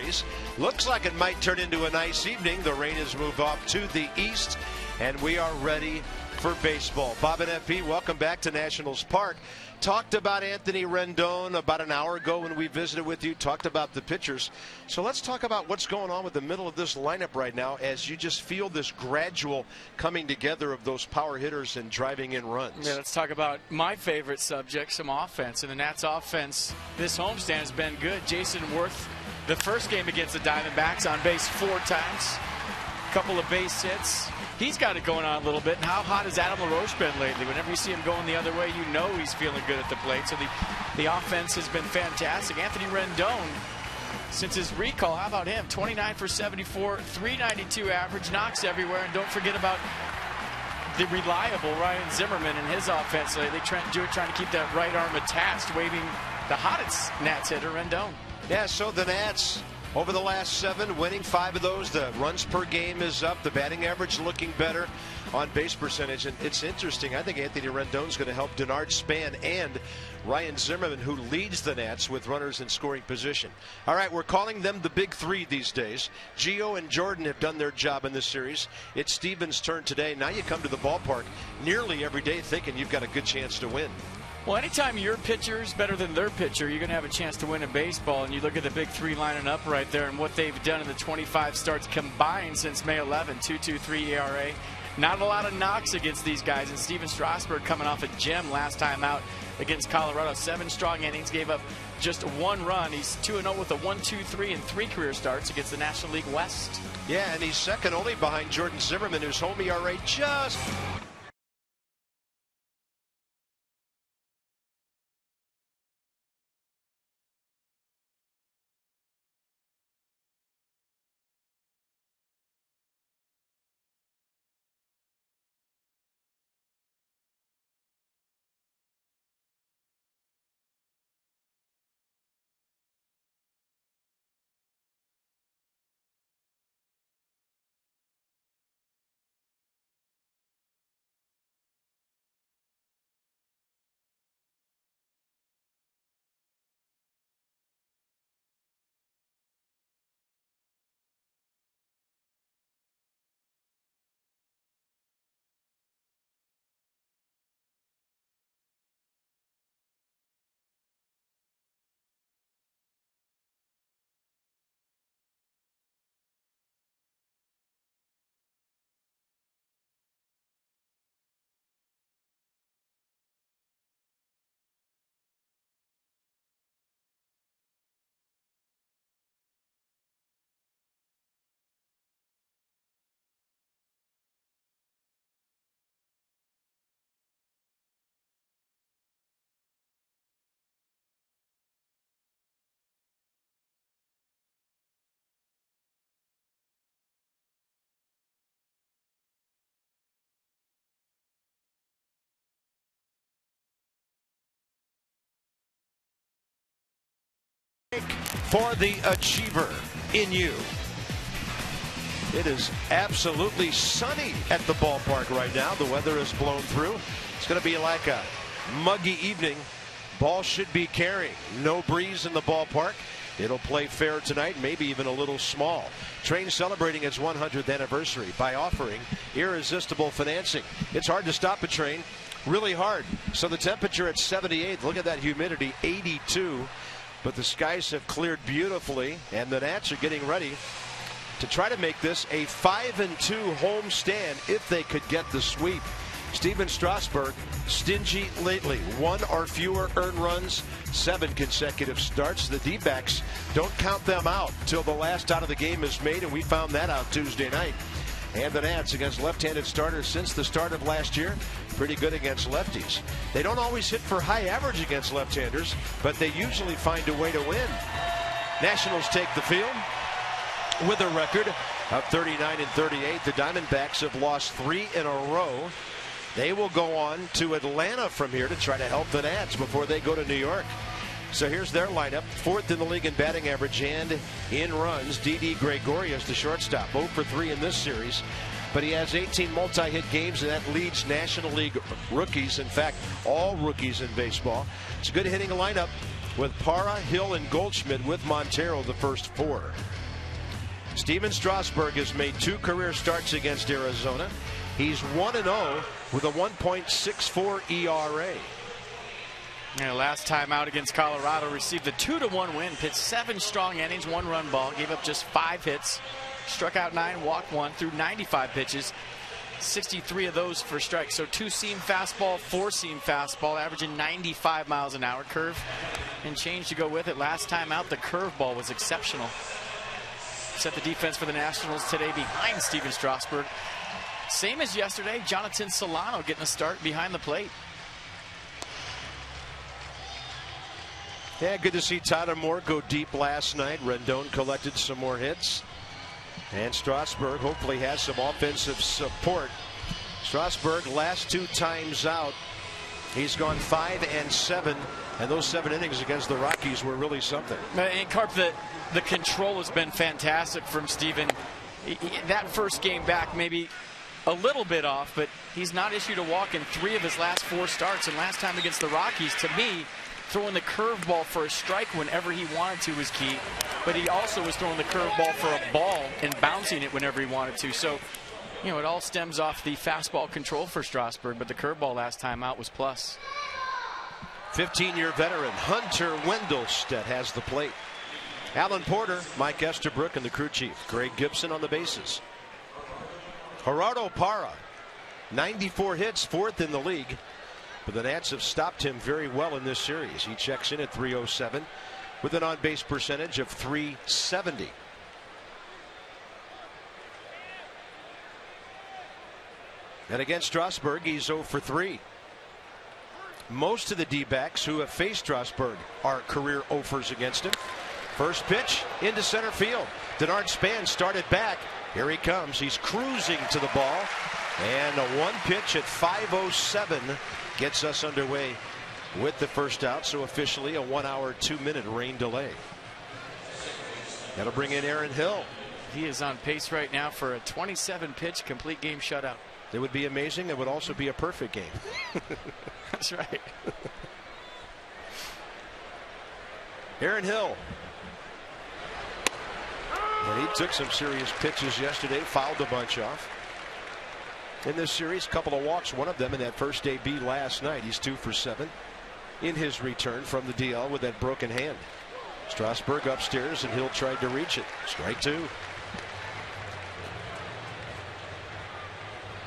days. Looks like it might turn into a nice evening. The rain has moved off to the east, and we are ready for baseball. Bob and FP, welcome back to Nationals Park. Talked about Anthony Rendon about an hour ago when we visited with you, talked about the pitchers. So let's talk about what's going on with the middle of this lineup right now as you just feel this gradual coming together of those power hitters and driving in runs. Yeah, let's talk about my favorite subject, some offense. And the Nats offense this homestand has been good. Jason Worth, the first game against the Diamondbacks, on base 4 times, a couple of base hits. He's got it going on a little bit. And how hot has Adam LaRoche been lately? Whenever you see him going the other way, you know he's feeling good at the plate. So the offense has been fantastic. Anthony Rendon, since his recall, how about him? 29 for 74, 392 average, knocks everywhere. And don't forget about the reliable Ryan Zimmerman and his offense lately. Trent Jewett trying to keep that right arm attached, waving the hottest Nats hitter, Rendon. Yeah, so the Nats, over the last 7, winning 5 of those. The runs per game is up. The batting average looking better. On base percentage. And it's interesting. I think Anthony Rendon's going to help Denard Span and Ryan Zimmerman, who leads the Nats with runners in scoring position. All right, we're calling them the big 3 these days. Gio and Jordan have done their job in this series. It's Steven's turn today. Now you come to the ballpark nearly every day thinking you've got a good chance to win. Well, anytime your pitcher is better than their pitcher, you're going to have a chance to win in baseball. And you look at the big 3 lining up right there and what they've done in the 25 starts combined since May 11, 2.23 ERA. Not a lot of knocks against these guys. And Steven Strasburg coming off a gem last time out against Colorado. 7 strong innings, gave up just 1 run. He's 2-0 with a 1-2-3 and 3 career starts against the National League West. Yeah, and he's second only behind Jordan Zimmerman, whose home ERA just for the achiever in you. It is absolutely sunny at the ballpark right now. The weather has blown through. It's going to be like a muggy evening. Ball should be carrying. No breeze in the ballpark. It'll play fair tonight, maybe even a little small. Train celebrating its 100th anniversary by offering irresistible financing. It's hard to stop a train, really hard. So the temperature at 78, look at that humidity, 82. But the skies have cleared beautifully, and the Nats are getting ready to try to make this a 5-2 home stand if they could get the sweep. Steven Strasburg, stingy lately. 1 or fewer earned runs, 7 consecutive starts. The D-backs, don't count them out till the last out of the game is made, and we found that out Tuesday night. And the Nats against left-handed starters since the start of last year, pretty good against lefties. They don't always hit for high average against left-handers, but they usually find a way to win. Nationals take the field with a record of 39-38. The Diamondbacks have lost 3 in a row. They will go on to Atlanta from here to try to help the Nats before they go to New York. So here's their lineup. 4th in the league in batting average and in runs. Didi Gregorius, the shortstop, 0 for 3 in this series. But he has 18 multi-hit games, and that leads National League rookies. In fact, all rookies in baseball. It's a good hitting lineup with Parra, Hill, and Goldschmidt with Montero the first 4. Steven Strasburg has made 2 career starts against Arizona. He's 1-0 with a 1.64 ERA. Yeah, last time out against Colorado, received a 2-1 win, pitched 7 strong innings, 1-run ball, gave up just 5 hits, struck out 9, walked 1, threw 95 pitches, 63 of those for strikes. So 2-seam fastball, 4-seam fastball, averaging 95 miles an hour. Curve and change to go with it. Last time out, the curveball was exceptional. Set the defense for the Nationals today behind Steven Strasburg. Same as yesterday, Jonathan Solano getting a start behind the plate. Yeah, good to see Tyler Moore go deep last night. Rendon collected some more hits. And Strasburg hopefully has some offensive support. Strasburg last 2 times out, he's gone 5 and 7. And those 7 innings against the Rockies were really something. And Carp, the control has been fantastic from Steven. That first game back maybe a little bit off, but he's not issued a walk in 3 of his last 4 starts. And last time against the Rockies, to me, throwing the curveball for a strike whenever he wanted to was key. But he also was throwing the curveball for a ball and bouncing it whenever he wanted to. So, you know, it all stems off the fastball control for Strasburg, but the curveball last time out was plus. 15-year veteran Hunter Wendelstedt has the plate. Alan Porter, Mike Estabrook, and the crew chief, Greg Gibson on the bases. Gerardo Parra, 94 hits, 4th in the league. But the Nats have stopped him very well in this series. He checks in at .307 with an on-base percentage of .370. And against Strasburg, he's 0 for 3. Most of the D-backs who have faced Strasburg are career 0-fers against him. First pitch into center field. Denard Span started back. Here he comes. He's cruising to the ball. And a 1 pitch at 5:07 gets us underway with the first out. So officially a 1 hour 2-minute rain delay. That'll bring in Aaron Hill. He is on pace right now for a 27-pitch complete game shutout. It would be amazing. It would also be a perfect game. That's right. Aaron Hill. And he took some serious pitches yesterday, fouled a bunch off. In this series, a couple of walks, one of them in that first AB last night. He's 2 for 7 in his return from the DL with that broken hand. Strasburg upstairs, and Hill tried to reach it. Strike 2.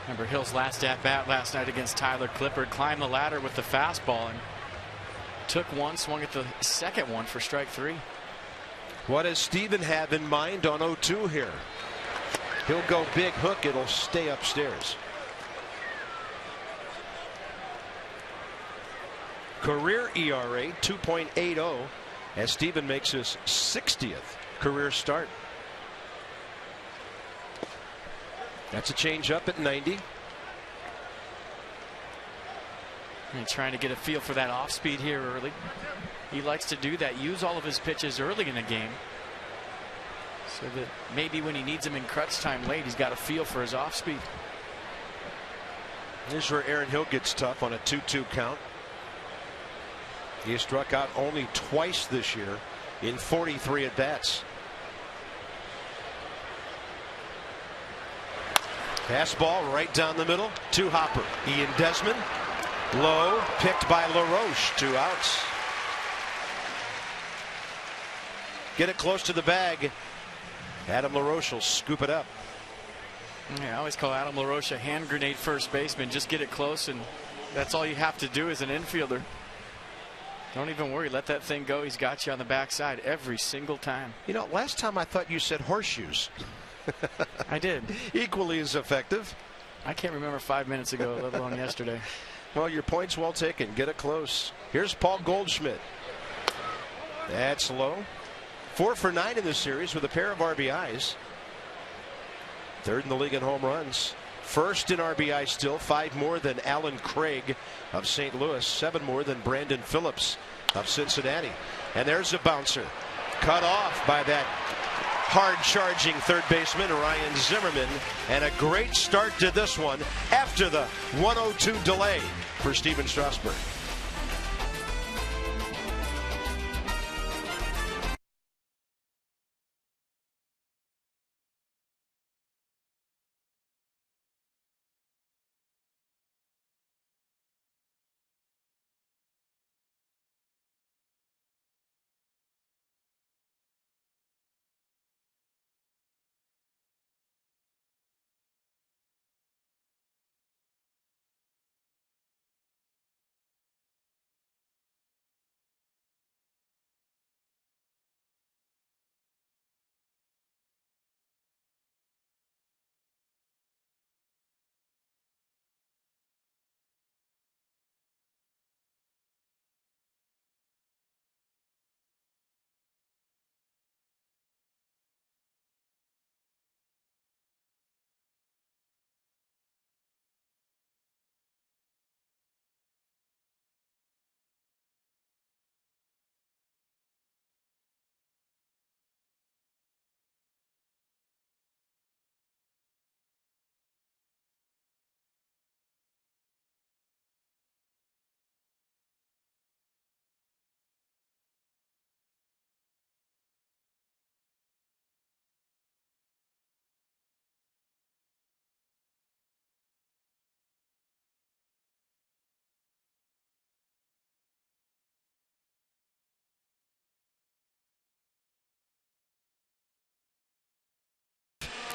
Remember Hill's last at-bat last night against Tyler Clippard. Climbed the ladder with the fastball and took one, swung at the second one for strike 3. What does Steven have in mind on 0-2 here? He'll go big hook. It'll stay upstairs. Career ERA 2.80 as Steven makes his 60th career start. That's a change up at 90. And trying to get a feel for that off speed here early. He likes to do that, use all of his pitches early in a game, so that maybe when he needs them in crunch time late, he's got a feel for his off speed. Here's where Aaron Hill gets tough on a 2-2 count. He has struck out only twice this year in 43 at bats. Fastball right down the middle to Hopper. Ian Desmond low, picked by LaRoche. 2 outs. Get it close to the bag. Adam LaRoche will scoop it up. Yeah, I always call Adam LaRoche a hand grenade first baseman. Just get it close, and that's all you have to do as an infielder. Don't even worry. Let that thing go. He's got you on the backside every single time. You know, last time I thought you said horseshoes. I did. Equally as effective. I can't remember 5 minutes ago, let alone yesterday. Well, your point's well taken. Get it close. Here's Paul Goldschmidt. That's low. 4 for 9 in this series with a pair of RBIs. 3rd in the league in home runs. 1st in RBI still. 5 more than Alan Craig of St. Louis. 7 more than Brandon Phillips of Cincinnati. And there's a bouncer. Cut off by that hard-charging third baseman Ryan Zimmerman. And a great start to this one after the 1:02 delay for Steven Strasburg.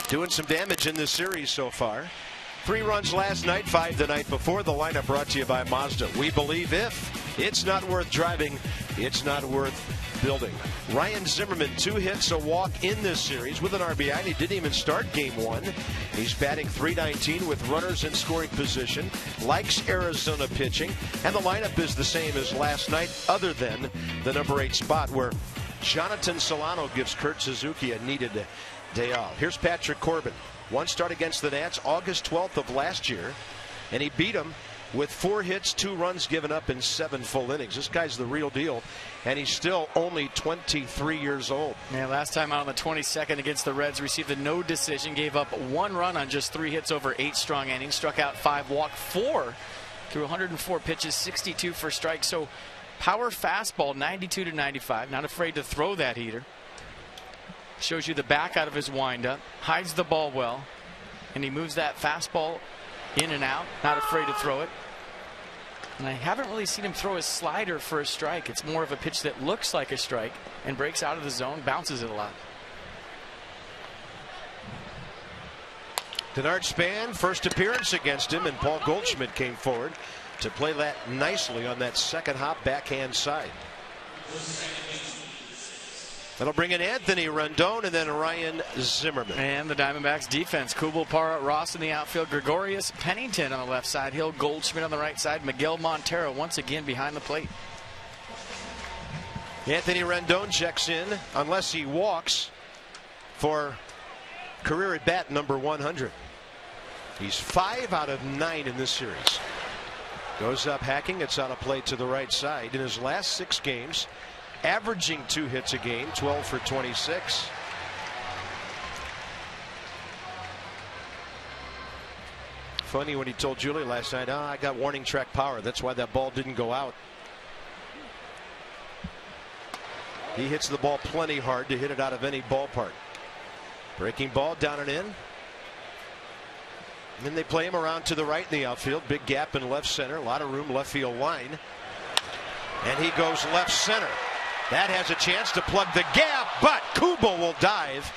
doing some damage in this series so far. 3 runs last night, 5 the night before. The lineup brought to you by Mazda. We believe if it's not worth driving, it's not worth building. Ryan Zimmerman, 2 hits, a walk in this series with an RBI. He didn't even start game 1. He's batting .319 with runners in scoring position. Likes Arizona pitching. And the lineup is the same as last night, other than the number 8 spot where Jonathan Solano gives Kurt Suzuki a needed day off. Here's Patrick Corbin. 1 start against the Nats August 12th of last year, and he beat them with 4 hits, 2 runs given up in 7 full innings. This guy's the real deal, and he's still only 23 years old. Yeah, last time out on the 22nd against the Reds, received a no decision, gave up 1 run on just 3 hits over 8 strong innings, struck out 5, walked 4 through 104 pitches, 62 for strikes. So power fastball, 92 to 95. Not afraid to throw that heater. Shows you the back out of his windup, hides the ball well, and he moves that fastball in and out, not afraid to throw it. And I haven't really seen him throw his slider for a strike. It's more of a pitch that looks like a strike and breaks out of the zone, bounces it a lot. Denard Span, first appearance against him, and Paul Goldschmidt came forward to play that nicely on that second hop backhand side. That'll bring in Anthony Rendon and then Ryan Zimmerman. And the Diamondbacks defense, Kubel, Parra, Ross in the outfield, Gregorius, Pennington on the left side, Hill, Goldschmidt on the right side, Miguel Montero once again behind the plate. Anthony Rendon checks in unless he walks for career at bat number 100. He's 5 out of 9 in this series. Goes up hacking. It's on a play to the right side. In his last 6 games, averaging 2 hits a game, 12 for 26. Funny when he told Julie last night, "Oh, I got warning track power. That's why that ball didn't go out." He hits the ball plenty hard to hit it out of any ballpark. Breaking ball down and in. And then they play him around to the right in the outfield. Big gap in left center. A lot of room left field line. And he goes left center. That has a chance to plug the gap, but Kubel will dive.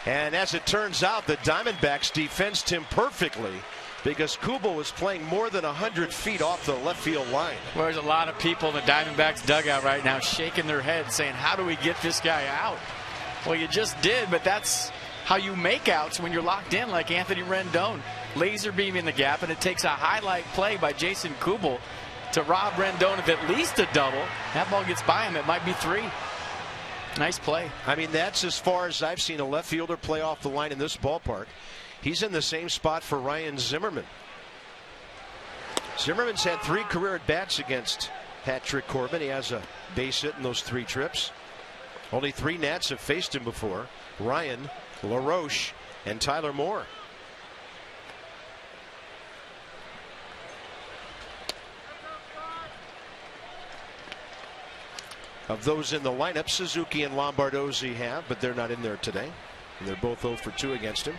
And as it turns out, the Diamondbacks defensed him perfectly because Kubel was playing more than 100 feet off the left field line. Well, there's a lot of people in the Diamondbacks dugout right now shaking their heads saying, how do we get this guy out? Well, you just did, but that's how you make outs when you're locked in like Anthony Rendon. Laser beam in the gap, and it takes a highlight play by Jason Kubel to rob Rendon of at least a double. That ball gets by him. It might be 3. Nice play. I mean, that's as far as I've seen a left fielder play off the line in this ballpark. He's in the same spot for Ryan Zimmerman. Zimmerman's had 3 career at-bats against Patrick Corbin. He has a base hit in those 3 trips. Only 3 Nats have faced him before. Ryan, LaRoche, and Tyler Moore. Of those in the lineup, Suzuki and Lombardozzi have, but they're not in there today. And they're both 0 for 2 against him.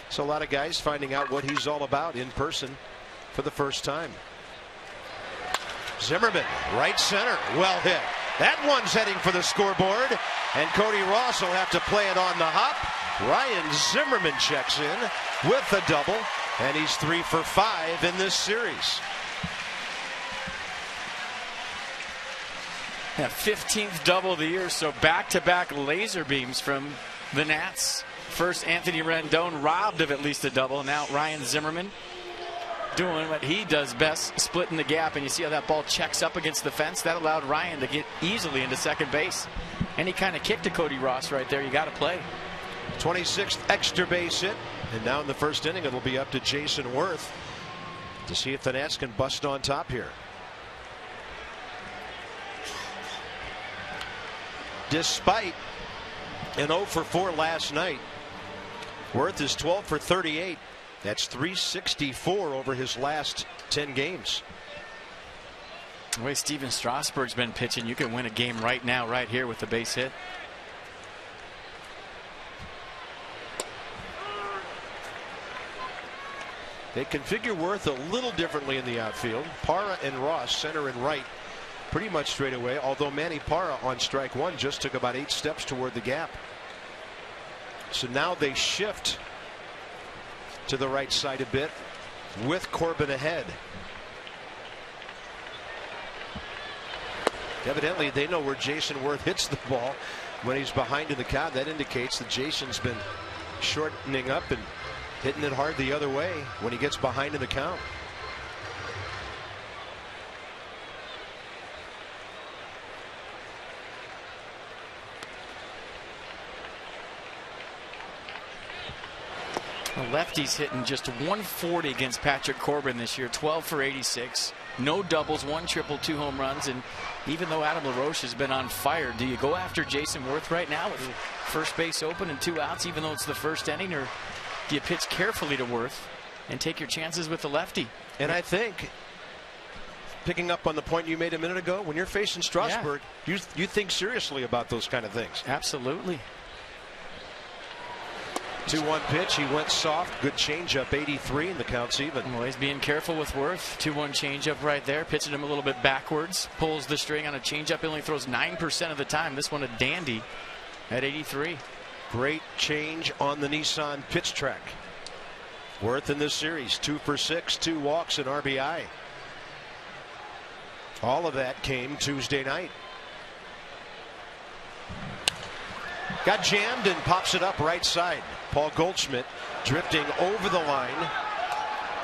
So a lot of guys finding out what he's all about in person for the first time. Zimmerman, right center, well hit. That one's heading for the scoreboard, and Cody Ross will have to play it on the hop. Ryan Zimmerman checks in with a double, and he's 3 for 5 in this series. Yeah, 15th double of the year, so back-to-back laser beams from the Nats. First, Anthony Rendon robbed of at least a double. Now Ryan Zimmerman doing what he does best, splitting the gap. And you see how that ball checks up against the fence. That allowed Ryan to get easily into second base. And he kind of kicked to Cody Ross right there. You got to play. 26th extra base hit. And now in the first inning, it'll be up to Jason Worth to see if the Nats can bust on top here. Despite an 0 for 4 last night, Worth is 12 for 38. That's 364 over his last 10 games. The way Steven Strasburg's been pitching, you can win a game right now, right here with the base hit. They configure Worth a little differently in the outfield. Parra and Ross, center and right, pretty much straight away, although Manny Parra on strike 1 just took about 8 steps toward the gap. So now they shift to the right side a bit with Corbin ahead. Evidently, they know where Jason Worth hits the ball when he's behind in the count. That indicates that Jason's been shortening up and hitting it hard the other way when he gets behind in the count. The lefty's hitting just 140 against Patrick Corbin this year, 12 for 86. No doubles, 1 triple, 2 home runs. And even though Adam LaRoche has been on fire, do you go after Jason Worth right now with first base open and 2 outs, even though it's the first inning, or do you pitch carefully to Worth and take your chances with the lefty? And I think, picking up on the point you made a minute ago, when you're facing Strasburg, you think seriously about those kind of things. Absolutely. 2-1 pitch. He went soft. Good changeup. 83, and the count's even. Well, he's being careful with Worth. 2-1 changeup right there. Pitching him a little bit backwards. Pulls the string on a changeup. He only throws 9% of the time. This one a dandy at 83. Great change on the Nissan pitch track. Worth in this series 2 for 6, 2 walks and RBI. All of that came Tuesday night. Got jammed and pops it up right side. Paul Goldschmidt drifting over the line.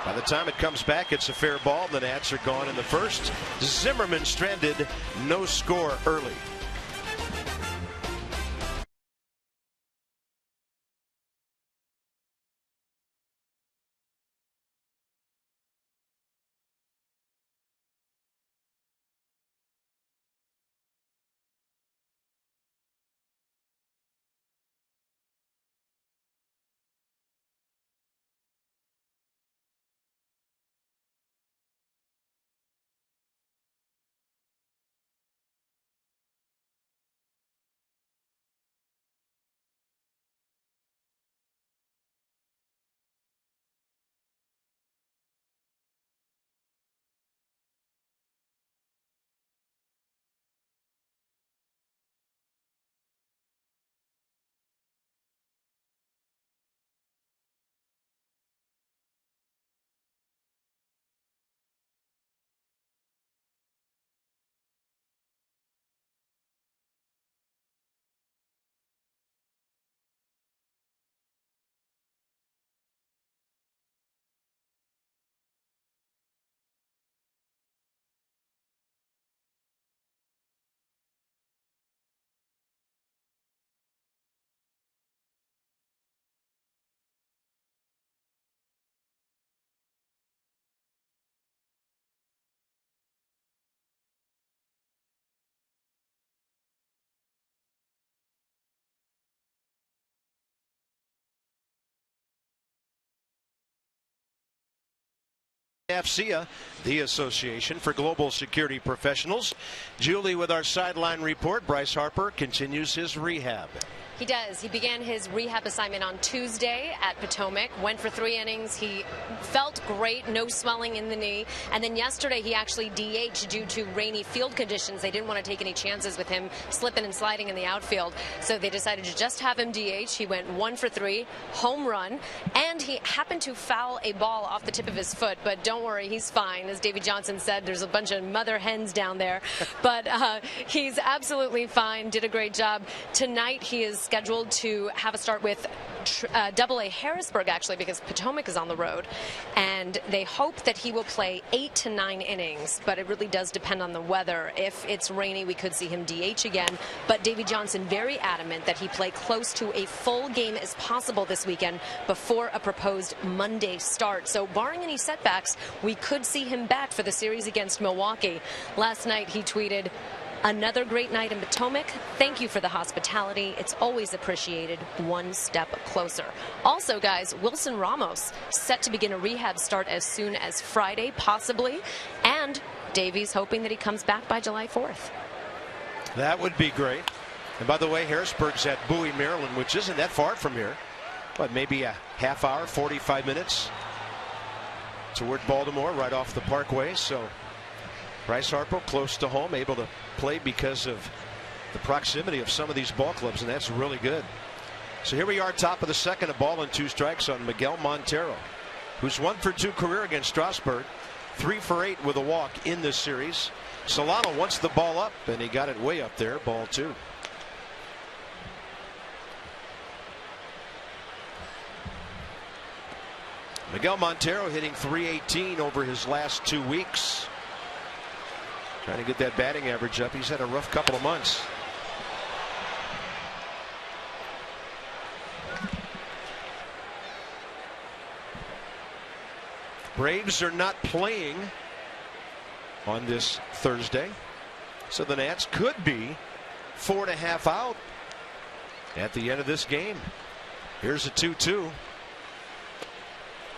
By the time it comes back, it's a fair ball. The Nats are gone in the first. Zimmerman stranded, no score early. AFCA, the Association for Global Security Professionals. Julie with our sideline report. Bryce Harper continues his rehab. He does. He began his rehab assignment on Tuesday at Potomac, went for 3 innings. He felt great, no swelling in the knee. And then yesterday he actually DH'd due to rainy field conditions. They didn't want to take any chances with him slipping and sliding in the outfield. So they decided to just have him DH. He went 1 for 3, home run, and he happened to foul a ball off the tip of his foot. But don't worry, he's fine. As Davey Johnson said, there's a bunch of mother hens down there. But he's absolutely fine, did a great job. Tonight he is scheduled to have a start with AA Harrisburg, actually, because Potomac is on the road, and they hope that he will play 8 to 9 innings, but it really does depend on the weather. If it's rainy, we could see him DH again, but Davey Johnson very adamant that he play close to a full game as possible this weekend before a proposed Monday start. So barring any setbacks, we could see him back for the series against Milwaukee. Last night he tweeted, "Another great night in Potomac. Thank you for the hospitality. It's always appreciated. One step closer." Also, guys, Wilson Ramos set to begin a rehab start as soon as Friday, possibly. And Davey's hoping that he comes back by July 4th. That would be great. And by the way, Harrisburg's at Bowie, Maryland, which isn't that far from here. But maybe a half hour, 45 minutes toward Baltimore, right off the Parkway. So Bryce Harper close to home, able to play because of the proximity of some of these ball clubs, and that's really good. So here we are, top of the second, a ball and 2 strikes on Miguel Montero. who's 1 for 2 career against Strasburg, 3 for 8 with a walk in this series. Solano wants the ball up, and he got it way up there. Ball 2. Miguel Montero hitting .318 over his last 2 weeks. Trying to get that batting average up. He's had a rough couple of months. Braves are not playing on this Thursday, so the Nats could be 4.5 out at the end of this game. Here's a 2-2.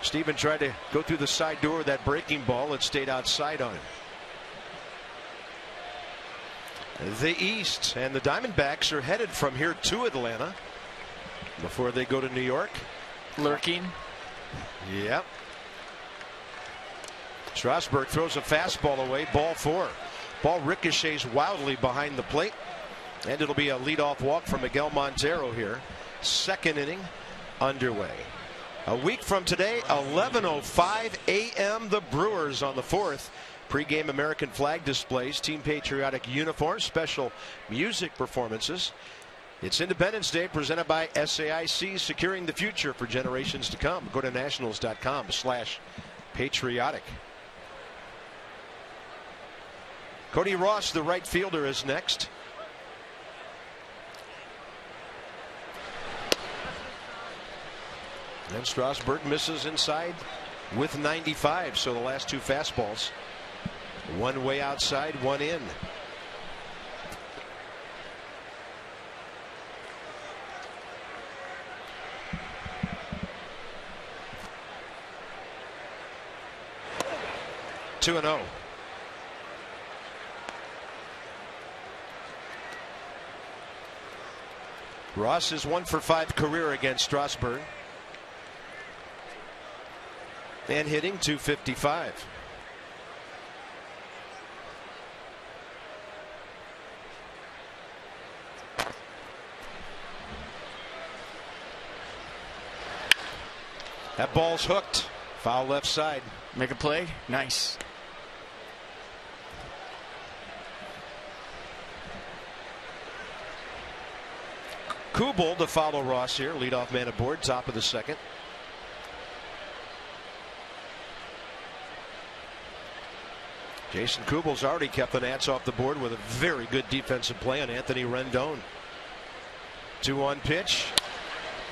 Steven tried to go through the side door of that breaking ball. It stayed outside on him. The East and the Diamondbacks are headed from here to Atlanta before they go to New York. Lurking. Yep. Strasburg throws a fastball away. Ball 4. Ball ricochets wildly behind the plate, and it'll be a leadoff walk from Miguel Montero here. Second inning underway. A week from today, 11:05 a.m. the Brewers on the 4th. Pre-game American flag displays, team patriotic uniforms, special music performances. It's Independence Day presented by SAIC, securing the future for generations to come. Go to nationals.com/patriotic. Cody Ross, the right fielder, is next. And Strasburg misses inside with 95. So the last 2 fastballs, one way outside, one in. Two and 0. Ross is 1 for 5 career against Strasburg. And hitting .255. That ball's hooked. Foul left side. Make a play. Nice. Kubel to follow Ross here. Leadoff man aboard, top of the second. Jason Kubel's already kept the Nats off the board with a very good defensive play on Anthony Rendon. 2-1 pitch.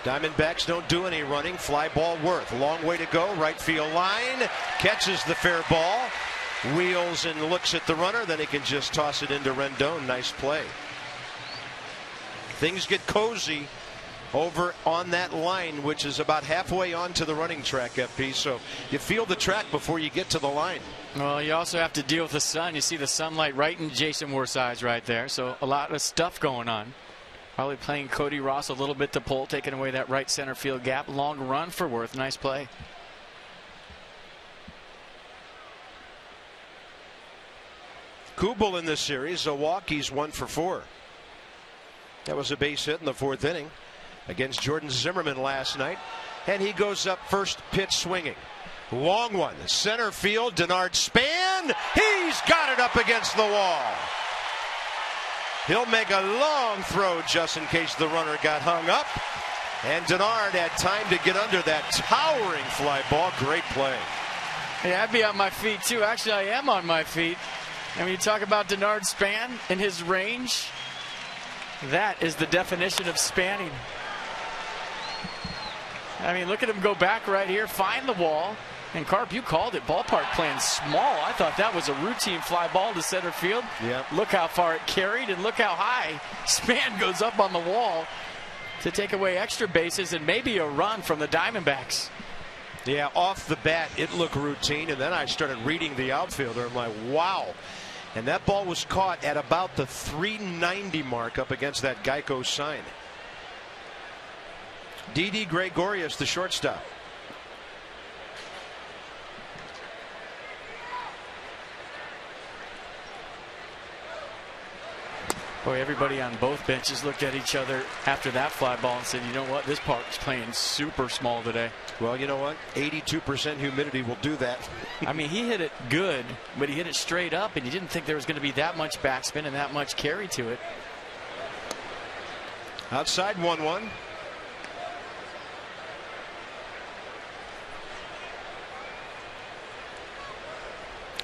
Diamondbacks don't do any running. Fly ball Worth. Long way to go. Right field line. Catches the fair ball. Wheels and looks at the runner. Then he can just toss it into Rendon. Nice play. Things get cozy over on that line, which is about halfway onto the running track, FP. So you feel the track before you get to the line. Well, you also have to deal with the sun. You see the sunlight right in Jason Worth's eyes right there. So a lot of stuff going on. Probably playing Cody Ross a little bit to pull, taking away that right center field gap. Long run for Worth. Nice play. Kubel in this series, a walk. He's 1 for 4. That was a base hit in the 4th inning against Jordan Zimmerman last night. And he goes up first pitch swinging. Long one. Center field. Denard Span. He's got it up against the wall. He'll make a long throw just in case the runner got hung up. And Denard had time to get under that towering fly ball. Great play. Yeah, I'd be on my feet too. Actually, I am on my feet. And when you talk about Denard Span and his range, that is the definition of spanning. I mean, look at him go back right here, find the wall. And Carp, you called it. Ballpark playing small. I thought that was a routine fly ball to center field. Yep. Look how far it carried and look how high Span goes up on the wall to take away extra bases and maybe a run from the Diamondbacks. Yeah, off the bat, it looked routine. And then I started reading the outfielder. I'm like, wow. And that ball was caught at about the 390 mark up against that Geico sign. Didi Gregorius, the shortstop. Boy, everybody on both benches looked at each other after that fly ball and said, you know what, this park's playing super small today. Well, you know what? 82% humidity will do that. I mean, he hit it good, but he hit it straight up, and you didn't think there was going to be that much backspin and that much carry to it. Outside 1-1.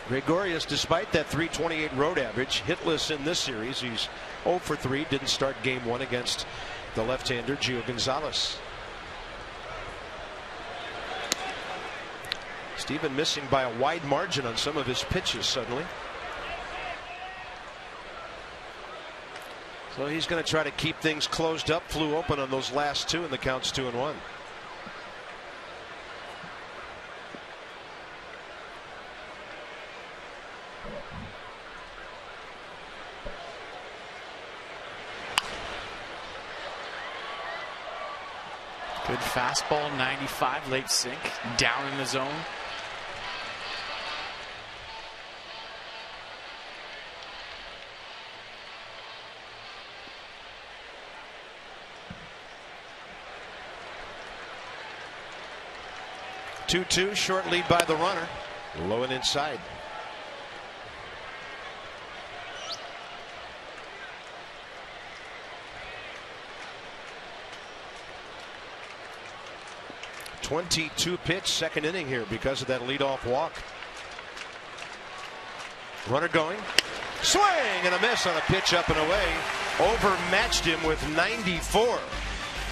Gregorius, despite that .328 road average, hitless in this series. He's 0 for 3. Didn't start game 1 against the left-hander Gio Gonzalez. Steven missing by a wide margin on some of his pitches suddenly. So he's going to try to keep things closed up. Flew open on those last two, and the count's 2-1. Good fastball, 95, late sink, down in the zone. Two, short lead by the runner. Low and inside. .22 pitch, second inning here because of that leadoff walk. Runner going. Swing and a miss on a pitch up and away. Overmatched him with 94.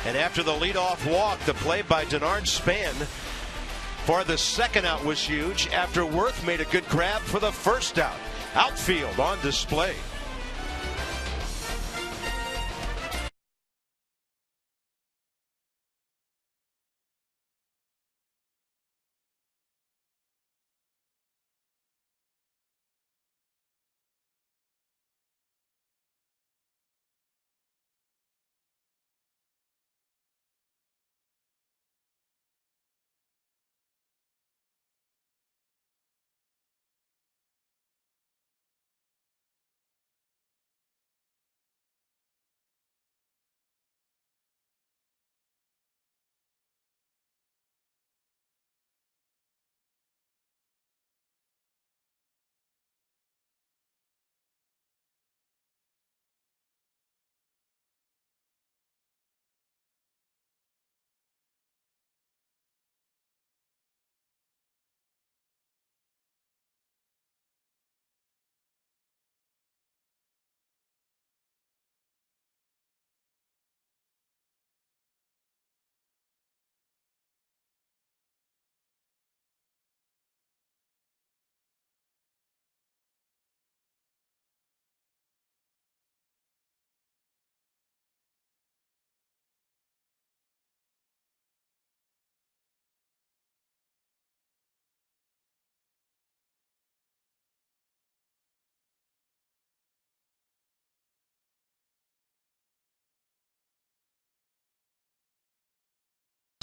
And after the leadoff walk, the play by Denard Span for the second out was huge after Worth made a good grab for the first out. Outfield on display.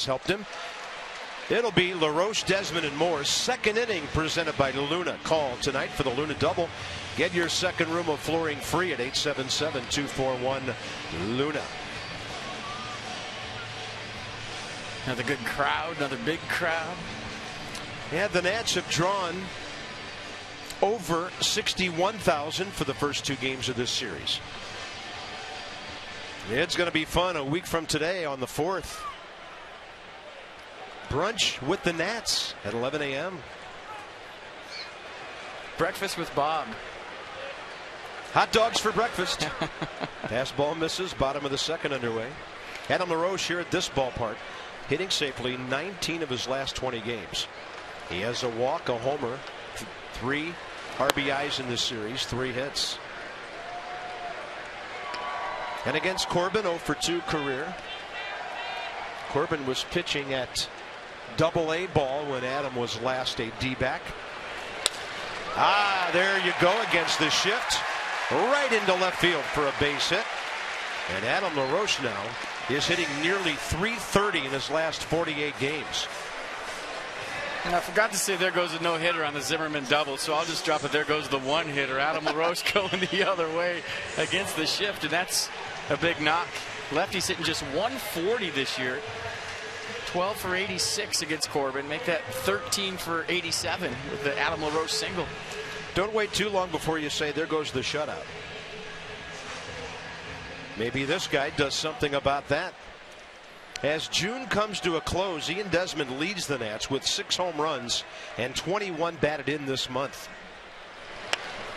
Helped him. It'll be LaRoche, Desmond, and Moore. Second inning presented by Luna. Call tonight for the Luna double. Get your second room of flooring free at 877-241-LUNA. Another good crowd, another big crowd. And the Nats have drawn over 61,000 for the first two games of this series. It's going to be fun a week from today on the 4th. Brunch with the Nats at 11 a.m. Breakfast with Bob. Hot dogs for breakfast. Fastball misses, bottom of the second underway. Adam LaRoche here at this ballpark, hitting safely 19 of his last 20 games. He has a walk, a homer, 3 RBIs in this series, 3 hits. And against Corbin, 0 for 2 career. Corbin was pitching at Double-A ball when Adam was last a D-back. There you go against the shift. Right into left field for a base hit. And Adam LaRoche now is hitting nearly .330 in his last 48 games. And I forgot to say there goes a no-hitter on the Zimmerman double, so I'll just drop it. There goes the one-hitter. Adam LaRoche going the other way against the shift, and that's a big knock. Lefty's hitting just 140 this year. 12 for 86 against Corbin. Make that 13 for 87 with the Adam LaRoche single. Don't wait too long before you say there goes the shutout. Maybe this guy does something about that. As June comes to a close, Ian Desmond leads the Nats with 6 home runs and 21 batted in this month.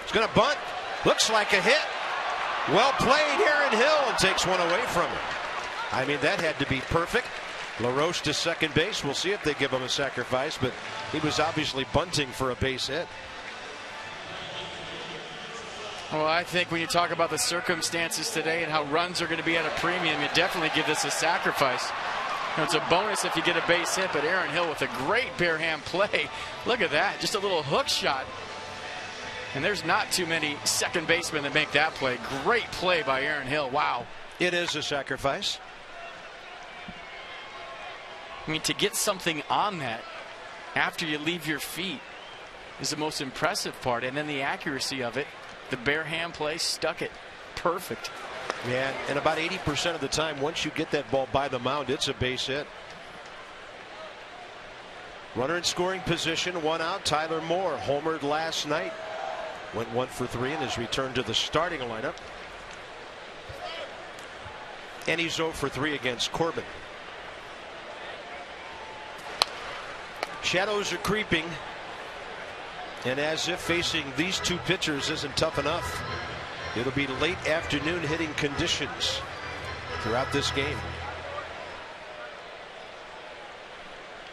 He's going to bunt. Looks like a hit. Well played, Aaron Hill, and takes one away from him. I mean, that had to be perfect. LaRoche to second base. We'll see if they give him a sacrifice, but he was obviously bunting for a base hit. Well, I think when you talk about the circumstances today and how runs are going to be at a premium, you definitely give this a sacrifice. You know, it's a bonus if you get a base hit, but Aaron Hill with a great bare hand play. Look at that, just a little hook shot. And there's not too many second basemen that make that play. Great play by Aaron Hill. Wow. It is a sacrifice. I mean, to get something on that after you leave your feet is the most impressive part. And then the accuracy of it. The bare hand play, stuck it. Perfect. Yeah, and about 80% of the time, once you get that ball by the mound, it's a base hit. Runner in scoring position, 1 out. Tyler Moore homered last night. Went 1 for 3 in his return to the starting lineup. And he's 0 for 3 against Corbin. Shadows are creeping. And as if facing these two pitchers isn't tough enough, it'll be late afternoon hitting conditions throughout this game.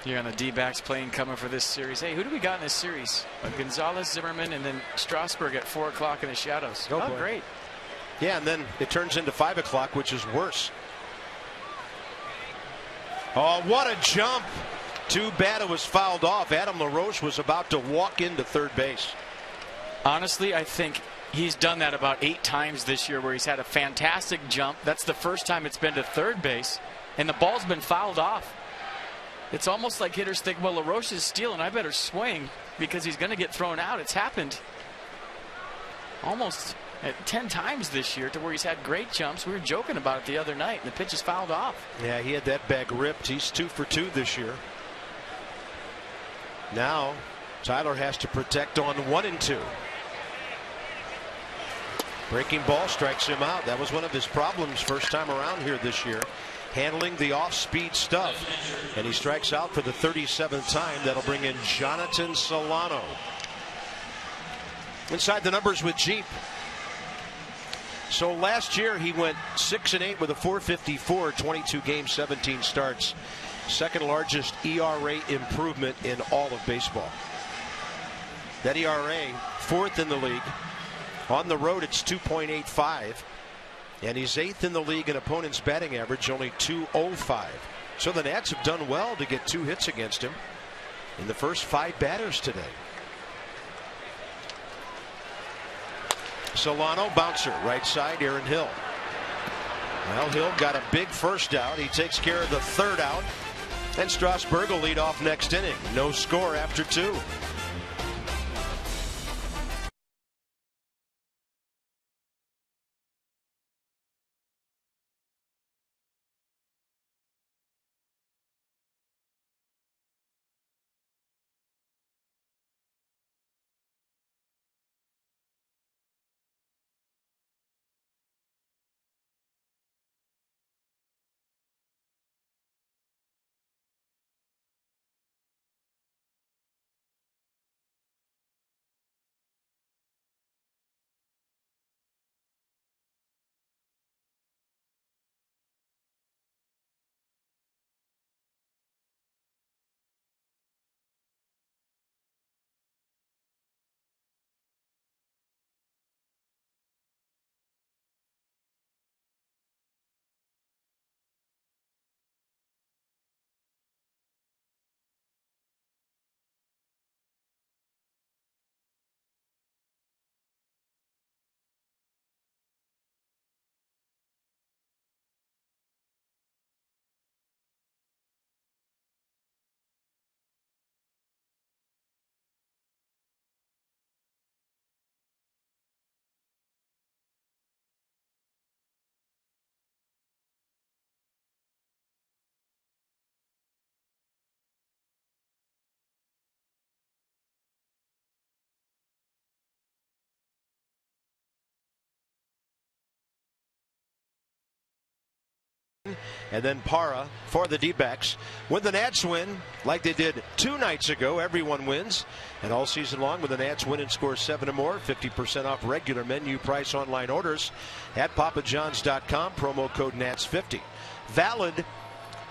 You're on the D-backs playing coming for this series. Hey, who do we got in this series? Gonzalez, Zimmerman, and then Strasburg at 4 o'clock in the shadows. Oh, great. Yeah, and then it turns into 5 o'clock, which is worse. Oh, what a jump. Too bad it was fouled off. Adam LaRoche was about to walk into third base. Honestly, I think he's done that about 8 times this year where he's had a fantastic jump. That's the first time it's been to third base, and the ball's been fouled off. It's almost like hitters think, well, LaRoche is stealing. I better swing because he's going to get thrown out. It's happened almost 10 times this year to where he's had great jumps. We were joking about it the other night, and the pitch is fouled off. Yeah, he had that bag ripped. He's 2 for 2 this year. Now Tyler has to protect on 1 and 2. Breaking ball strikes him out. That was one of his problems first time around here this year, handling the off-speed stuff, and he strikes out for the 37th time. That'll bring in Jonathan Solano. Inside the numbers with Jeep. So last year he went 6-8 with a 4.54, 22 games, 17 starts. Second largest ERA improvement in all of baseball. That ERA, 4th in the league. On the road, it's 2.85. And he's 8th in the league in opponent's batting average, only 2.05. So the Nats have done well to get 2 hits against him in the first 5 batters today. Solano, bouncer, right side, Aaron Hill. Well, Hill got a big first out. He takes care of the 3rd out. And Strasburg will lead off next inning. No score after 2. and then Parra for the D-backs. When the Nats win, like they did 2 nights ago, everyone wins. And all season long, when the Nats win and score 7 or more, 50% off regular menu price online orders at papajohns.com. Promo code NATS50. Valid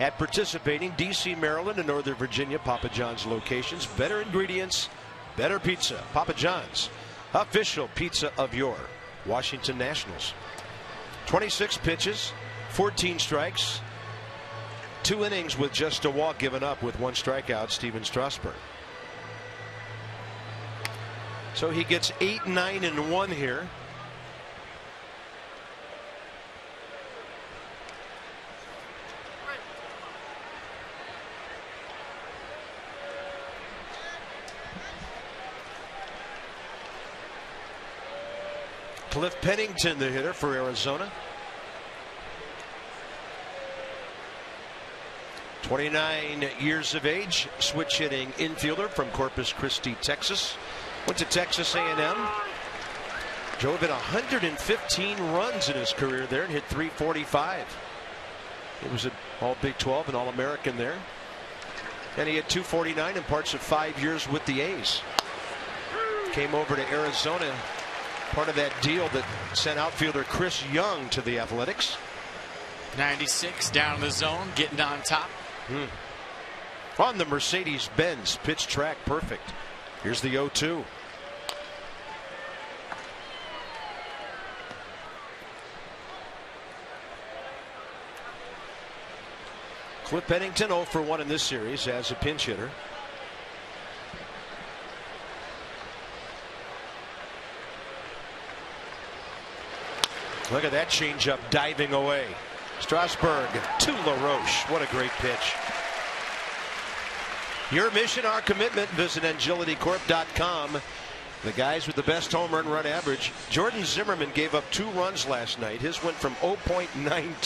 at participating D.C., Maryland, and Northern Virginia Papa John's locations. Better ingredients, better pizza. Papa John's, official pizza of your Washington Nationals. 26 pitches, 14 strikes, 2 innings with just a walk given up with 1 strikeout, Steven Strasburg. So he gets 8, 9, and 1 here. Cliff Pennington, the hitter for Arizona. 29 years of age, switch hitting infielder from Corpus Christi, Texas. Went to Texas A&M. Drove in 115 runs in his career there and hit .345. He was an All Big 12 and All-American there. And he had .249 in parts of 5 years with the A's. Came over to Arizona, part of that deal that sent outfielder Chris Young to the Athletics. 96 down the zone, getting on top. On the Mercedes-Benz, pitch track perfect. Here's the 0-2. Cliff Pennington 0 for 1 in this series as a pinch hitter. Look at that changeup diving away. Strasburg to LaRoche. What a great pitch. Your mission, our commitment. Visit agilitycorp.com. The guys with the best home run average. Jordan Zimmerman gave up 2 runs last night. His went from 0.92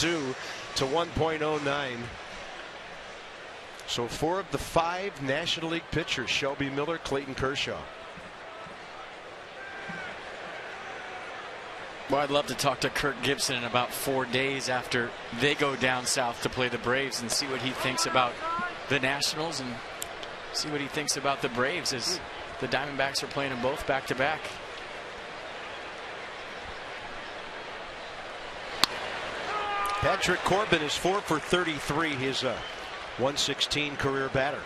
to 1.09. So 4 of the 5 National League pitchers, Shelby Miller, Clayton Kershaw. Well, I'd love to talk to Kirk Gibson in about 4 days after they go down south to play the Braves and see what he thinks about the Nationals and see what he thinks about the Braves as the Diamondbacks are playing them both back-to-back. Patrick Corbin is 4 for 33. He's a 116 career batter.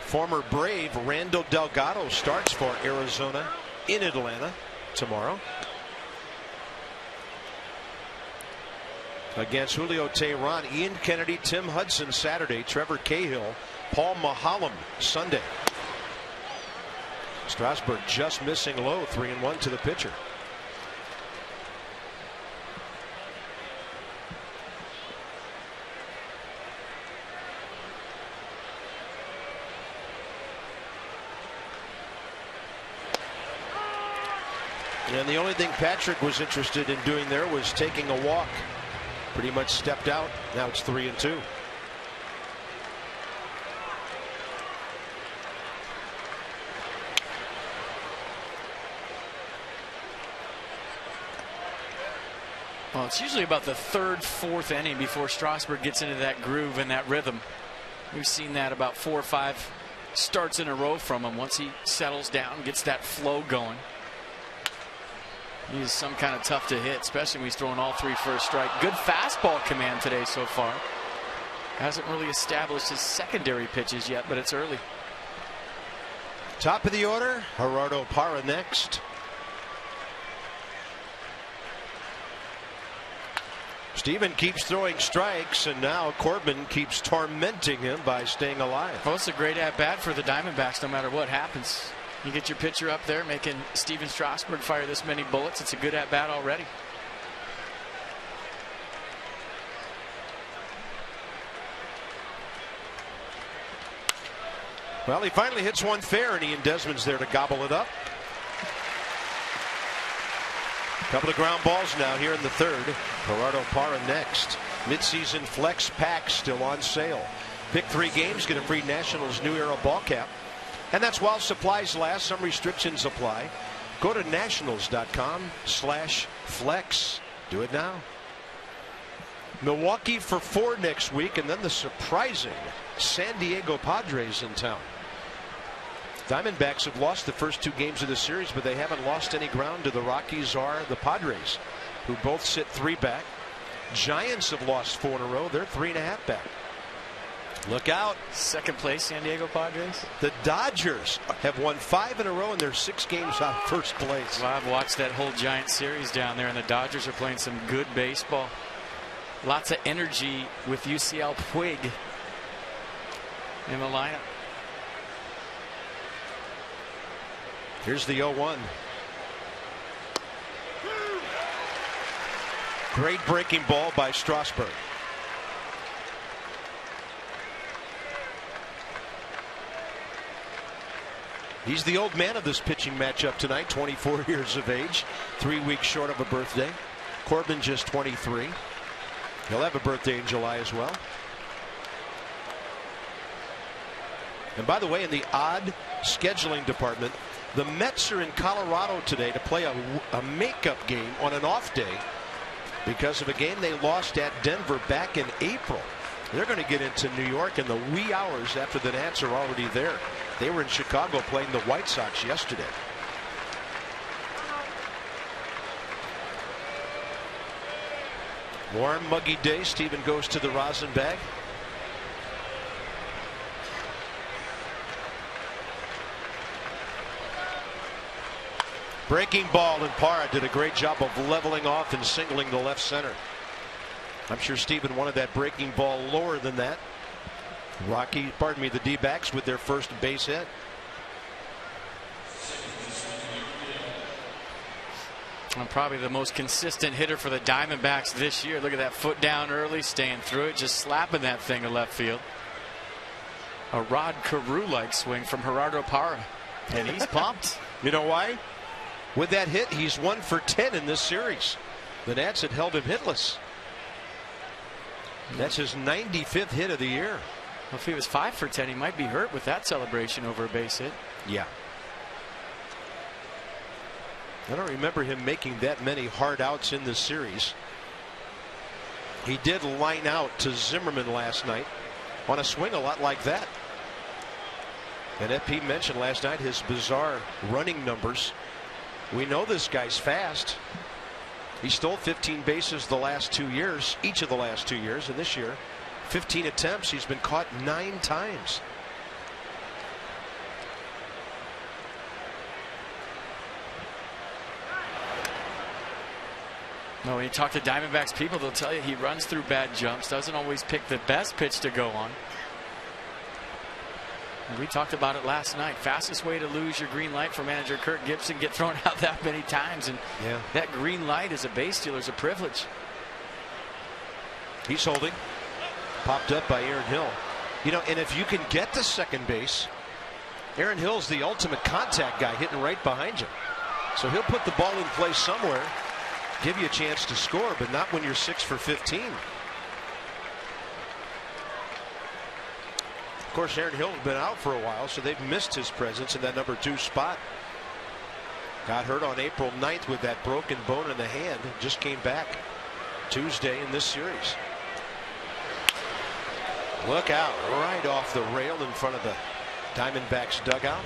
Former Brave Randall Delgado starts for Arizona in Atlanta tomorrow against Julio Teheran. Ian Kennedy, Tim Hudson Saturday, Trevor Cahill, Paul Mahalam Sunday. Strasburg just missing low, 3-1 to the pitcher. And the only thing Patrick was interested in doing there was taking a walk. Pretty much stepped out. Now it's 3-2. Well, it's usually about the 3rd, 4th inning before Strasburg gets into that groove and that rhythm. We've seen that about 4 or 5 starts in a row from him. Once he settles down, gets that flow going. He's some kind of tough to hit, especially when he's throwing all 3 first strike. Good fastball command today so far. Hasn't really established his secondary pitches yet, but it's early. Top of the order, Gerardo Parra next. Steven keeps throwing strikes, and now Corbin keeps tormenting him by staying alive. Well, it's a great at-bat for the Diamondbacks no matter what happens. You get your pitcher up there making Steven Strasburg fire this many bullets. It's a good at-bat already. Well, he finally hits one fair, and Ian Desmond's there to gobble it up. Couple of ground balls now here in the 3rd. Gerardo Parra next. Midseason flex pack still on sale. Pick 3 games, get a free Nationals New Era ball cap. And that's while supplies last. Some restrictions apply. Go to nationals.com/flex. Do it now. Milwaukee for 4 next week, and then the surprising San Diego Padres in town. Diamondbacks have lost the first 2 games of the series, but they haven't lost any ground to the Rockies or the Padres, who both sit 3 back. Giants have lost 4 in a row. They're 3.5 back. Look out. Second place, San Diego Padres. The Dodgers have won 5 in a row, and they're 6 games out of first place. Well, I've watched that whole Giant series down there, and the Dodgers are playing some good baseball. Lots of energy with UCL Puig in the lineup. Here's the 0-1. Great breaking ball by Strasburg. He's the old man of this pitching matchup tonight, 24 years of age, 3 weeks short of a birthday. Corbin just 23. He'll have a birthday in July as well. And by the way, in the odd scheduling department, the Mets are in Colorado today to play a makeup game on an off day because of a game they lost at Denver back in April. They're going to get into New York in the wee hours after the Nats are already there. They were in Chicago playing the White Sox yesterday. Warm, muggy day. Steven goes to the rosin bag. Breaking ball, and Parra did a great job of leveling off and singling the left center. I'm sure Steven wanted that breaking ball lower than that. The D-backs with their first base hit. And probably the most consistent hitter for the Diamondbacks this year. Look at that, foot down early, staying through it, just slapping that thing to left field. A Rod Carew-like swing from Gerardo Parra, and he's pumped. You know why? With that hit, he's 1 for 10 in this series. The Nats had held him hitless. That's his 95th hit of the year. Well, if he was 5 for 10, he might be hurt with that celebration over a base hit. Yeah. I don't remember him making that many hard outs in this series. He did line out to Zimmerman last night on a swing a lot like that. And FP mentioned last night his bizarre running numbers. We know this guy's fast. He stole 15 bases the last 2 years, each of the last 2 years, and this year 15 attempts. He's been caught 9 times. No, when you talk to Diamondbacks people, they'll tell you he runs through bad jumps, doesn't always pick the best pitch to go on. And we talked about it last night. Fastest way to lose your green light for manager Kirk Gibson, get thrown out that many times, and that green light as a base stealer is a privilege. He's holding. Popped up by Aaron Hill. You know, and if you can get to second base, Aaron Hill's the ultimate contact guy, hitting right behind you. So he'll put the ball in play somewhere, give you a chance to score, but not when you're 6 for 15. Of course, Aaron Hill's been out for a while, so they've missed his presence in that number 2 spot. Got hurt on April 9th with that broken bone in the hand. Just came back Tuesday in this series. Look out, right off the rail in front of the Diamondbacks dugout.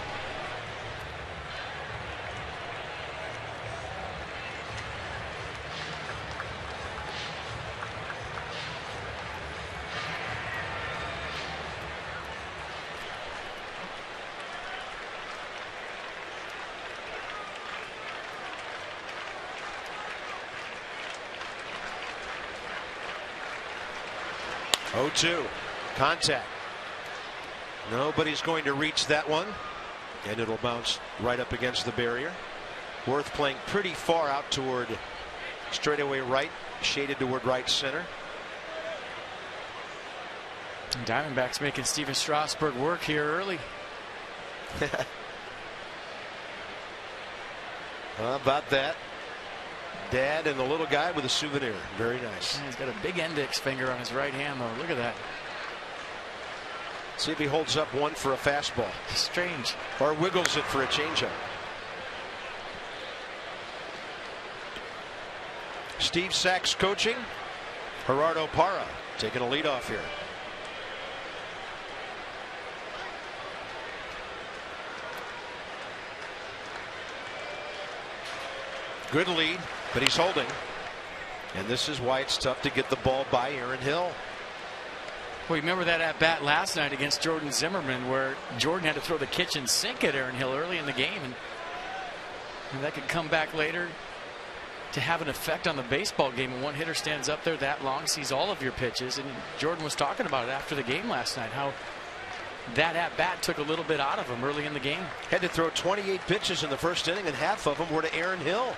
Oh, 2. Contact. Nobody's going to reach that one, and it'll bounce right up against the barrier. Worth playing pretty far out toward straightaway right, shaded toward right center. Diamondbacks making Steven Strasburg work here early. How about that? Dad and the little guy with a souvenir. Very nice. He's got a big index finger on his right hand, though. Look at that. See if he holds up one for a fastball. Strange. Or wiggles it for a changeup. Steve Sachs coaching. Gerardo Parra taking a lead off here. Good lead, but he's holding. And this is why it's tough to get the ball by Aaron Hill. Well, you remember that at bat last night against Jordan Zimmerman, where Jordan had to throw the kitchen sink at Aaron Hill early in the game, and that could come back later to have an effect on the baseball game. When one hitter stands up there that long, sees all of your pitches, and Jordan was talking about it after the game last night, how that at bat took a little bit out of him early in the game. Had to throw 28 pitches in the first inning, and half of them were to Aaron Hill.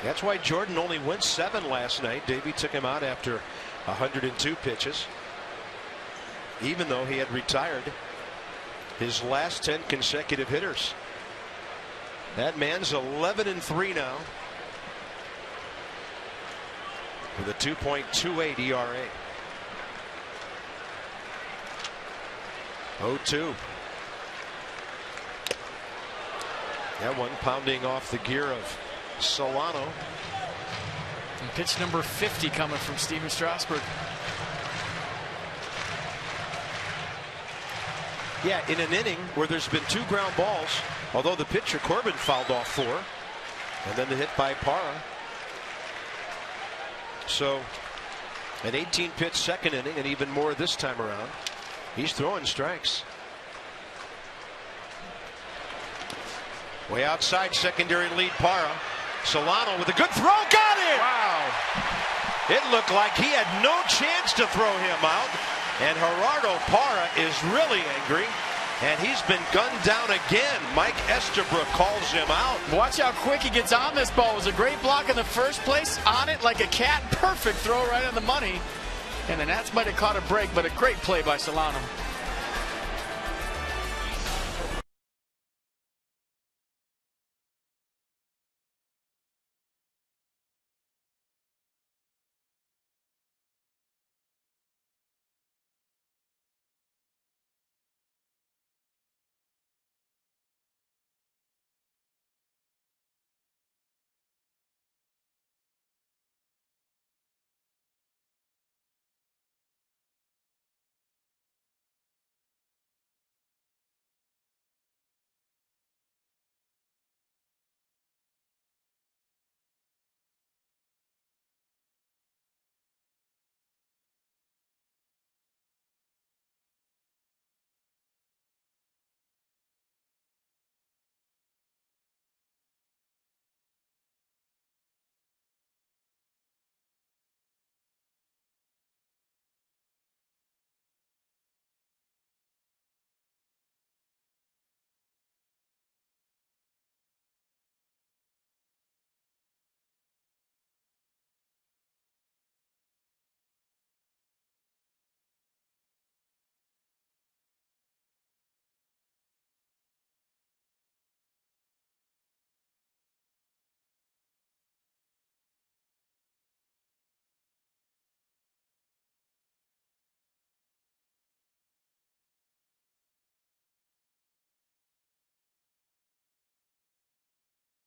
That's why Jordan only went 7 last night. Davey took him out after 102 pitches, even though he had retired his last 10 consecutive hitters. That man's 11-3 now with a 2.28 ERA. 0-2. That one pounding off the gear of Solano. And pitch number 50 coming from Steven Strasburg. Yeah, in an inning where there's been 2 ground balls, although the pitcher Corbin fouled off 4, and then the hit by Parra. So an 18-pitch second inning, and even more this time around. He's throwing strikes. Way outside, secondary lead Parra. Solano with a good throw, got him! Wow. It looked like he had no chance to throw him out. And Gerardo Parra is really angry, and he's been gunned down again. Mike Estabrook calls him out. Watch how quick he gets on this ball. It was a great block in the first place, on it like a cat. Perfect throw right on the money. And the Nats might have caught a break, but a great play by Solano.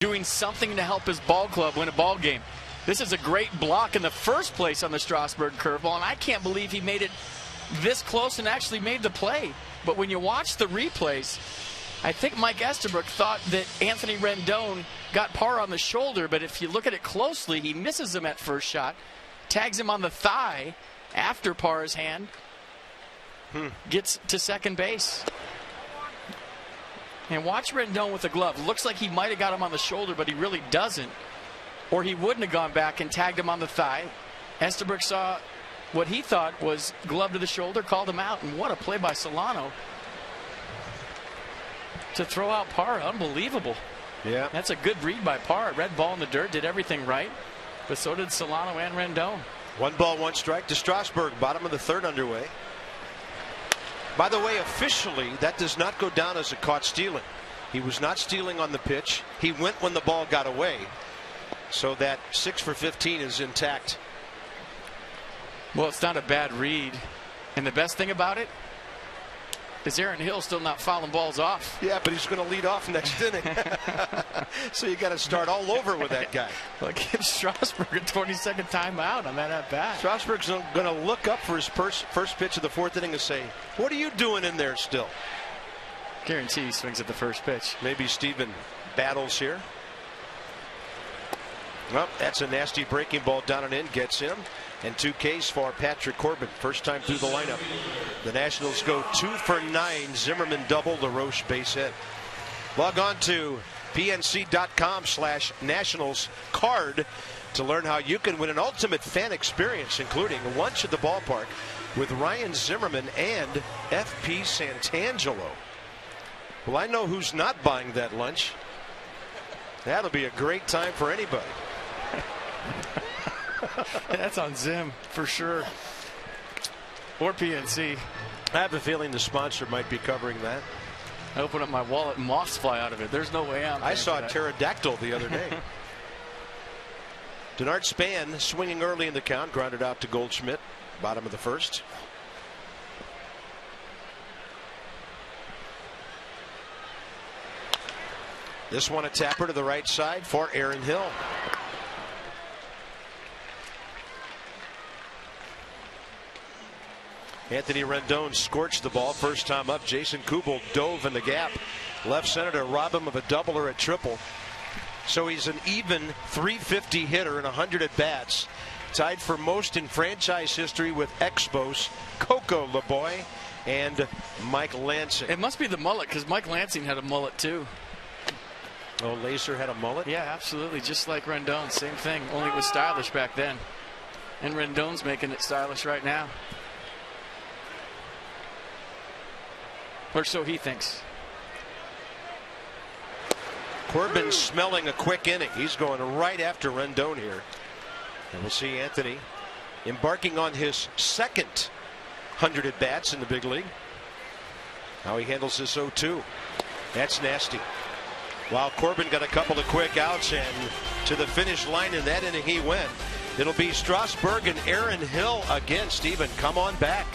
Doing something to help his ball club win a ball game. This is a great block in the first place on the Strasburg curveball, and I can't believe he made it this close and actually made the play. But when you watch the replays, I think Mike Estabrook thought that Anthony Rendon got Parra on the shoulder, but if you look at it closely, he misses him at first shot, tags him on the thigh after Parra's hand, gets to second base. And watch Rendon with the glove. Looks like he might have got him on the shoulder, but he really doesn't. Or he wouldn't have gone back and tagged him on the thigh. Estabrook saw what he thought was glove to the shoulder, called him out, and what a play by Solano to throw out Parra. Unbelievable. Yeah. That's a good read by Parra. Red ball in the dirt, did everything right. But so did Solano and Rendon. 1 ball, 1 strike to Strasburg. Bottom of the 3rd underway. By the way, officially, that does not go down as a caught stealing. He was not stealing on the pitch. He went when the ball got away. So that 6 for 15 is intact. Well, it's not a bad read. And the best thing about it, Is Aaron Hill still not fouling balls off? Yeah, but he's going to lead off next inning. So you got to start all over with that guy. Well, give Strasburg a 20-second timeout on that at bat. Strasburg's going to look up for his first pitch of the fourth inning and say, "What are you doing in there still?" Guarantee he swings at the first pitch. Maybe Steven battles here. Well, that's a nasty breaking ball down and in, gets him. And 2 Ks for Patrick Corbin. First time through the lineup. The Nationals go 2 for 9. Zimmerman double, LaRoche base hit. Log on to pnc.com/Nationals card to learn how you can win an ultimate fan experience, including lunch at the ballpark with Ryan Zimmerman and FP Santangelo. Well, I know who's not buying that lunch. That'll be a great time for anybody. That's on Zim for sure. Or PNC. I have a feeling the sponsor might be covering that. I open up my wallet and moths fly out of it. There's no way out. I saw a pterodactyl the other day. Denard Span swinging early in the count, grounded out to Goldschmidt, bottom of the first. This one a tapper to the right side for Aaron Hill. Anthony Rendon scorched the ball first time up. Jason Kubel dove in the gap. Left center to rob him of a double or a triple. So he's an even .350 hitter and 100 at bats. Tied for most in franchise history with Expos, Coco LeBoy, and Mike Lansing. It must be the mullet because Mike Lansing had a mullet too. Oh, Lacer had a mullet? Yeah, absolutely. Just like Rendon. Same thing. Only it was stylish back then. And Rendon's making it stylish right now. Or so he thinks. Corbin smelling a quick inning. He's going right after Rendon here. And we'll see Anthony embarking on his second 100 at bats in the big league. How he handles this 0-2. That's nasty. While Corbin got a couple of quick outs, and to the finish line in that inning he went. It'll be Strasburg and Aaron Hill again. Steven, come on back.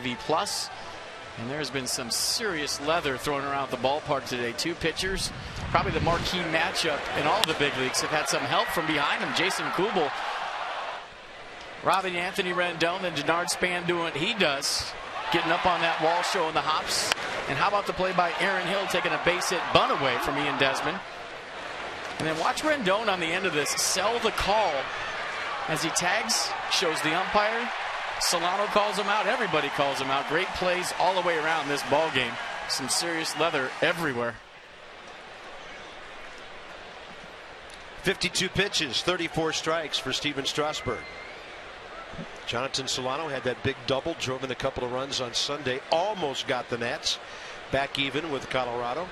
V+, and there's been some serious leather thrown around the ballpark today. 2 pitchers, probably the marquee matchup in all the big leagues, have had some help from behind them. Jason Kubel robbing Anthony Rendon, and Denard Span doing what he does, getting up on that wall, showing the hops. And how about the play by Aaron Hill, taking a base hit bunt away from Ian Desmond. And then watch Rendon on the end of this sell the call as he tags, shows the umpire. Solano calls him out. Everybody calls him out. Great plays all the way around this ball game. Some serious leather everywhere. 52 pitches, 34 strikes for Steven Strasburg. Jonathan Solano had that big double, drove in a couple of runs on Sunday. Almost got the Nats back even with Colorado.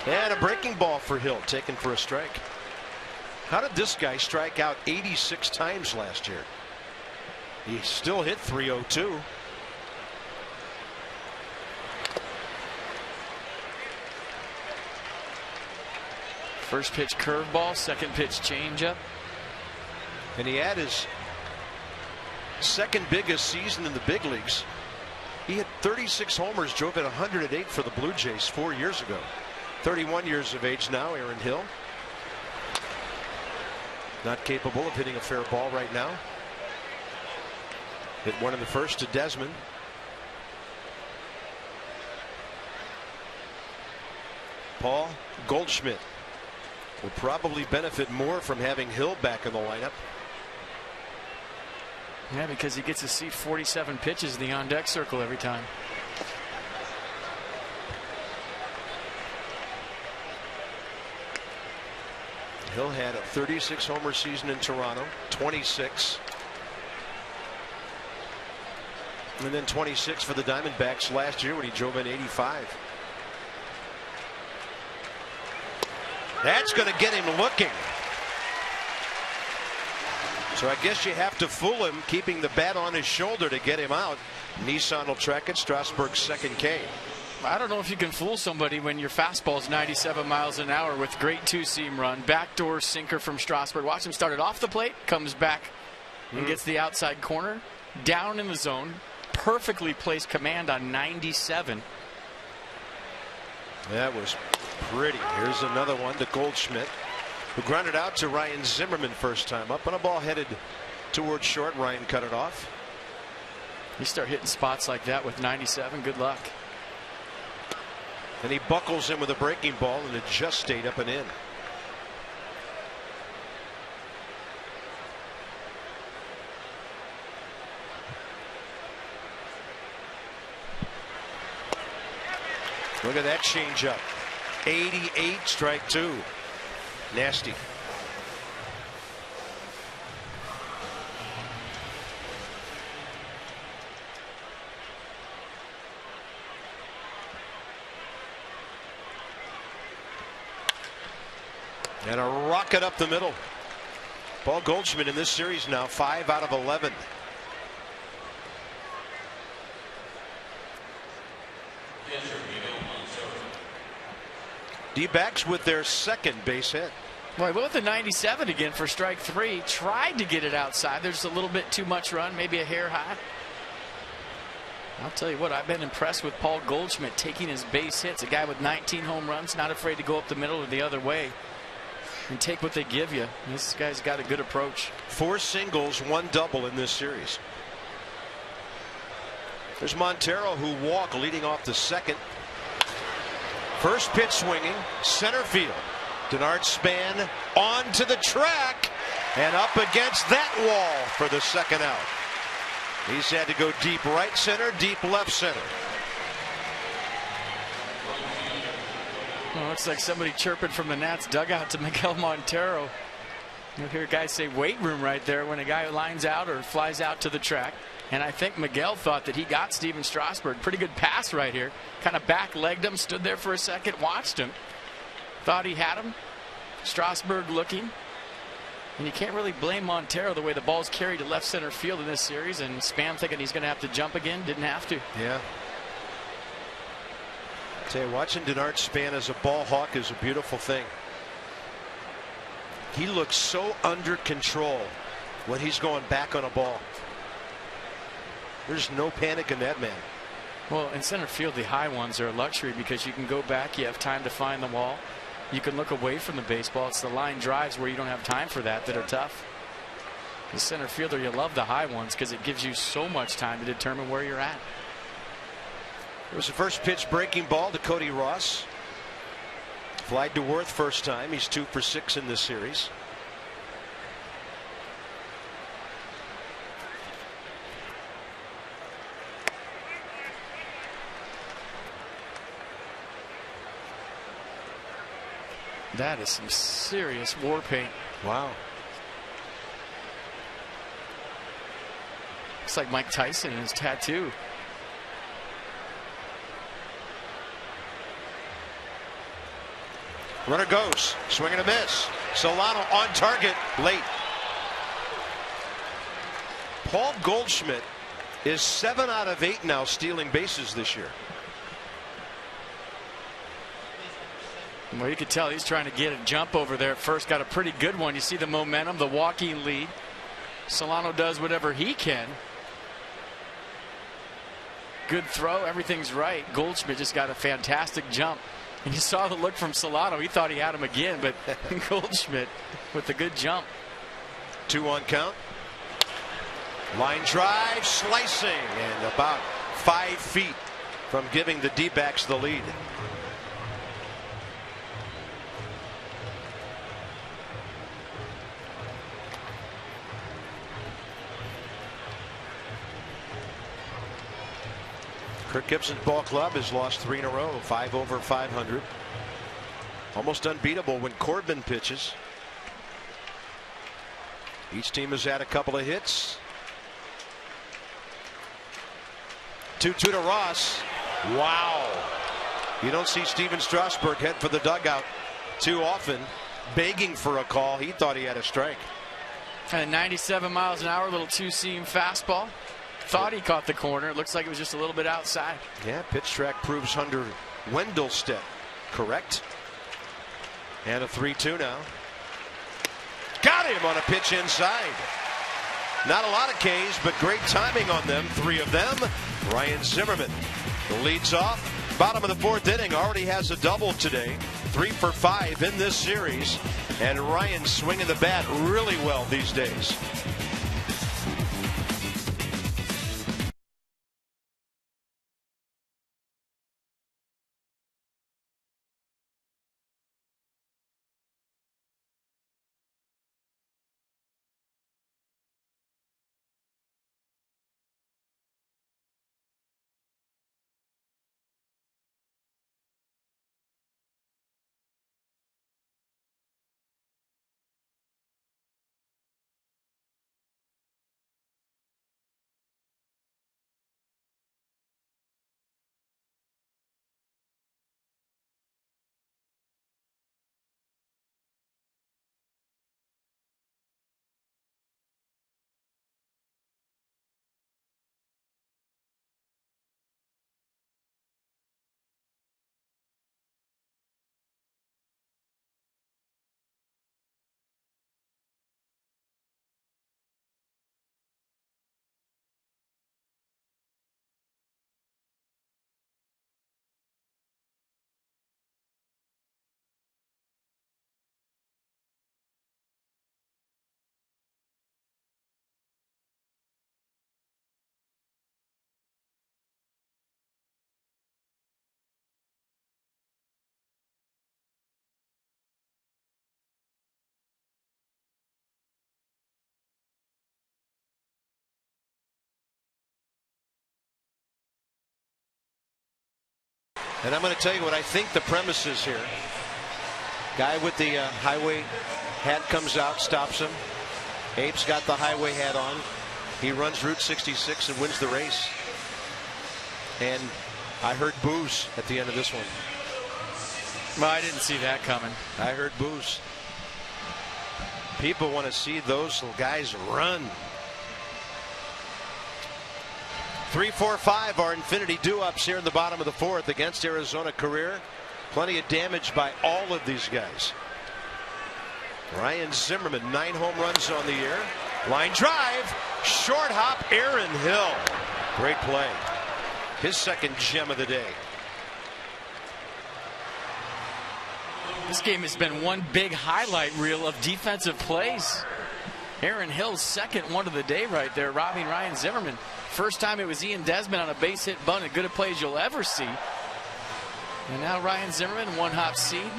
And a breaking ball for Hill, taken for a strike. How did this guy strike out 86 times last year? He still hit .302. First pitch curveball, second pitch changeup. And he had his second biggest season in the big leagues. He had 36 homers, drove in 108 for the Blue Jays 4 years ago. 31 years of age now, Aaron Hill. Not capable of hitting a fair ball right now. Hit one in the first to Desmond. Paul Goldschmidt will probably benefit more from having Hill back in the lineup. Yeah, because he gets to see 47 pitches in the on-deck circle every time. Hill had a 36 homer season in Toronto, 26. And then 26 for the Diamondbacks last year when he drove in 85. That's going to get him looking. So I guess you have to fool him, keeping the bat on his shoulder to get him out. Nissan will track it. Strasburg's second K. I don't know if you can fool somebody when your fastball's 97 miles an hour with great two-seam run. Backdoor sinker from Strasburg. Watch him start it off the plate, comes back and gets the outside corner. Down in the zone. Perfectly placed command on 97. That was pretty. Here's another one to Goldschmidt, who grounded out to Ryan Zimmerman first time up on a ball headed towards short. Ryan cut it off. You start hitting spots like that with 97. Good luck. And he buckles in with a breaking ball, and it just stayed up and in. Look at that changeup. 88, strike two. Nasty. And a rocket up the middle. Paul Goldschmidt in this series now 5 out of 11. D-backs with their second base hit. Boy, with the 97 again for strike three. Tried to get it outside. There's a little bit too much run, maybe a hair high. I'll tell you what, I've been impressed with Paul Goldschmidt taking his base hits. A guy with 19 home runs, not afraid to go up the middle or the other way and take what they give you. This guy's got a good approach. 4 singles, 1 double in this series. There's Montero, who walked leading off the second. First pitch swinging, center field. Denard Span onto the track and up against that wall for the second out. He's had to go deep right center, deep left center. Well, looks like somebody chirping from the Nats dugout to Miguel Montero. You'll hear guys say weight room right there when a guy lines out or flies out to the track. And I think Miguel thought that he got Steven Strasburg. Pretty good pass right here. Kind of back-legged him, stood there for a second, watched him. Thought he had him. Strasburg looking. And you can't really blame Montero the way the ball's carried to left center field in this series. And Spam thinking he's going to have to jump again. Didn't have to. Yeah. Tell you, watching Denard Span as a ball hawk is a beautiful thing. He looks so under control when he's going back on a ball. There's no panic in that man. Well, in center field, the high ones are a luxury because you can go back, you have time to find the wall. You can look away from the baseball. It's the line drives where you don't have time for that are tough. The center fielder, you love the high ones because it gives you so much time to determine where you're at. It was the first pitch breaking ball to Cody Ross. Flied to Worth first time. He's 2 for 6 in this series. That is some serious war paint. Wow. Looks like Mike Tyson in his tattoo. Runner goes. Swing and a miss. Solano on target late. Paul Goldschmidt is 7 out of 8 now stealing bases this year. Well, you could tell he's trying to get a jump over there at first. Got a pretty good one. You see the momentum, the walking lead. Solano does whatever he can. Good throw. Everything's right. Goldschmidt just got a fantastic jump. And you saw the look from Solano. He thought he had him again, but Goldschmidt with the good jump. 2-1 count. Line drive, slicing, and about 5 feet from giving the D-backs the lead. Kirk Gibson's ball club has lost 3 in a row, 5 over 500. Almost unbeatable when Corbin pitches. Each team has had a couple of hits. 2-2 to Ross. Wow. You don't see Steven Strasburg head for the dugout too often, begging for a call. He thought he had a strike. And 97 miles an hour, little two-seam fastball. Thought he caught the corner. It looks like it was just a little bit outside. Yeah, pitch track proves Hunter Wendelstedt correct. And a 3-2 now. Got him on a pitch inside. Not a lot of Ks, but great timing on them. 3 of them. Ryan Zimmerman leads off. Bottom of the 4th inning, already has a double today. 3 for 5 in this series. And Ryan swinging the bat really well these days. And I'm going to tell you what I think the premise is here. Guy with the highway hat comes out, stops him. Abe's got the highway hat on. He runs Route 66 and wins the race. And I heard boos at the end of this one. Well, I didn't see that coming. I heard boos. People want to see those guys run. 3, 4, 5 are Infinity do-ups here in the bottom of the 4th against Arizona career. Plenty of damage by all of these guys. Ryan Zimmerman, 9 home runs on the year. Line drive, short hop, Aaron Hill. Great play. His second gem of the day. This game has been one big highlight reel of defensive plays. Aaron Hill's second one of the day right there, robbing Ryan Zimmerman. First time it was Ian Desmond on a base hit bunt, as good a play as you'll ever see. And now Ryan Zimmerman, one hop seed.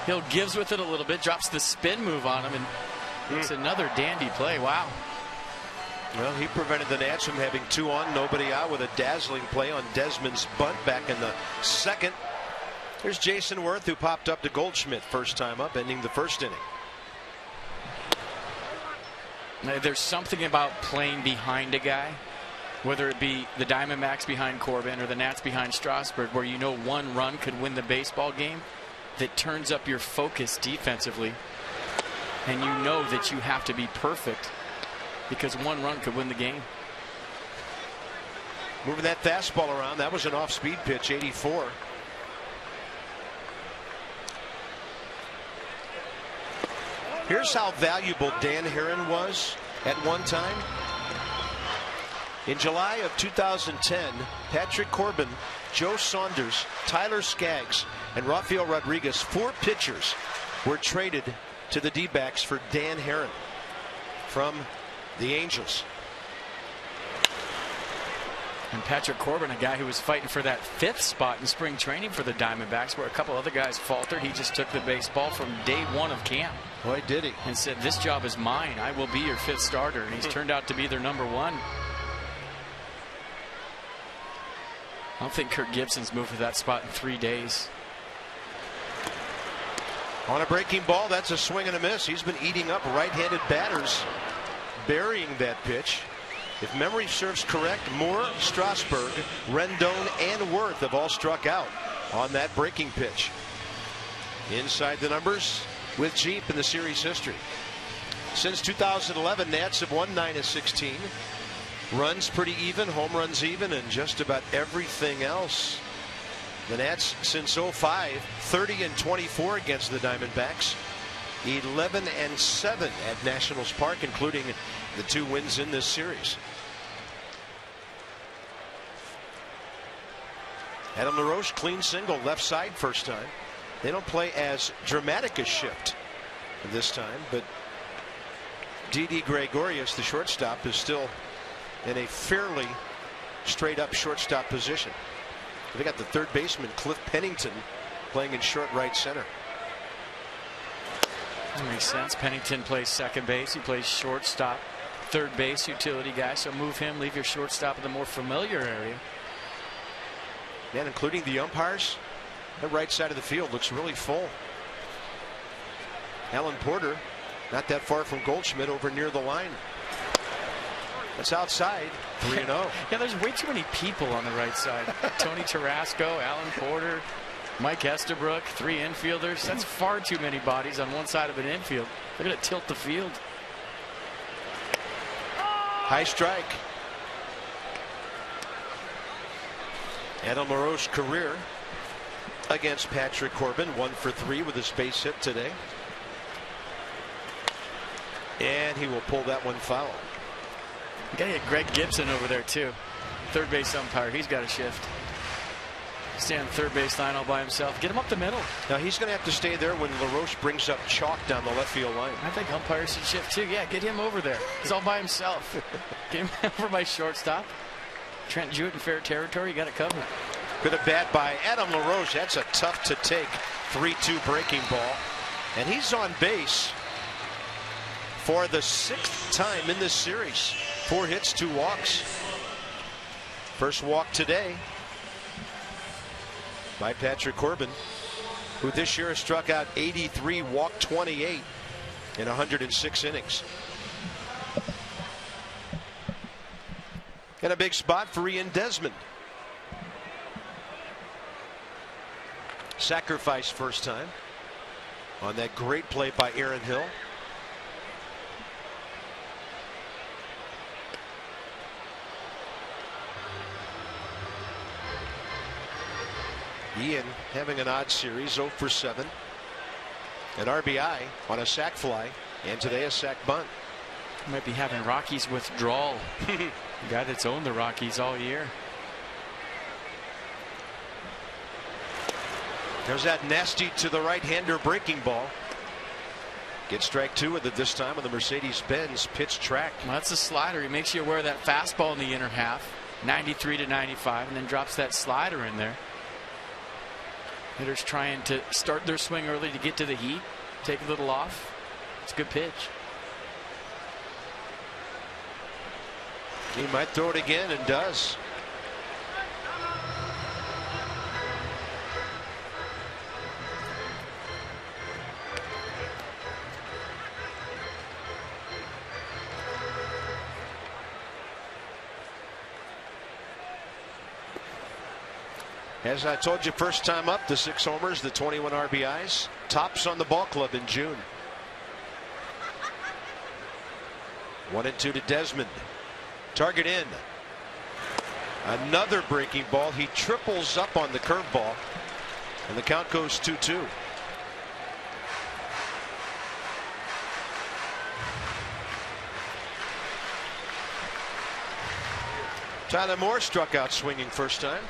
Hill gives with it a little bit, drops the spin move on him, and it's another dandy play. Wow. Well, he prevented the Nats from having 2 on, nobody out with a dazzling play on Desmond's bunt back in the 2nd. Here's Jason Worth, who popped up to Goldschmidt first time up, ending the 1st inning. There's something about playing behind a guy, whether it be the Diamondbacks behind Corbin or the Nats behind Strasburg, where you know one run could win the baseball game. that turns up your focus defensively, and you know that you have to be perfect because one run could win the game. Moving that fastball around. That was an off-speed pitch, 84. Here's how valuable Dan Herron was at one time. In July of 2010, Patrick Corbin, Joe Saunders, Tyler Skaggs, and Rafael Rodriguez, 4 pitchers, were traded to the D-backs for Dan Herron from the Angels. And Patrick Corbin, a guy who was fighting for that 5th spot in spring training for the Diamondbacks, where a couple other guys faltered. He just took the baseball from day 1 of camp. Boy, did he. And said, this job is mine. I will be your 5th starter. And he's turned out to be their number 1. I don't think Kirk Gibson's moved to that spot in 3 days. On a breaking ball, that's a swing and a miss. He's been eating up right-handed batters, burying that pitch. If memory serves correct, Moore, Strasburg, Rendon, and Worth have all struck out on that breaking pitch. Inside the numbers with Jeep in the series history. Since 2011, Nats have won 9 of 16. Runs pretty even, home runs even, and just about everything else. The Nats since 05, 30 and 24 against the Diamondbacks. 11 and 7 at Nationals Park, including the 2 wins in this series. Adam LaRoche, clean single, left side first time. They don't play as dramatic a shift this time, but Didi Gregorius, the shortstop, is still in a fairly straight up shortstop position. They got the third baseman, Cliff Pennington, playing in short right center. That makes sense. Pennington plays second base. He plays shortstop, third base, utility guy. So move him, leave your shortstop in the more familiar area. Man, including the umpires, the right side of the field looks really full. Alan Porter, not that far from Goldschmidt, over near the line. That's outside, 3-0. Yeah, there's way too many people on the right side. Tony Tarasco, Alan Porter, Mike Estabrook, 3 infielders. That's far too many bodies on one side of an infield. They're going to tilt the field. High strike. Adam LaRoche career against Patrick Corbin, 1 for 3 with his base hit today. And he will pull that one foul. You got to get Greg Gibson over there too. Third base umpire. He's got to shift. Stay on third base line all by himself. Get him up the middle. Now he's going to have to stay there when LaRoche brings up chalk down the left field line. I think umpires should shift too. Yeah, get him over there. He's all by himself. Get him over by shortstop. Trent Jewett in fair territory. You got it covered. Good at bat by Adam LaRoche. That's a tough to take 3-2 breaking ball. And he's on base for the 6th time in this series. 4 hits, 2 walks. First walk today by Patrick Corbin, who this year has struck out 83, walked 28 in 106 innings. And a big spot for Ian Desmond. Sacrifice first time on that great play by Aaron Hill. Ian having an odd series, 0 for 7. An RBI on a sac fly, and today a sac bunt. Might be having Rockies withdrawal. The guy that's owned the Rockies all year. There's that nasty to the right-hander breaking ball. Get strike 2 with it this time on the Mercedes-Benz pitch track. Well, that's a slider. He makes you aware of that fastball in the inner half, 93 to 95, and then drops that slider in there. Hitters trying to start their swing early to get to the heat, take a little off. It's a good pitch. He might throw it again and does. As I told you, first time up, the 6 homers, the 21 RBIs, tops on the ball club in June. 1-2 to Desmond. Target in. Another breaking ball. He triples up on the curveball, and the count goes 2-2. Tyler Moore struck out swinging first time.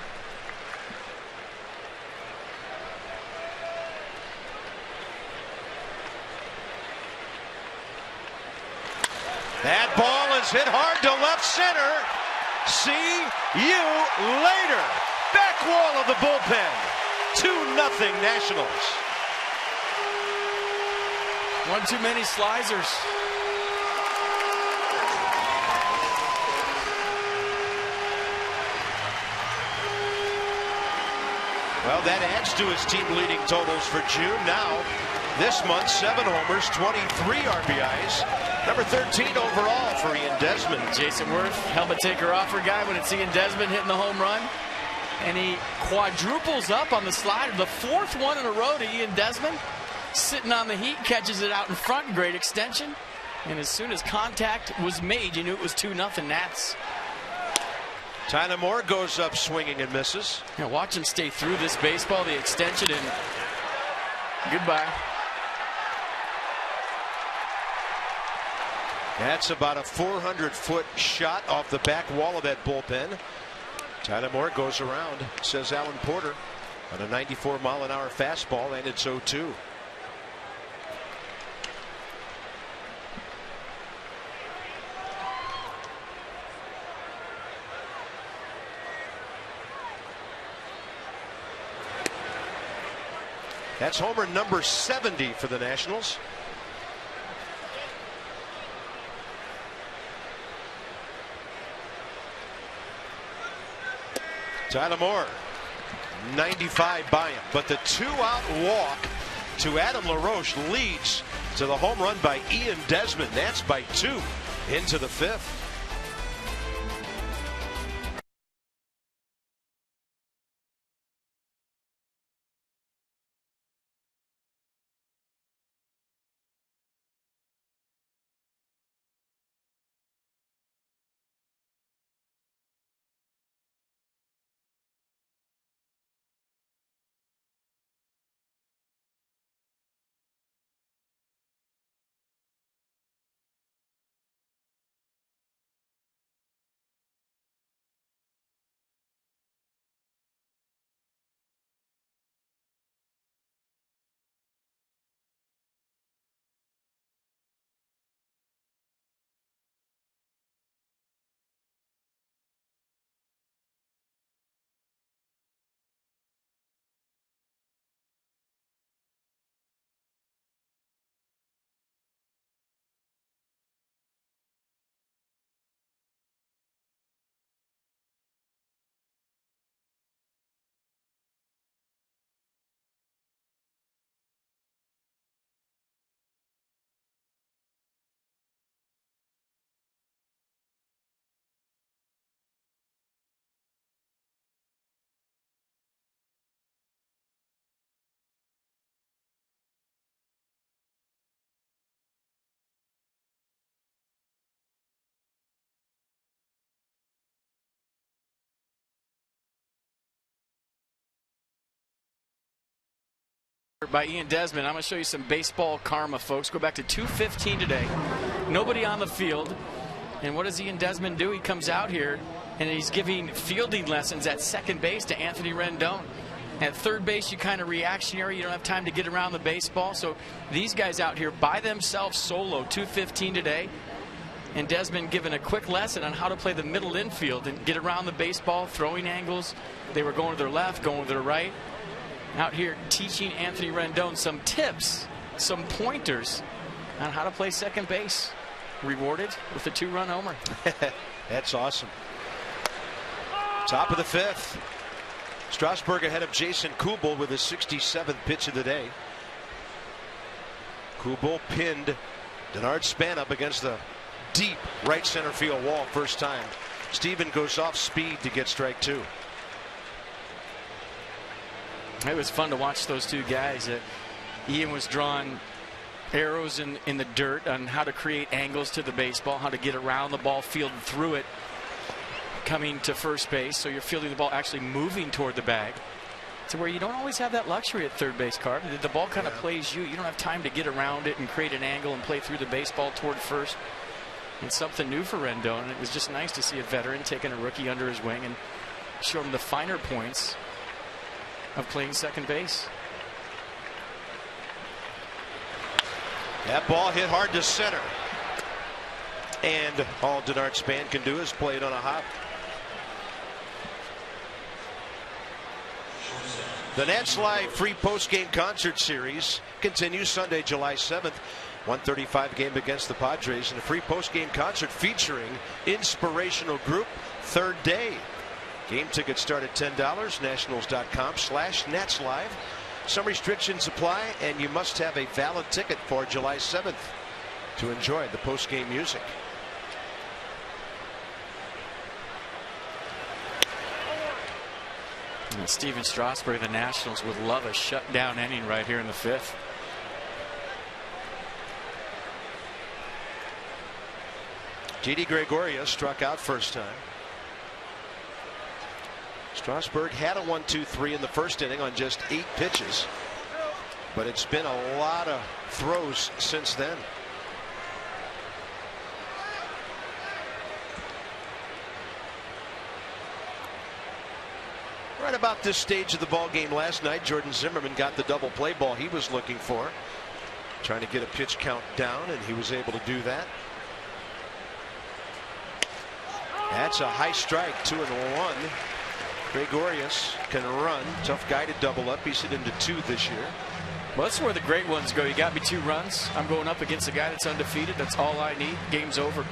That ball is hit hard to left center. See you later. Back wall of the bullpen. 2-0 Nationals. One too many slicers. Well, that adds to his team leading totals for June. Now, this month, 7 homers, 23 RBIs. Number 13 overall for Ian Desmond. Jason Worth, helmet taker offer guy when it's Ian Desmond hitting the home run. And he quadruples up on the slider. The 4th one in a row to Ian Desmond. Sitting on the heat, catches it out in front. Great extension. And as soon as contact was made, you knew it was 2-0 Nats. Tyler Moore goes up swinging and misses. Now watch him stay through this baseball, the extension, and goodbye. That's about a 400-foot shot off the back wall of that bullpen. Tyler Moore goes around, says Alan Porter, on a 94-mile-an-hour fastball, and it's 0-2. That's homer number 70 for the Nationals. Tyler Moore, 95 by him, but the 2-out walk to Adam LaRoche leads to the home run by Ian Desmond. That's by 2 into the 5th. By Ian Desmond. I'm going to show you some baseball karma, folks. Go back to 2:15 today. Nobody on the field. And what does Ian Desmond do? He comes out here and he's giving fielding lessons at second base to Anthony Rendon. At third base, you kind of reactionary. You don't have time to get around the baseball. So these guys out here by themselves solo, 2:15 today. And Desmond given a quick lesson on how to play the middle infield and get around the baseball, throwing angles. They were going to their left, going to their right. Out here teaching Anthony Rendon some tips, some pointers on how to play second base. Rewarded with a 2-run homer. That's awesome. Top of the 5th. Strasburg ahead of Jason Kubel with his 67th pitch of the day. Kubel pinned Denard Span up against the deep right center field wall first time. Steven goes off speed to get strike 2. It was fun to watch those two guys. Ian was drawing arrows in the dirt on how to create angles to the baseball, how to get around the ball, field through it, coming to first base. So you're fielding the ball actually moving toward the bag. To where you don't always have that luxury at third base, Carp. The ball kind of plays you. You don't have time to get around it and create an angle and play through the baseball toward first. And something new for Rendon. And it was just nice to see a veteran taking a rookie under his wing and show him the finer points of playing second base. That ball hit hard to center. And all Denard Span can do is play it on a hop. The Nats Live free post-game concert series continues Sunday, July 7th. 1:35 game against the Padres, and a free post-game concert featuring inspirational group Third Day. Game tickets start at $10. Nationals.com/NatsLive. Some restrictions apply, and you must have a valid ticket for July 7th to enjoy the post-game music. And Steven Strasburg, the Nationals would love a shutdown inning right here in the fifth. Didi Gregorius struck out first time. Strasburg had a 1-2-3 in the first inning on just 8 pitches, but it's been a lot of throws since then. Right about this stage of the ball game last night, Jordan Zimmerman got the double play ball he was looking for, trying to get a pitch count down, and he was able to do that. That's a high strike, 2-1. Gregorius can run. Tough guy to double up. He's hit into 2 this year. Well, that's where the great ones go. You got me 2 runs. I'm going up against a guy that's undefeated. That's all I need. Game's over.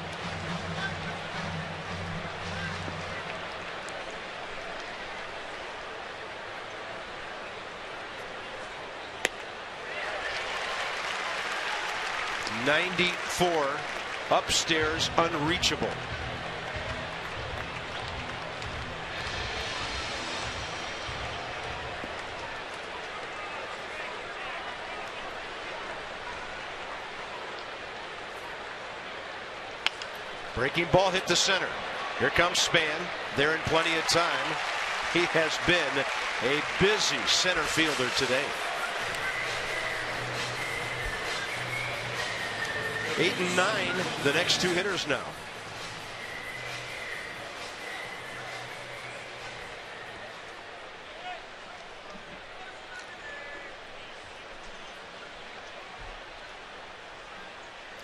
'94 upstairs, unreachable. Breaking ball hit the center. Here comes Span. They're in plenty of time. He has been a busy center fielder today. 8 and 9, the next 2 hitters now.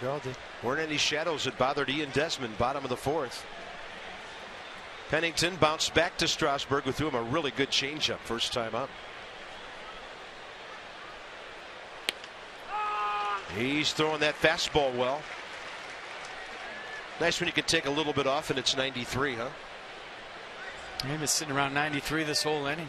Well, there weren't any shadows that bothered Ian Desmond, bottom of the 4th. Pennington bounced back to Strasburg, who threw him a really good changeup first time up. He's throwing that fastball well. Nice when you can take a little bit off and it's 93, huh? He was sitting around 93 this whole inning.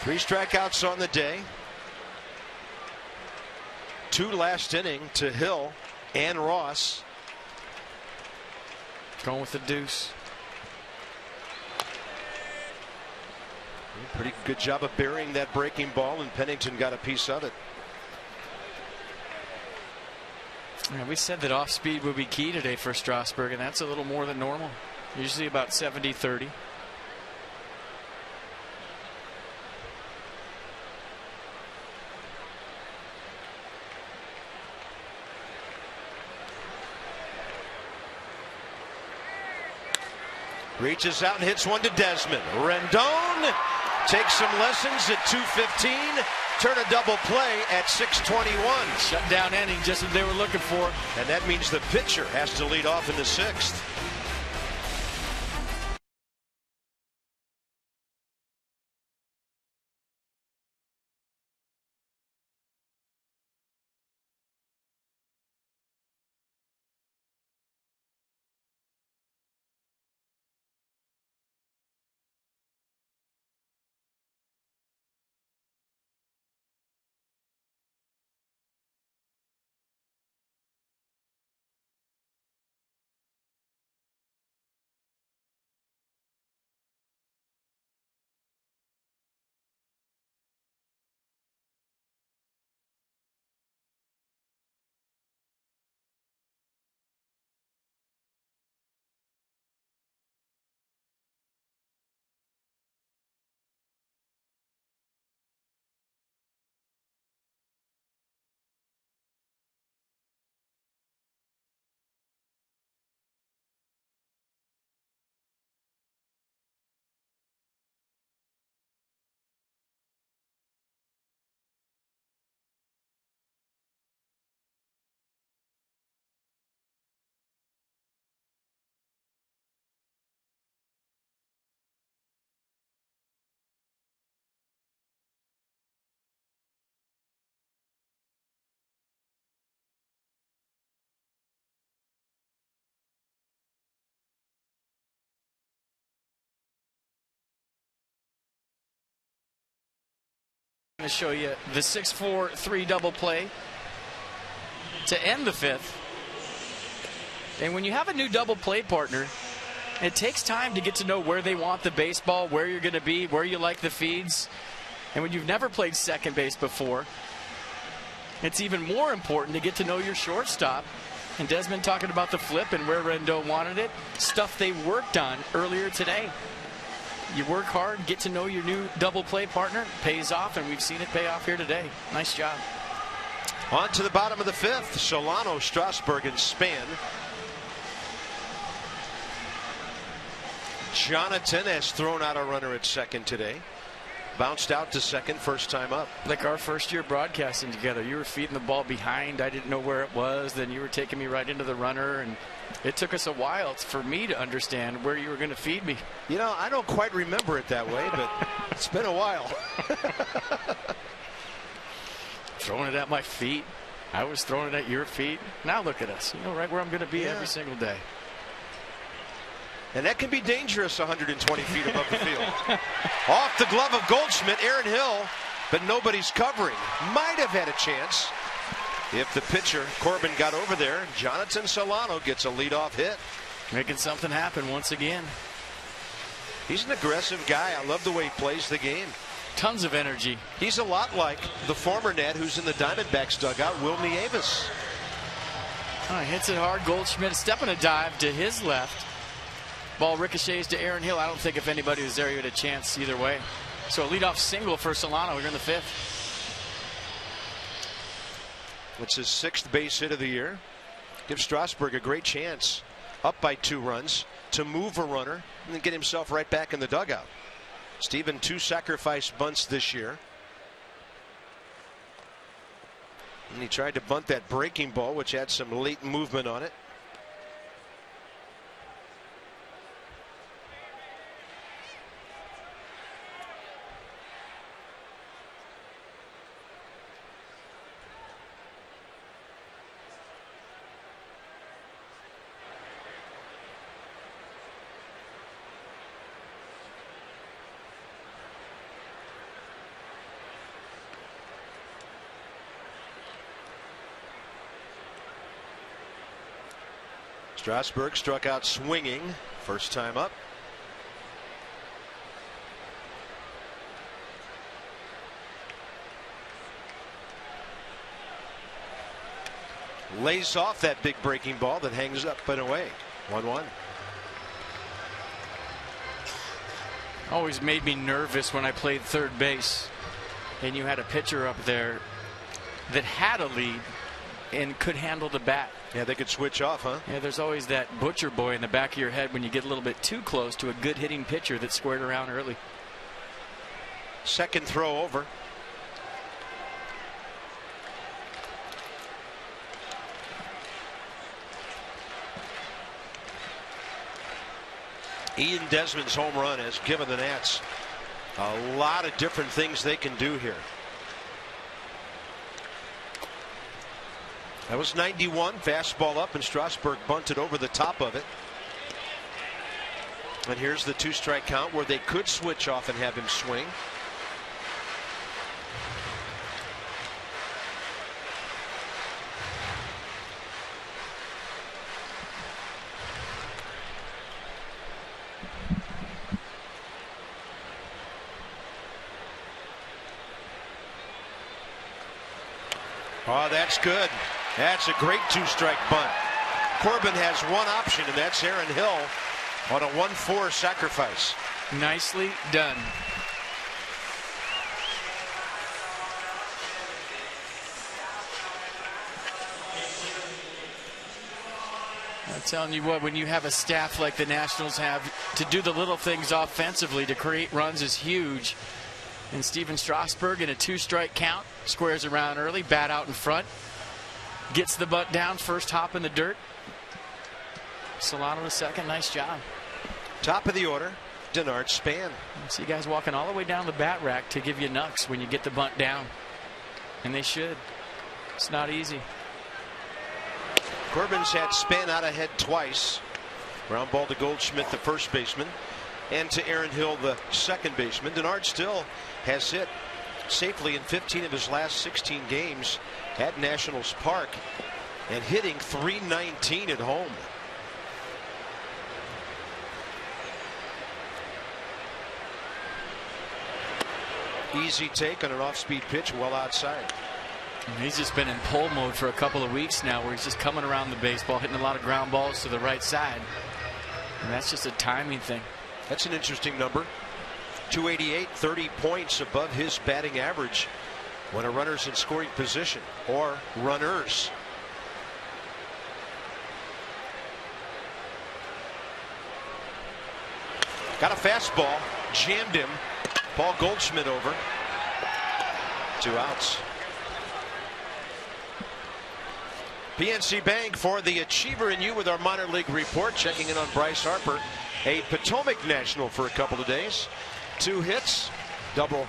Three strikeouts on the day. 2 last inning to Hill and Ross. Going with the deuce. Pretty good job of burying that breaking ball, and Pennington got a piece of it. Yeah, we said that off speed would be key today for Strasburg, and that's a little more than normal. Usually about 70-30. Reaches out and hits one to Desmond. Rendon take some lessons at 2:15, turn a double play at 6:21. Shut down inning, just what they were looking for. And that means the pitcher has to lead off in the 6th. I'm going to show you the 6-4-3 double play to end the 5th. And when you have a new double play partner, it takes time to get to know where they want the baseball, where you're going to be, where you like the feeds. And when you've never played second base before, it's even more important to get to know your shortstop. And Desmond talking about the flip and where Rendon wanted it, stuff they worked on earlier today. You work hard, get to know your new double play partner, pays off, and we've seen it pay off here today. Nice job. On to the bottom of the 5th. Solano, Strasburg, and Span. Jonathan has thrown out a runner at second today. Bounced out to second, first time up. Like our first year broadcasting together. You were feeding the ball behind. I didn't know where it was. Then you were taking me right into the runner. And it took us a while for me to understand where you were going to feed me. You know, I don't quite remember it that way, but it's been a while. Throwing it at my feet. I was throwing it at your feet. Now look at us. You know right where I'm going to be every single day. And that can be dangerous 120 feet above the field. Off the glove of Goldschmidt, Aaron Hill, but nobody's covering. Might have had a chance if the pitcher, Corbin, got over there. Jonathan Solano gets a leadoff hit. Making something happen once again. He's an aggressive guy. I love the way he plays the game. Tons of energy. He's a lot like the former Nat who's in the Diamondbacks dugout, Wilmy Avis. Hits it hard. Goldschmidt stepping a dive to his left. Ball ricochets to Aaron Hill. I don't think if anybody was there, he had a chance either way. So a leadoff single for Solano here in the 5th. It's his 6th base hit of the year. Gives Strasburg a great chance, up by 2 runs, to move a runner and then get himself right back in the dugout. Steven, 2 sacrifice bunts this year. And he tried to bunt that breaking ball, which had some late movement on it. Strasburg struck out swinging first time up. Lays off that big breaking ball that hangs up and away. 1-1. Always made me nervous when I played third base and you had a pitcher up there that had a lead and could handle the bat. Yeah, they could switch off, huh? Yeah, there's always that butcher boy in the back of your head when you get a little bit too close to a good hitting pitcher that squared around early. Second throw over. Ian Desmond's home run has given the Nats a lot of different things they can do here. That was 91. Fastball up, and Strasburg bunted over the top of it. And here's the 2-strike count where they could switch off and have him swing. Oh, that's good. That's a great 2-strike bunt. Corbin has one option, and that's Aaron Hill on a 1-4 sacrifice. Nicely done. I'm telling you what, when you have a staff like the Nationals have, to do the little things offensively to create runs is huge. And Steven Strasburg in a 2-strike count squares around early, bat out in front, gets the bunt down, first hop in the dirt. Solano the second, nice job. Top of the order, Denard Span. See guys walking all the way down the bat rack to give you knucks when you get the bunt down, and they should. It's not easy. Corbin's had Span out ahead twice. Ground ball to Goldschmidt, the first baseman, and to Aaron Hill, the second baseman. Denard still has hit safely in 15 of his last 16 games at Nationals Park, and hitting .319 at home. Easy take on an off-speed pitch, well outside. He's just been in pull mode for a couple of weeks now, where he's just coming around the baseball, hitting a lot of ground balls to the right side. And that's just a timing thing. That's an interesting number. 288, 30 points above his batting average when a runner's in scoring position, or runners. Got a fastball, jammed him. Paul Goldschmidt over. 2 outs. PNC Bank for the Achiever in You with our minor league report. Checking in on Bryce Harper, a Potomac National for a couple of days. 2 hits, double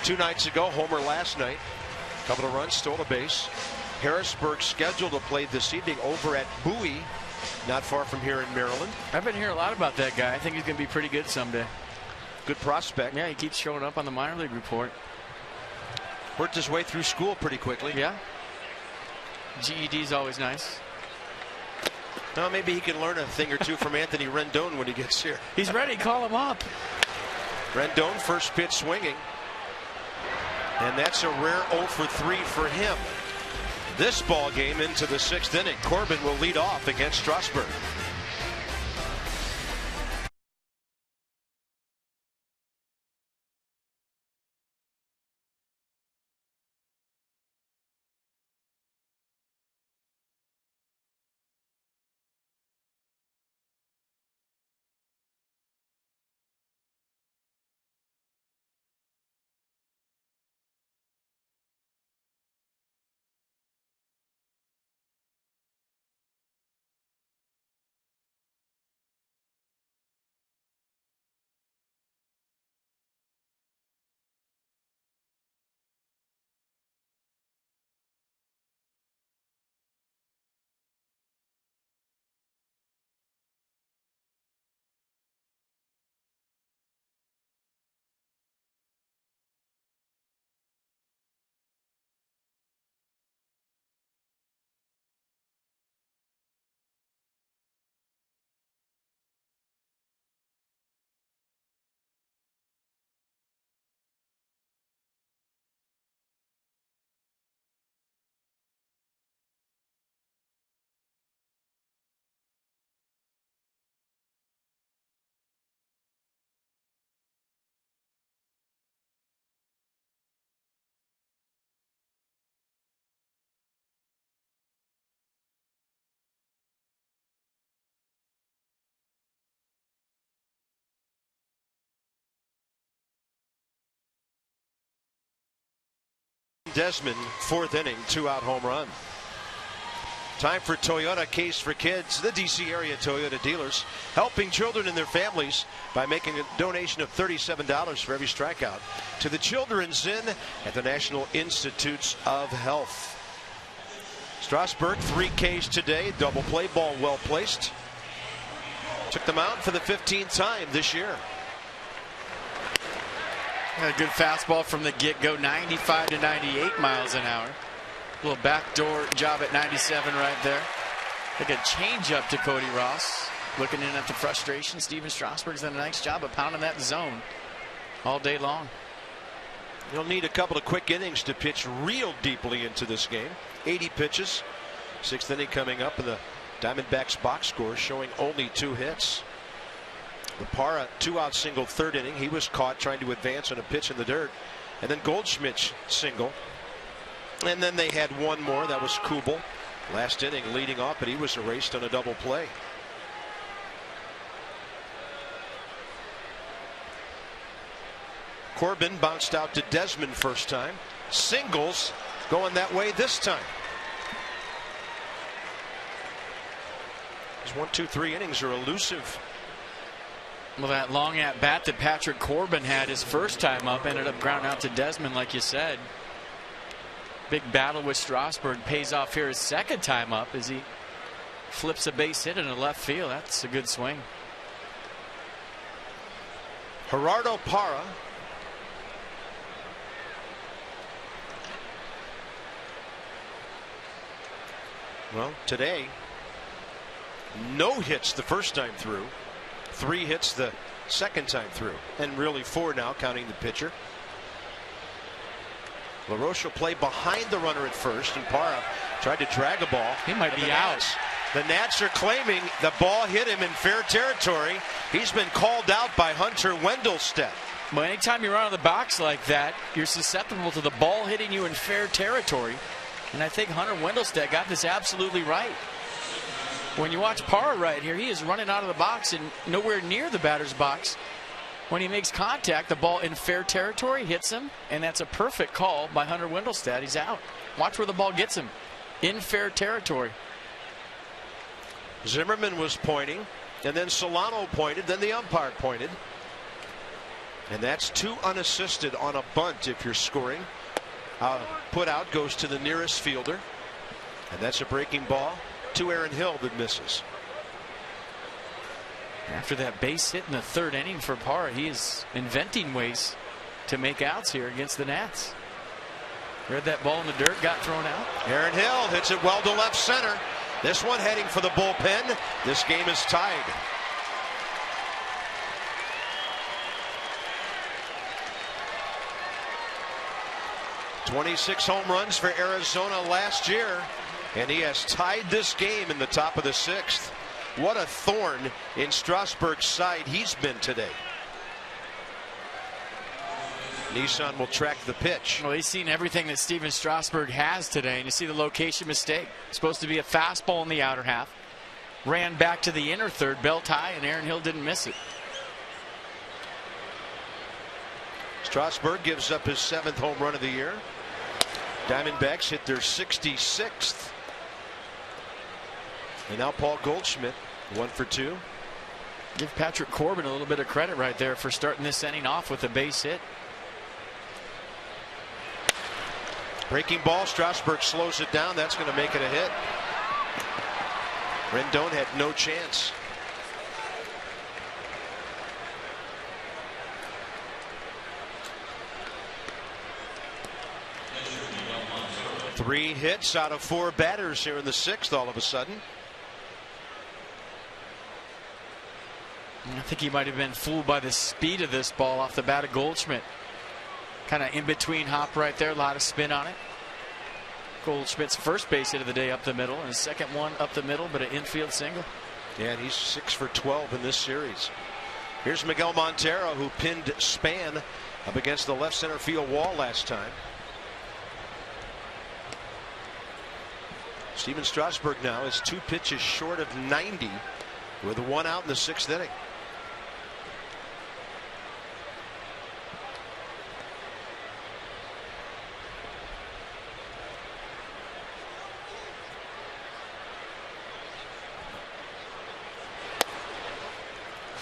2 nights ago, homer last night. Couple of runs, stole a base. Harrisburg scheduled to play this evening over at Bowie, not far from here in Maryland. I've been hearing a lot about that guy. I think he's going to be pretty good someday. Good prospect. Yeah, he keeps showing up on the minor league report. Worked his way through school pretty quickly. Yeah. GED is always nice. Well, maybe he can learn a thing or two from Anthony Rendon when he gets here. He's ready. Call him up. Rendon, first pitch swinging. And that's a rare 0 for 3 for him. This ball game into the 6th inning. Corbin will lead off against Strasburg. Desmond, 4th inning, 2-out home run. Time for Toyota Case for Kids. The DC area Toyota dealers helping children and their families by making a donation of $37 for every strikeout to the Children's Inn at the National Institutes of Health. Strasburg, 3 Ks today. Double play ball well placed. Took them out for the 15th time this year. A good fastball from the get-go, 95 to 98 miles an hour. A little backdoor job at 97 right there. Like a changeup to Cody Ross. Looking in at the frustration. Steven Strasburg's done a nice job of pounding that zone all day long. You'll need a couple of quick innings to pitch real deeply into this game. 80 pitches. 6th inning coming up, and the Diamondbacks box score showing only 2 hits. The Parra 2-out single 3rd inning. He was caught trying to advance on a pitch in the dirt. And then Goldschmidt's single. And then they had one more. That was Kubel. Last inning leading off, but he was erased on a double play. Corbin bounced out to Desmond first time. Singles going that way this time. His 1, 2, 3 innings are elusive. Well, that long at bat that Patrick Corbin had his first time up ended up ground out to Desmond, like you said. Big battle with Strasburg pays off here his second time up as he flips a base hit in the left field. That's a good swing. Gerardo Parra. Well, today, no hits the first time through. 3 hits the second time through. And really 4 now, counting the pitcher. LaRoche will play behind the runner at first, and Parra tried to drag a ball. He might be out. The Nats are claiming the ball hit him in fair territory. He's been called out by Hunter Wendelstedt. Well, anytime you run out of the box like that, you're susceptible to the ball hitting you in fair territory. And I think Hunter Wendelstedt got this absolutely right. When you watch Parra right here, he is running out of the box and nowhere near the batter's box. When he makes contact, the ball in fair territory hits him, and that's a perfect call by Hunter Wendelstedt. He's out. Watch where the ball gets him. In fair territory. Zimmerman was pointing, and then Solano pointed, then the umpire pointed. And that's 2 unassisted on a bunt if you're scoring. Put out goes to the nearest fielder, and that's a breaking ball to Aaron Hill that misses. After that base hit in the 3rd inning for Parra, he is inventing ways to make outs here against the Nats. Read that ball in the dirt, got thrown out. Aaron Hill hits it well to left center. This one heading for the bullpen. This game is tied. "26 home runs for Arizona last year, and he has tied this game in the top of the 6th. What a thorn in Strasburg's side he's been today. Nissan will track the pitch. Well, he's seen everything that Steven Strasburg has today, and you see the location mistake. Supposed to be a fastball in the outer half. Ran back to the inner third, belt high, and Aaron Hill didn't miss it. Strasburg gives up his 7th home run of the year. Diamondbacks hit their 66th. And now Paul Goldschmidt, 1 for 2. Give Patrick Corbin a little bit of credit right there for starting this inning off with a base hit. Breaking ball. Strasburg slows it down. That's going to make it a hit. Rendon had no chance. Three hits out of 4 batters here in the 6th all of a sudden. I think he might have been fooled by the speed of this ball off the bat of Goldschmidt. Kind of in between hop right there, a lot of spin on it. Goldschmidt's first base hit of the day up the middle, and his second one up the middle, but an infield single. Yeah, and he's 6 for 12 in this series. Here's Miguel Montero, who pinned Span up against the left center field wall last time. Steven Strasburg now is 2 pitches short of 90 with 1 out in the 6th inning.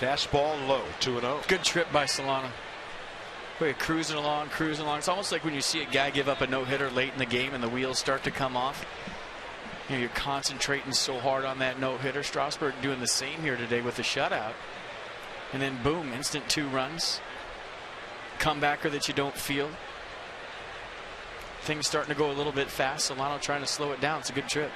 Fastball low, 2-0. Good trip by Solano. We're cruising along, cruising along. It's almost like when you see a guy give up a no-hitter late in the game and the wheels start to come off. You know, you're concentrating so hard on that no-hitter. Strasburg doing the same here today with the shutout. And then boom, instant 2 runs. Comebacker that you don't feel. Things starting to go a little bit fast. Solano trying to slow it down. It's a good trip.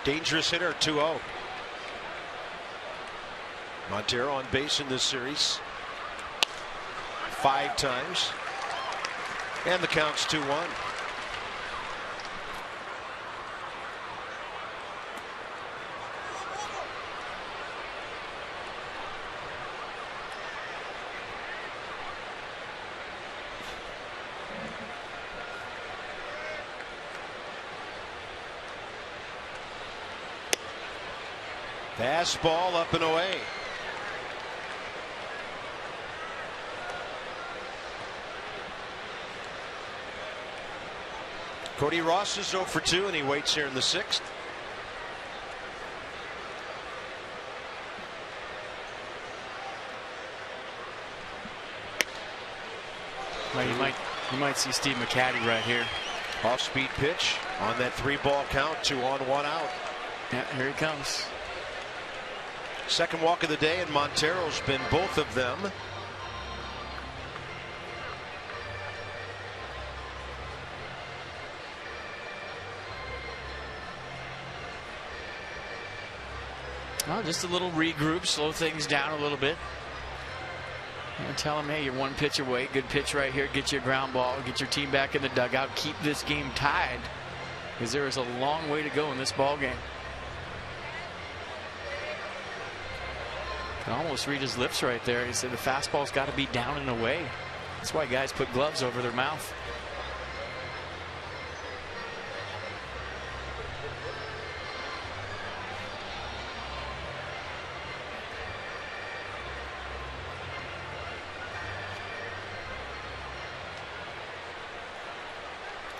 Dangerous hitter, 2-0. Montero on base in this series 5 times. And the count's 2-1. Fastball up and away. Cody Ross is 0 for 2 and he waits here in the 6th. Well, you might see Steve McCaddy right here. Off-speed pitch on that 3-ball count, 2 on, 1 out. Yeah, here he comes. Second walk of the day, and Montero's been both of them. Well, just a little regroup, slow things down a little bit. And tell him, hey, you're 1 pitch away. Good pitch right here. Get you a ground ball. Get your team back in the dugout. Keep this game tied, because there is a long way to go in this ball game. Can almost read his lips right there. He said the fastball's got to be down and away. That's why guys put gloves over their mouth.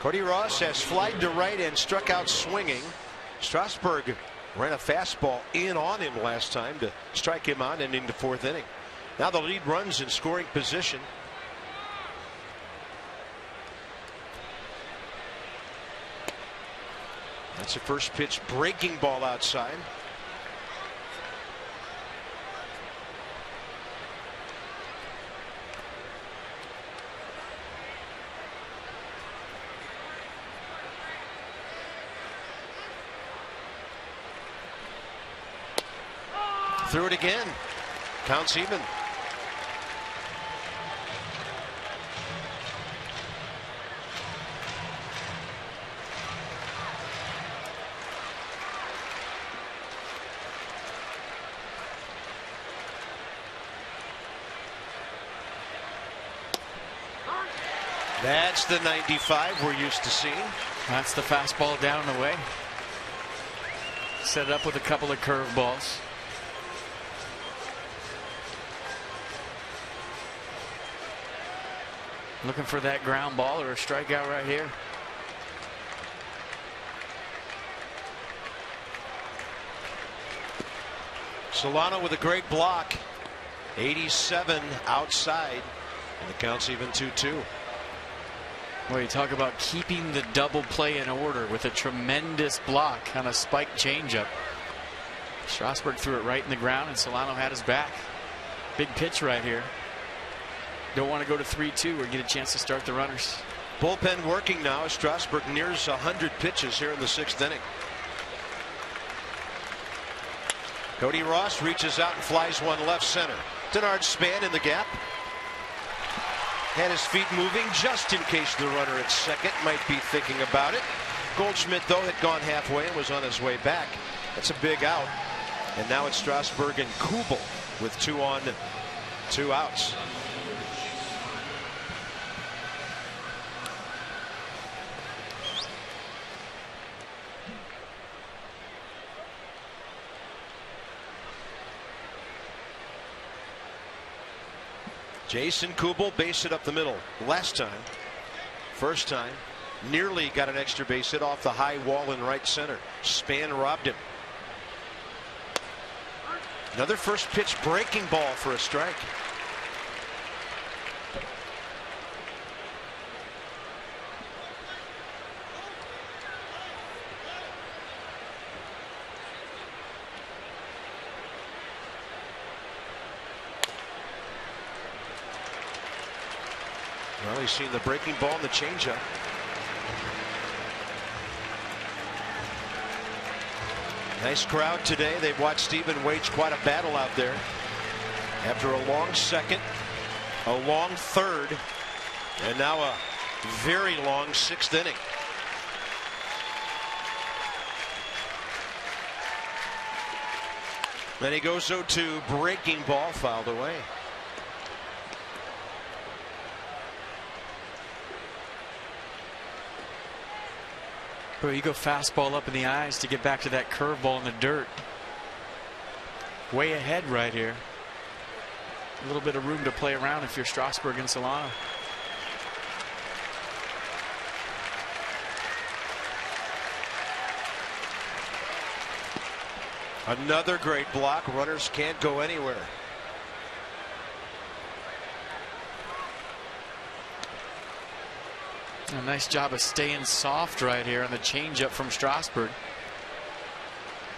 Cody Ross has flied to right and struck out swinging. Strasburg ran a fastball in on him last time to strike him out, ending the 4th inning. Now the lead runs in scoring position. That's a first pitch breaking ball outside. Threw it again. Counts even. That's the 95 we're used to seeing. That's the fastball down and away. Set it up with a couple of curveballs. Looking for that ground ball or a strikeout right here. Solano with a great block. 87 outside. And the count's even 2-2. Well, you talk about keeping the double play in order with a tremendous block on a spike changeup. Strasburg threw it right in the ground, and Solano had his back. Big pitch right here. Don't want to go to 3-2 or get a chance to start the runners. Bullpen working now as Strasburg nears 100 pitches here in the 6th inning. Cody Ross reaches out and flies one left center. Denard Span in the gap. Had his feet moving just in case the runner at second might be thinking about it. Goldschmidt, though, had gone halfway and was on his way back. That's a big out. And now it's Strasburg and Kubel with 2 on, 2 outs. Jason Kubel based it up the middle last time. First time nearly got an extra base hit off the high wall in right center. Span robbed him. Another first pitch breaking ball for a strike. Well, he's seen the breaking ball and the changeup. Nice crowd today. They've watched Stephen wage quite a battle out there. After a long second, a long third, and now a very long sixth inning. Then he goes 0-2, breaking ball fouled away. Bro, you go fastball up in the eyes to get back to that curveball in the dirt. Way ahead right here. A little bit of room to play around if you're Strasburg and Solano. Another great block. Runners can't go anywhere. A nice job of staying soft right here on the changeup from Strasburg.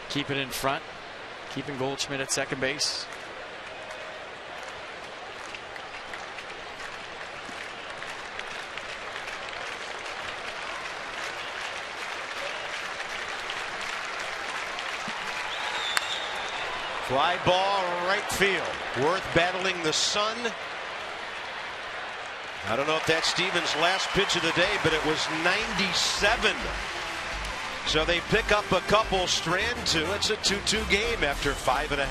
Keep it in front, keeping Goldschmidt at second base. Fly ball right field. Worth battling the sun. I don't know if that's Stevens' last pitch of the day, but it was 97. So they pick up a couple. Strand 2. It's a 2-2 game after 5.5.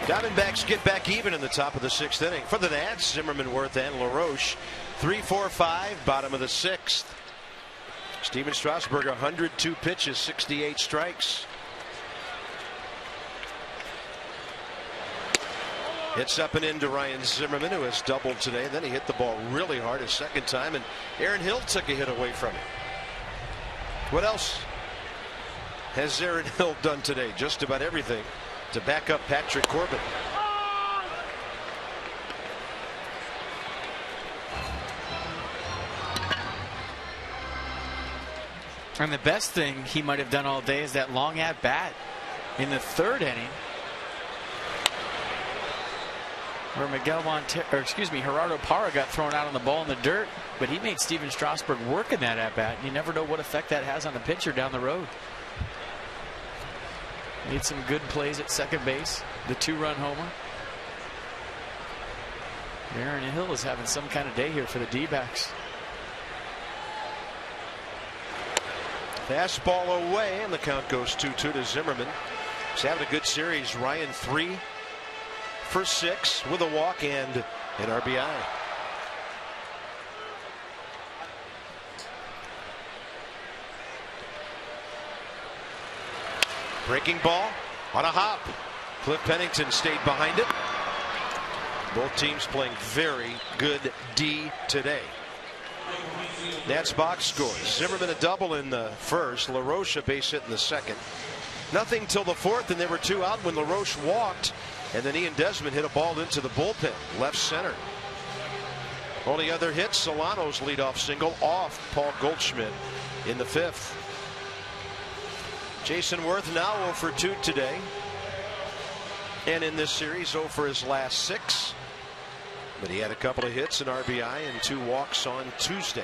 Diamondbacks get back even in the top of the sixth inning. For the Nats, Zimmerman, Worth, and LaRoche. 3-4-5, bottom of the sixth. Steven Strasburg, 102 pitches, 68 strikes. Hits up and into Ryan Zimmerman, who has doubled today. Then he hit the ball really hard a second time, and Aaron Hill took a hit away from him. What else has Aaron Hill done today? Just about everything to back up Patrick Corbin. And the best thing he might have done all day is that long at bat. in the third inning, where Gerardo Parra got thrown out on the ball in the dirt, but he made Steven Strasburg work in that at-bat. You never know what effect that has on the pitcher down the road. Made some good plays at second base, the 2-run homer. Aaron Hill is having some kind of day here for the D-backs. Fastball away, and the count goes 2-2 to Zimmerman. He's having a good series. Ryan 3 for 6 with a walk and an RBI. Breaking ball on a hop. Cliff Pennington stayed behind it. Both teams playing very good D today. Nats box scores. Zimmerman a double in the first. LaRoche a base hit in the second. Nothing till the fourth, and there were 2 out when LaRoche walked. And then Ian Desmond hit a ball into the bullpen, left center. Only other hit, Solano's leadoff single off Paul Goldschmidt in the 5th. Jason Worth now 0 for 2 today. And in this series 0 for his last 6. But he had a couple of hits, an RBI, and 2 walks on Tuesday.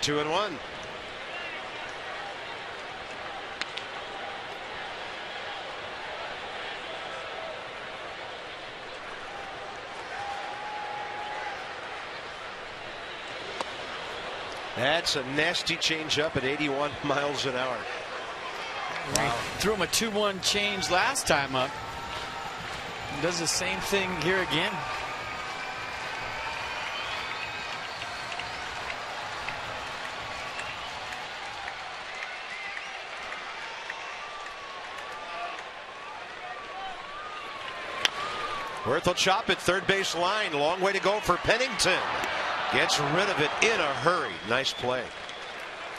Two and one. That's a nasty changeup at 81 miles an hour. Wow. Threw him a 2-1 change last time up. Does the same thing here again. Worth will chop it, third base line. Long way to go for Pennington. Gets rid of it in a hurry. Nice play.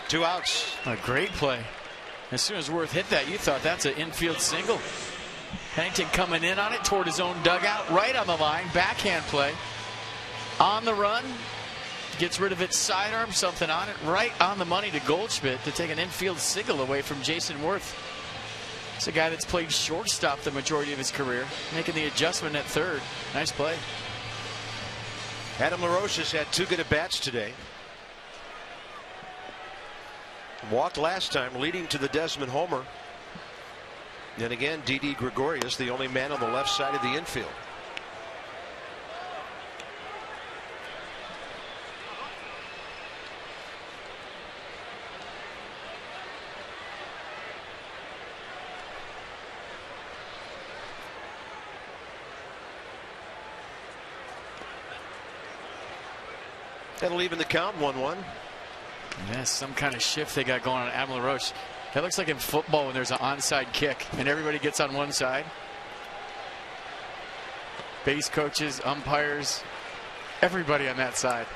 2 outs. A great play. As soon as Worth hit that, you thought that's an infield single. Pennington coming in on it toward his own dugout, right on the line. Backhand play. On the run. Gets rid of it, sidearm, something on it. Right on the money to Goldschmidt to take an infield single away from Jason Worth. It's a guy that's played shortstop the majority of his career, making the adjustment at third. Nice play. Adam LaRoche has had 2 good at-bats today. Walked last time, leading to the Desmond homer. And again, Didi Gregorius, the only man on the left side of the infield. That'll even the count, 1-1. Yes, some kind of shift they got going on Adam LaRoche. That looks like in football when there's an onside kick and everybody gets on one side. Base coaches, umpires, everybody on that side.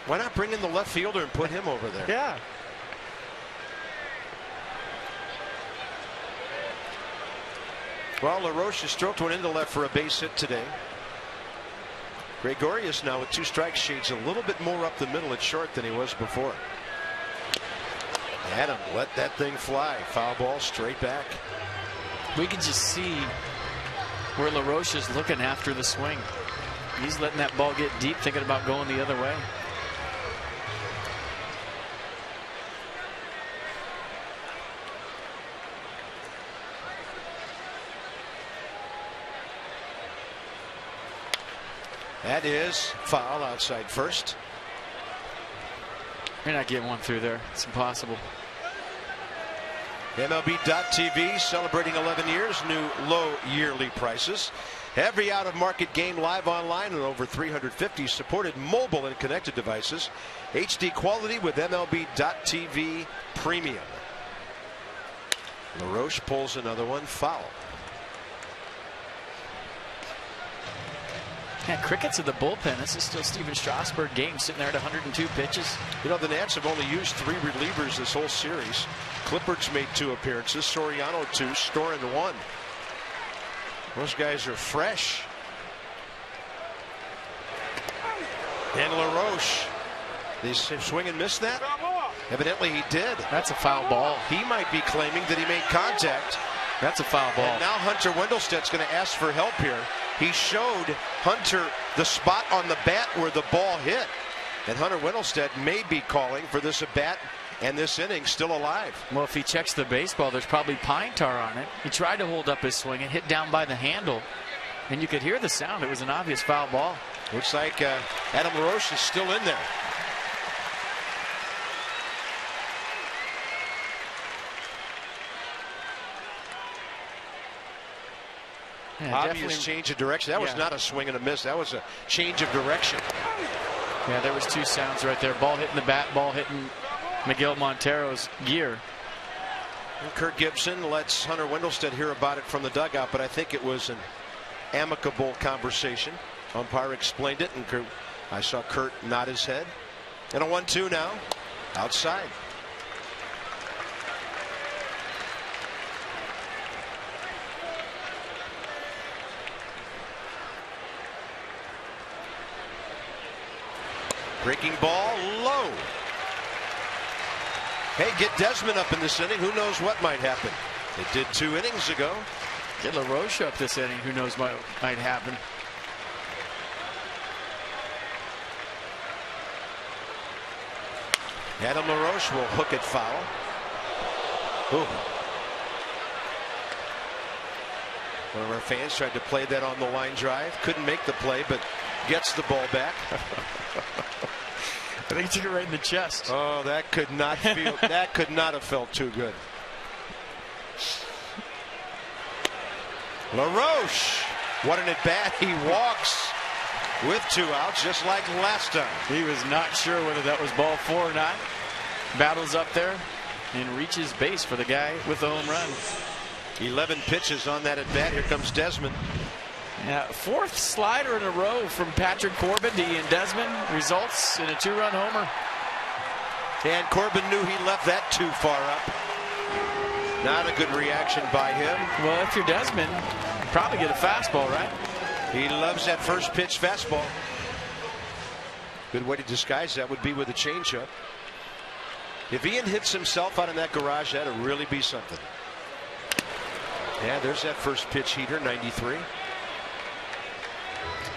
Why not bring in the left fielder and put him over there? Yeah. Well, LaRoche has stroked one into left for a base hit today. Gregorius now with 2 strikes, shades a little bit more up the middle at short than he was before. Adam let that thing fly. Foul ball straight back. We can just see where LaRoche is looking after the swing. He's letting that ball get deep, thinking about going the other way. That is foul outside first. You're not getting one through there. It's impossible. MLB.TV celebrating 11 years, new low yearly prices. Every out-of-market game live online and over 350 supported mobile and connected devices. HD quality with MLB.TV Premium. LaRoche pulls another one, foul. Yeah, crickets at the bullpen. This is still Steven Strasburg game, sitting there at 102 pitches. You know, the Nats have only used 3 relievers this whole series. Clippert's made 2 appearances, Soriano 2, Storin 1. Those guys are fresh. And LaRoche, did he swing and miss that? Evidently he did. That's a foul ball. He might be claiming that he made contact. That's a foul ball. And now Hunter Wendelstedt's going to ask for help here. He showed Hunter the spot on the bat where the ball hit. And Hunter Wendelstedt may be calling for this at bat and this inning still alive. Well, if he checks the baseball, there's probably pine tar on it. He tried to hold up his swing and hit down by the handle. And you could hear the sound. It was an obvious foul ball. Looks like Adam LaRoche is still in there. Yeah, obvious change of direction. That was not a swing and a miss. That was a change of direction. Yeah, there was 2 sounds right there. Ball hitting the bat, ball hitting Miguel Montero's gear. And Kurt Gibson lets Hunter Wendelstedt hear about it from the dugout, but I think it was an amicable conversation. Umpire explained it, and I saw Kurt nod his head. And a 1-2 now, outside. Breaking ball low. Hey, get Desmond up in this inning. Who knows what might happen? It did 2 innings ago. Get LaRoche up this inning. Who knows what might happen? Adam LaRoche will hook it foul. Ooh. One of our fans tried to play that on the line drive. Couldn't make the play, but gets the ball back. I think he took it right in the chest. Oh, that could not feel. That could not have felt too good. LaRoche, what an at bat. He walks with 2 outs, just like last time. He was not sure whether that was ball 4 or not. Battles up there and reaches base for the guy with the home run. 11 pitches on that at bat. Here comes Desmond. Yeah, 4th slider in a row from Patrick Corbin to Ian Desmond. Results in a 2-run homer. And Corbin knew he left that too far up. Not a good reaction by him. Well, if you're Desmond, you probably get a fastball, right? He loves that first pitch fastball. Good way to disguise that would be with a changeup. If Ian hits himself out in that garage, that'd really be something. Yeah, there's that first pitch heater, 93.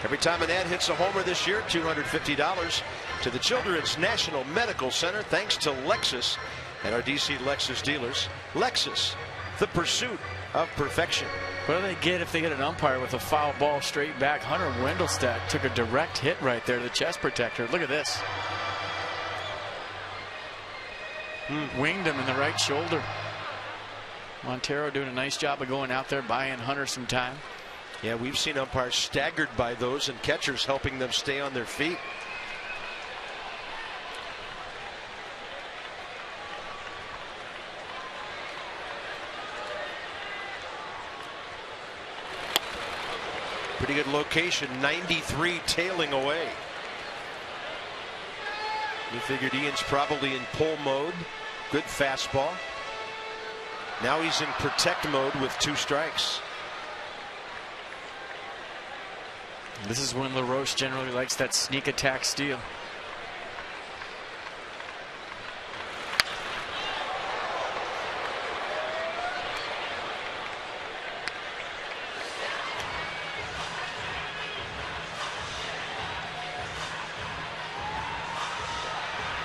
Every time an ad hits a homer this year, $250 to the Children's National Medical Center, thanks to Lexus and our DC Lexus dealers. Lexus, the pursuit of perfection. What do they get if they get an umpire with a foul ball straight back? Hunter Wendelstedt took a direct hit right there to the chest protector. Look at this. Winged him in the right shoulder. Montero doing a nice job of going out there, buying Hunter some time. Yeah, we've seen umpires staggered by those and catchers helping them stay on their feet. Pretty good location, 93 tailing away. You figured Ian's probably in pull mode. Good fastball. Now he's in protect mode with 2 strikes. This is when LaRoche generally likes that sneak attack steal.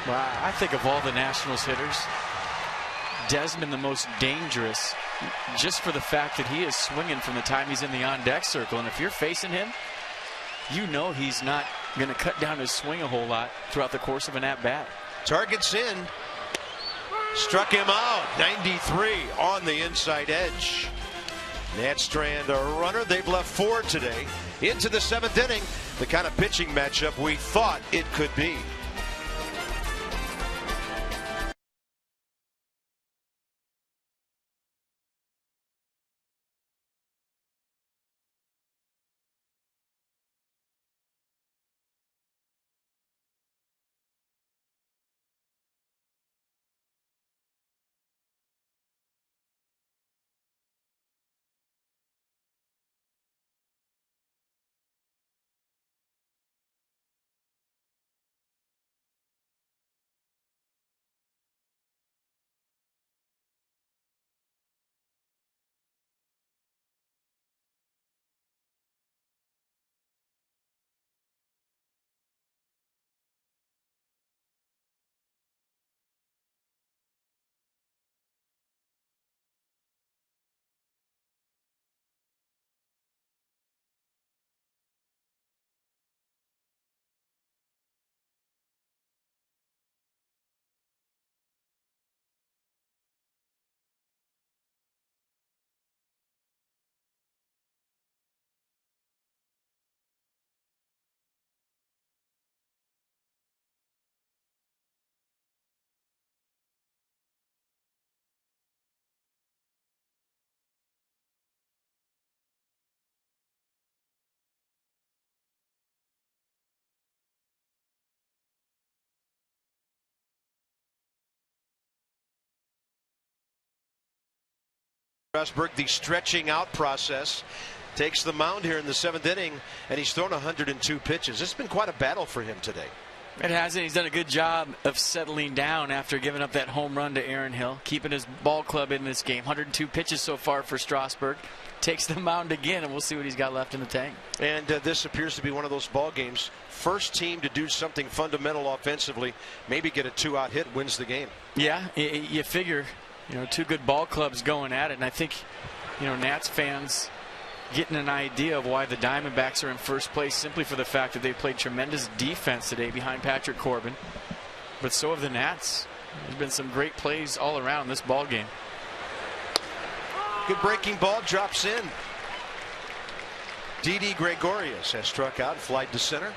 Wow, I think of all the Nationals hitters, Desmond the most dangerous, just for the fact that he is swinging from the time he's in the on-deck circle. And if you're facing him, you know he's not going to cut down his swing a whole lot throughout the course of an at-bat. Targets in. Struck him out. 93 on the inside edge. Nat Strand, a runner. They've left 4 today. Into the 7th inning. The kind of pitching matchup we thought it could be. Strasburg, the stretching out process, takes the mound here in the 7th inning, and he's thrown 102 pitches. It's been quite a battle for him today. It hasn't. He's done a good job of settling down after giving up that home run to Aaron Hill, keeping his ball club in this game. 102 pitches so far for Strasburg. Takes the mound again, and we'll see what he's got left in the tank. And this appears to be one of those ball games. First team to do something fundamental offensively, maybe get a 2-out hit, wins the game. Yeah, you figure, two good ball clubs going at it, and I think, Nats fans getting an idea of why the Diamondbacks are in first place simply for the fact that they played tremendous defense today behind Patrick Corbin. But so have the Nats. There's been some great plays all around this ball game. Good breaking ball, drops in. Didi Gregorius has struck out, flied to center.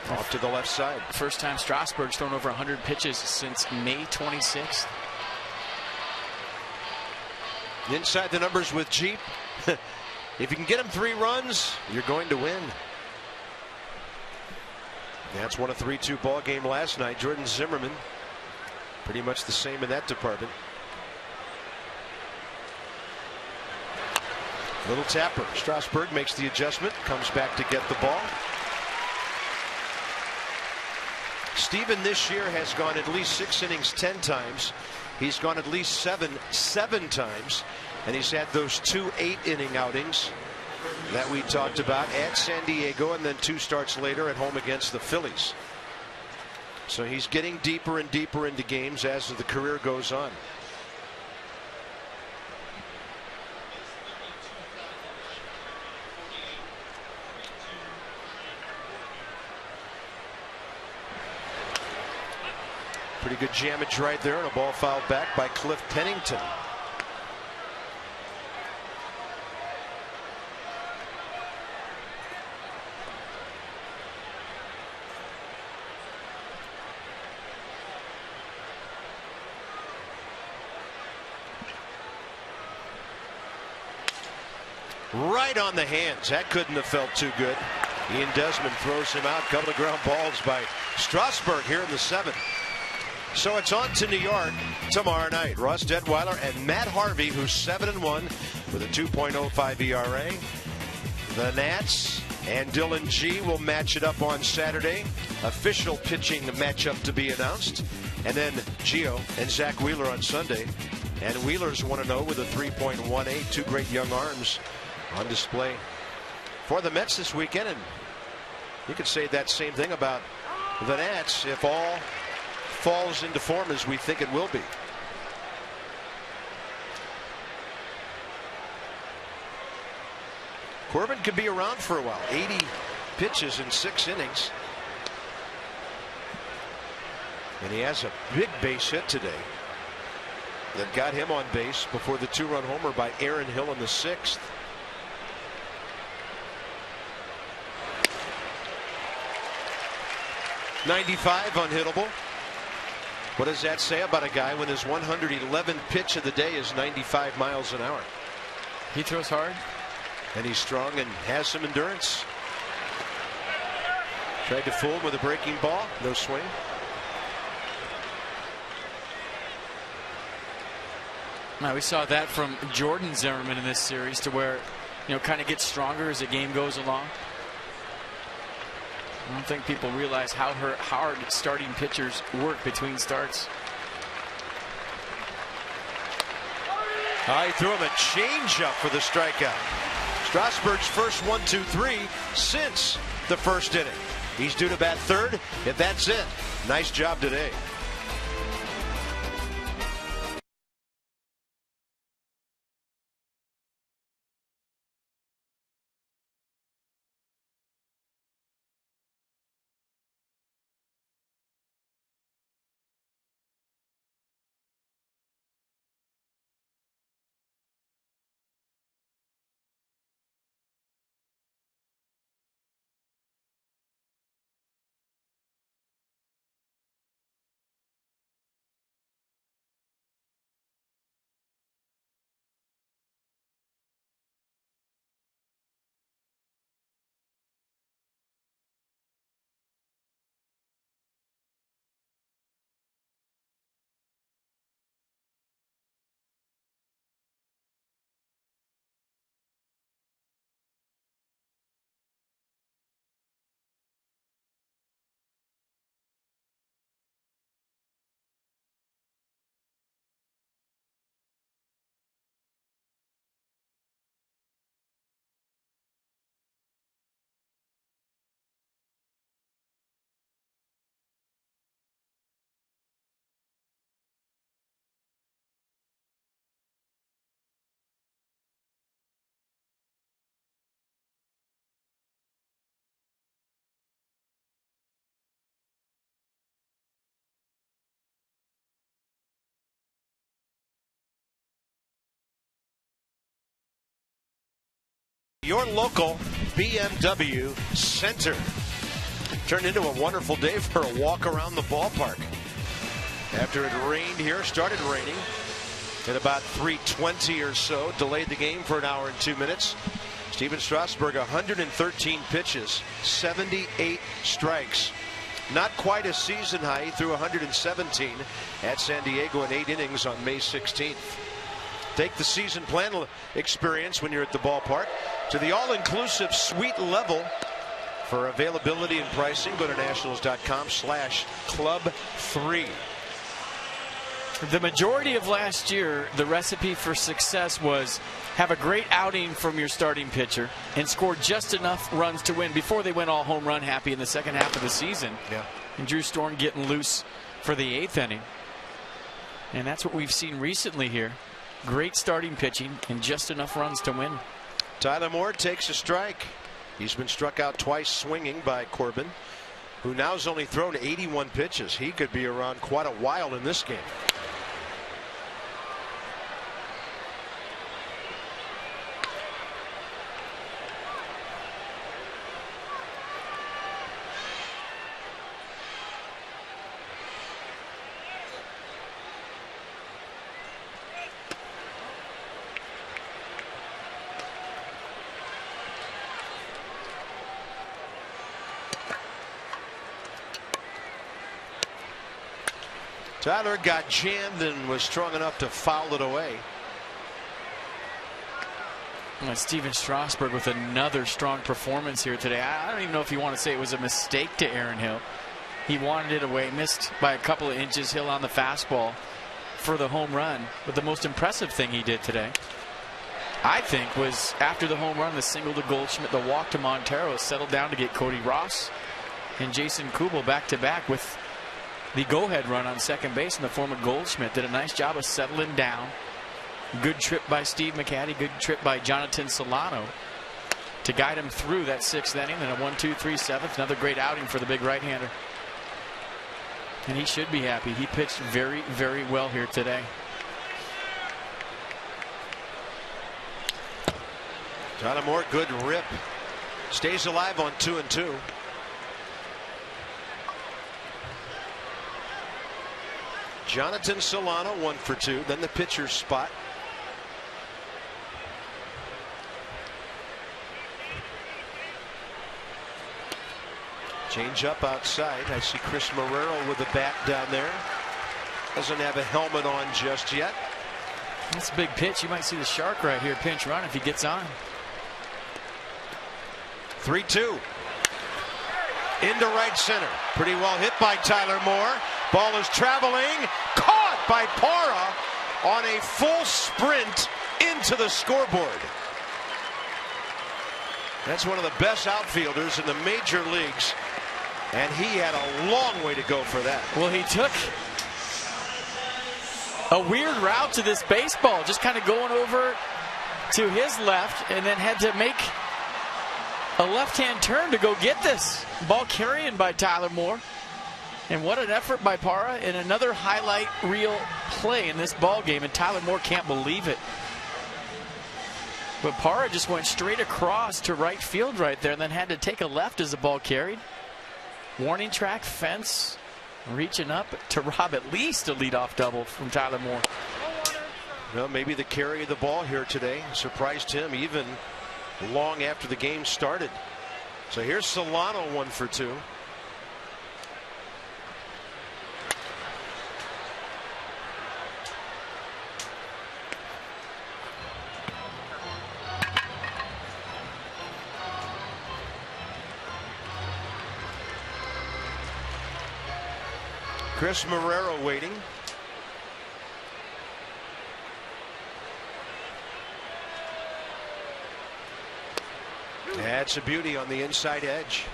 Off to the left side. First time Strasburg's thrown over 100 pitches since May 26th. Inside the numbers with Jeep. If you can get him 3 runs, you're going to win. That's won a 3-2 ball game last night. Jordan Zimmerman pretty much the same in that department. Little tapper. Strasburg makes the adjustment, comes back to get the ball. Steven this year has gone at least 6 innings 10 times. He's gone at least 7 times, and he's had those 2 8-inning outings that we talked about at San Diego, and then 2 starts later at home against the Phillies. So he's getting deeper and deeper into games as the career goes on. Pretty good jammage right there, and a ball fouled back by Cliff Pennington. Right on the hands. That couldn't have felt too good. Ian Desmond throws him out. Couple of ground balls by Strasburg here in the 7th. So it's on to New York tomorrow night. Ross Detweiler and Matt Harvey, who's 7-1 with a 2.05 ERA. The Nats and Dylan G will match it up on Saturday. Official pitching matchup to be announced. And then Gio and Zach Wheeler on Sunday. And Wheeler's 1-0 with a 3.18. 2 great young arms on display for the Mets this weekend. And you could say that same thing about the Nats if all falls into form as we think it will be. Corbin could be around for a while. 80 pitches in 6 innings. And he has a big base hit today that got him on base before the 2-run homer by Aaron Hill in the 6th. .95 unhittable. What does that say about a guy when his 111th pitch of the day is 95 miles an hour? He throws hard. And he's strong and has some endurance. Tried to fool him with a breaking ball. No swing. Now we saw that from Jordan Zimmerman in this series, to where, kind of gets stronger as the game goes along. I don't think people realize how hard starting pitchers work between starts. He threw him a changeup for the strikeout. Strasburg's first 1-2-3 since the first inning. He's due to bat third. If that's it, nice job today. Your local BMW Center. Turned into a wonderful day for a walk around the ballpark. After it rained here, started raining at about 3:20 or so, delayed the game for an hour and 2 minutes. Steven Strasburg, 113 pitches, 78 strikes. Not quite a season high. He threw 117 at San Diego in 8 innings on May 16th. Take the season plan experience when you're at the ballpark to the all-inclusive suite level. For availability and pricing, go to nationals.com/club3. The majority of last year, the recipe for success was have a great outing from your starting pitcher and score just enough runs to win before they went all home run happy in the second half of the season. Yeah. And Drew Storm getting loose for the 8th inning. And that's what we've seen recently here. Great starting pitching and just enough runs to win. Tyler Moore takes a strike. He's been struck out twice swinging by Corbin, who now has only thrown 81 pitches. He could be around quite a while in this game. Tyler got jammed and was strong enough to foul it away. And Steven Strasburg with another strong performance here today. I don't even know if you want to say it was a mistake to Aaron Hill. He wanted it away, missed by a couple of inches. Hill on the fastball for the home run. But the most impressive thing he did today, I think, was after the home run, the single to Goldschmidt, the walk to Montero, settled down to get Cody Ross and Jason Kubel back to back with the go-ahead run on second base in the form of Goldschmidt. Did a nice job of settling down. Good trip by Steve McCatty. Good trip by Jonathan Solano to guide him through that 6th inning. And a 1-2-3 7th. Another great outing for the big right-hander. And he should be happy. He pitched very, very well here today. Tyler Moore, good rip. Stays alive on 2-2. Jonathan Solano 1 for 2. Then the pitcher's spot. Change up outside. I see Chris Marrero with the bat down there. Doesn't have a helmet on just yet. That's a big pitch. You might see the Shark right here pinch run if he gets on. 3-2. Into right center. Pretty well hit by Tyler Moore. Ball is traveling. Caught by Parra on a full sprint into the scoreboard. That's one of the best outfielders in the major leagues. And he had a long way to go for that. Well, he took a weird route to this baseball, just kind of going over to his left and then had to make a left-hand turn to go get this. Ball carrying by Tyler Moore. And what an effort by Parra, and another highlight reel play in this ball game, and Tyler Moore can't believe it. But Parra just went straight across to right field right there and then had to take a left as the ball carried. Warning track, fence, reaching up to rob at least a leadoff double from Tyler Moore. Well, maybe the carry of the ball here today surprised him even long after the game started. So here's Solano 1 for 2. Chris Marrero waiting. That's a beauty on the inside edge.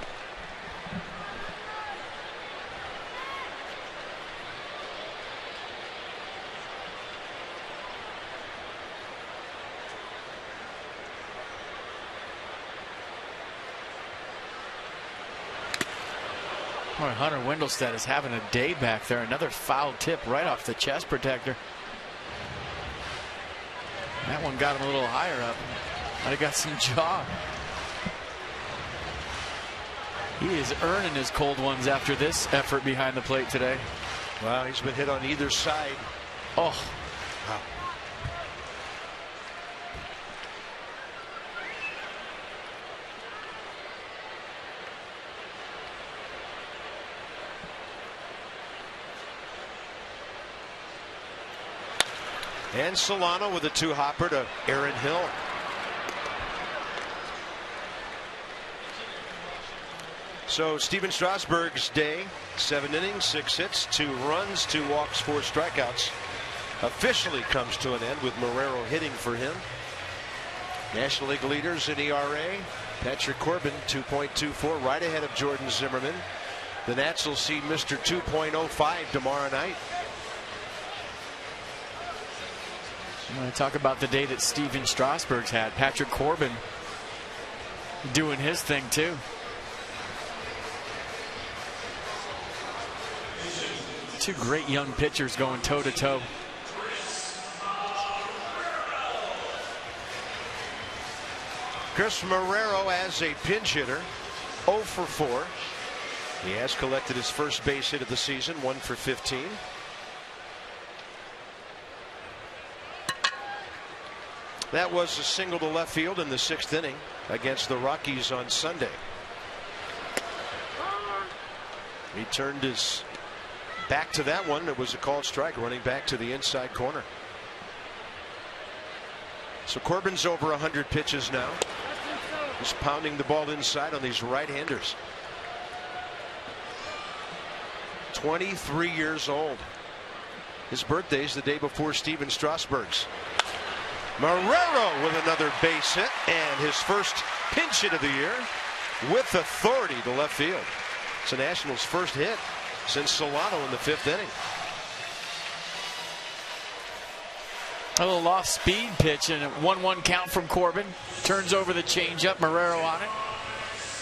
Boy, Hunter Wendelstedt is having a day back there. Another foul tip right off the chest protector. That one got him a little higher up. I got some jaw. He is earning his cold ones after this effort behind the plate today. Wow, he's been hit on either side. Oh. Wow. And Solano with a two-hopper to Aaron Hill. So Steven Strasburg's day, 7 innings, 6 hits, 2 runs, 2 walks, 4 strikeouts, officially comes to an end with Marrero hitting for him. National League leaders in ERA, Patrick Corbin 2.24, right ahead of Jordan Zimmerman. The Nats will see Mr. 2.05 tomorrow night. When I talk about the day that Steven Strasburg's had, Patrick Corbin doing his thing too. Two great young pitchers going toe to toe. Chris Marrero as a pinch hitter, 0 for 4. He has collected his first base hit of the season, 1 for 15. That was a single to left field in the 6th inning against the Rockies on Sunday. He turned his back to that one. It was a called strike, running back to the inside corner. So Corbin's over 100 pitches now. He's pounding the ball inside on these right-handers. 23 years old. His birthday's the day before Steven Strasburg's. Marrero with another base hit and his first pinch hit of the year with authority to left field. It's the Nationals' first hit since Solano in the 5th inning. A little off speed pitch and a 1-1 count from Corbin. Turns over the changeup, Marrero on it.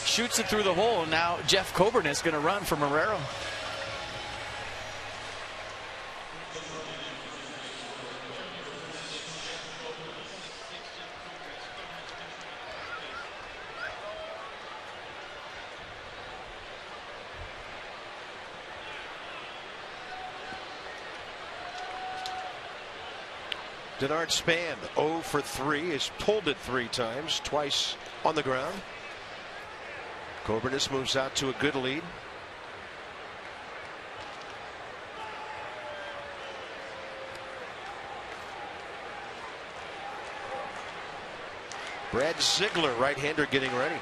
Shoots it through the hole, and now Jeff Coburn is going to run for Marrero. Denard Span 0 for 3, has pulled it 3 times, twice on the ground. Coburnis moves out to a good lead. Brad Ziegler, right-hander, getting ready.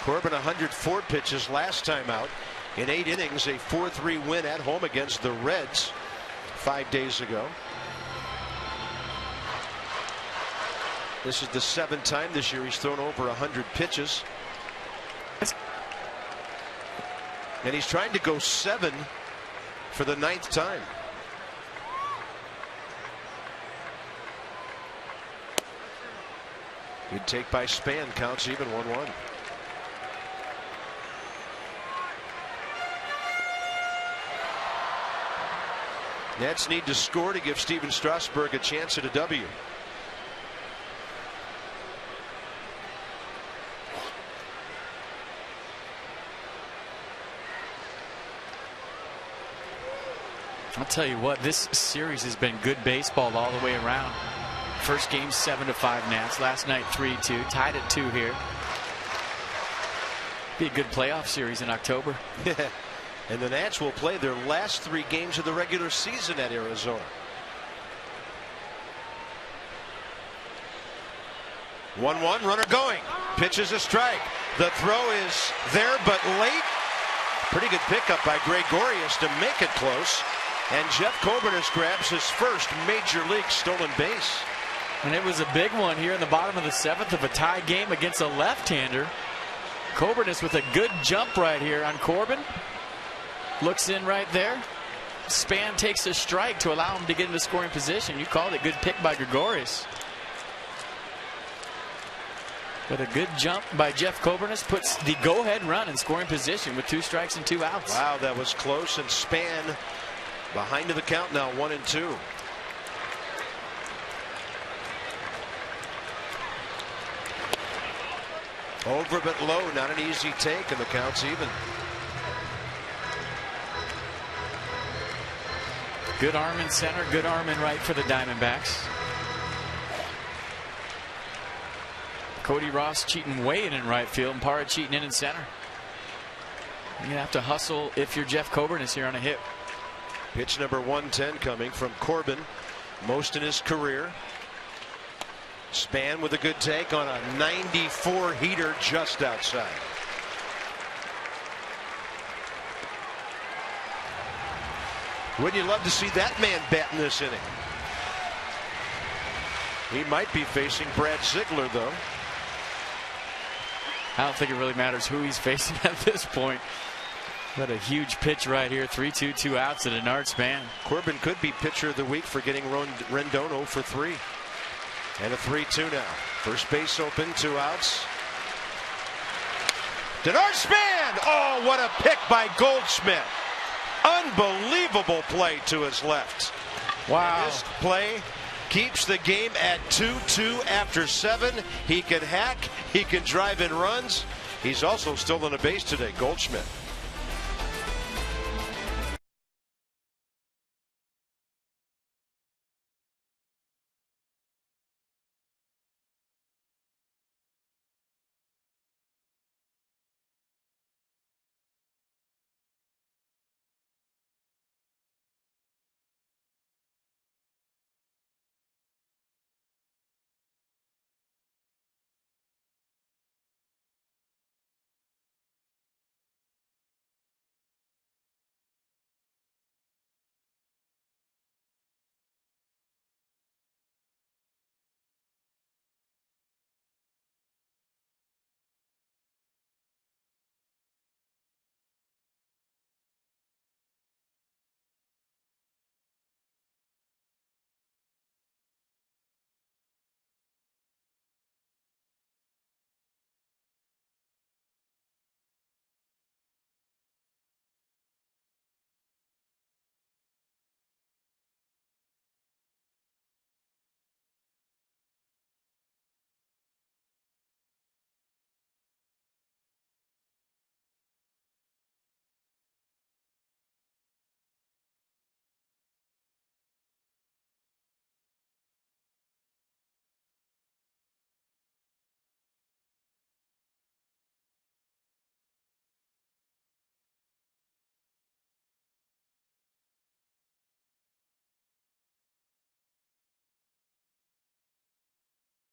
Corbin 104 pitches last time out in 8 innings, a 4-3 win at home against the Reds 5 days ago. This is the 7th time this year he's thrown over 100 pitches. And he's trying to go 7 for the 9th time. Good take by Span, counts even 1-1. Nats need to score to give Steven Strasburg a chance at a W. I'll tell you what, this series has been good baseball all the way around. First game 7-5 Nats. Last night 3-2. Tied at 2 here. Be a good playoff series in October. And the Nats will play their last 3 games of the regular season at Arizona. 1-1, runner going. Pitches a strike. The throw is there but late. Pretty good pickup by Gregorius to make it close. And Jeff Coburnis grabs his first major league stolen base. And it was a big one here in the bottom of the 7th of a tie game against a left-hander. Coburnis with a good jump right here on Corbin. Looks in right there. Span takes a strike to allow him to get into scoring position. You called it. Good pick by Gregorius. But a good jump by Jeff Coburnis puts the go-ahead run in scoring position with 2 strikes and 2 outs. Wow, that was close. And Span behind to the count now, 1-2. Over but low, not an easy take, and the count's even. Good arm in center, good arm in right for the Diamondbacks. Cody Ross cheating way in right field, and Parra cheating in center. You're going to have to hustle if you're Jeff Coburnis here on a hit. Pitch number 110 coming from Corbin, most in his career. Span with a good take on a 94 heater just outside. Wouldn't you love to see that man bat in this inning? He might be facing Brad Ziegler, though. I don't think it really matters who he's facing at this point. What a huge pitch right here. 3-2, 2 outs at an Art Span. Corbin could be pitcher of the week for getting Rendon 0 for 3. And a 3-2 now. First base open, 2 outs. Denard Span! Oh, what a pick by Goldschmidt. Unbelievable play to his left. Wow. And this play keeps the game at 2-2 after 7. He can hack. He can drive in runs. He's also still on the base today, Goldschmidt.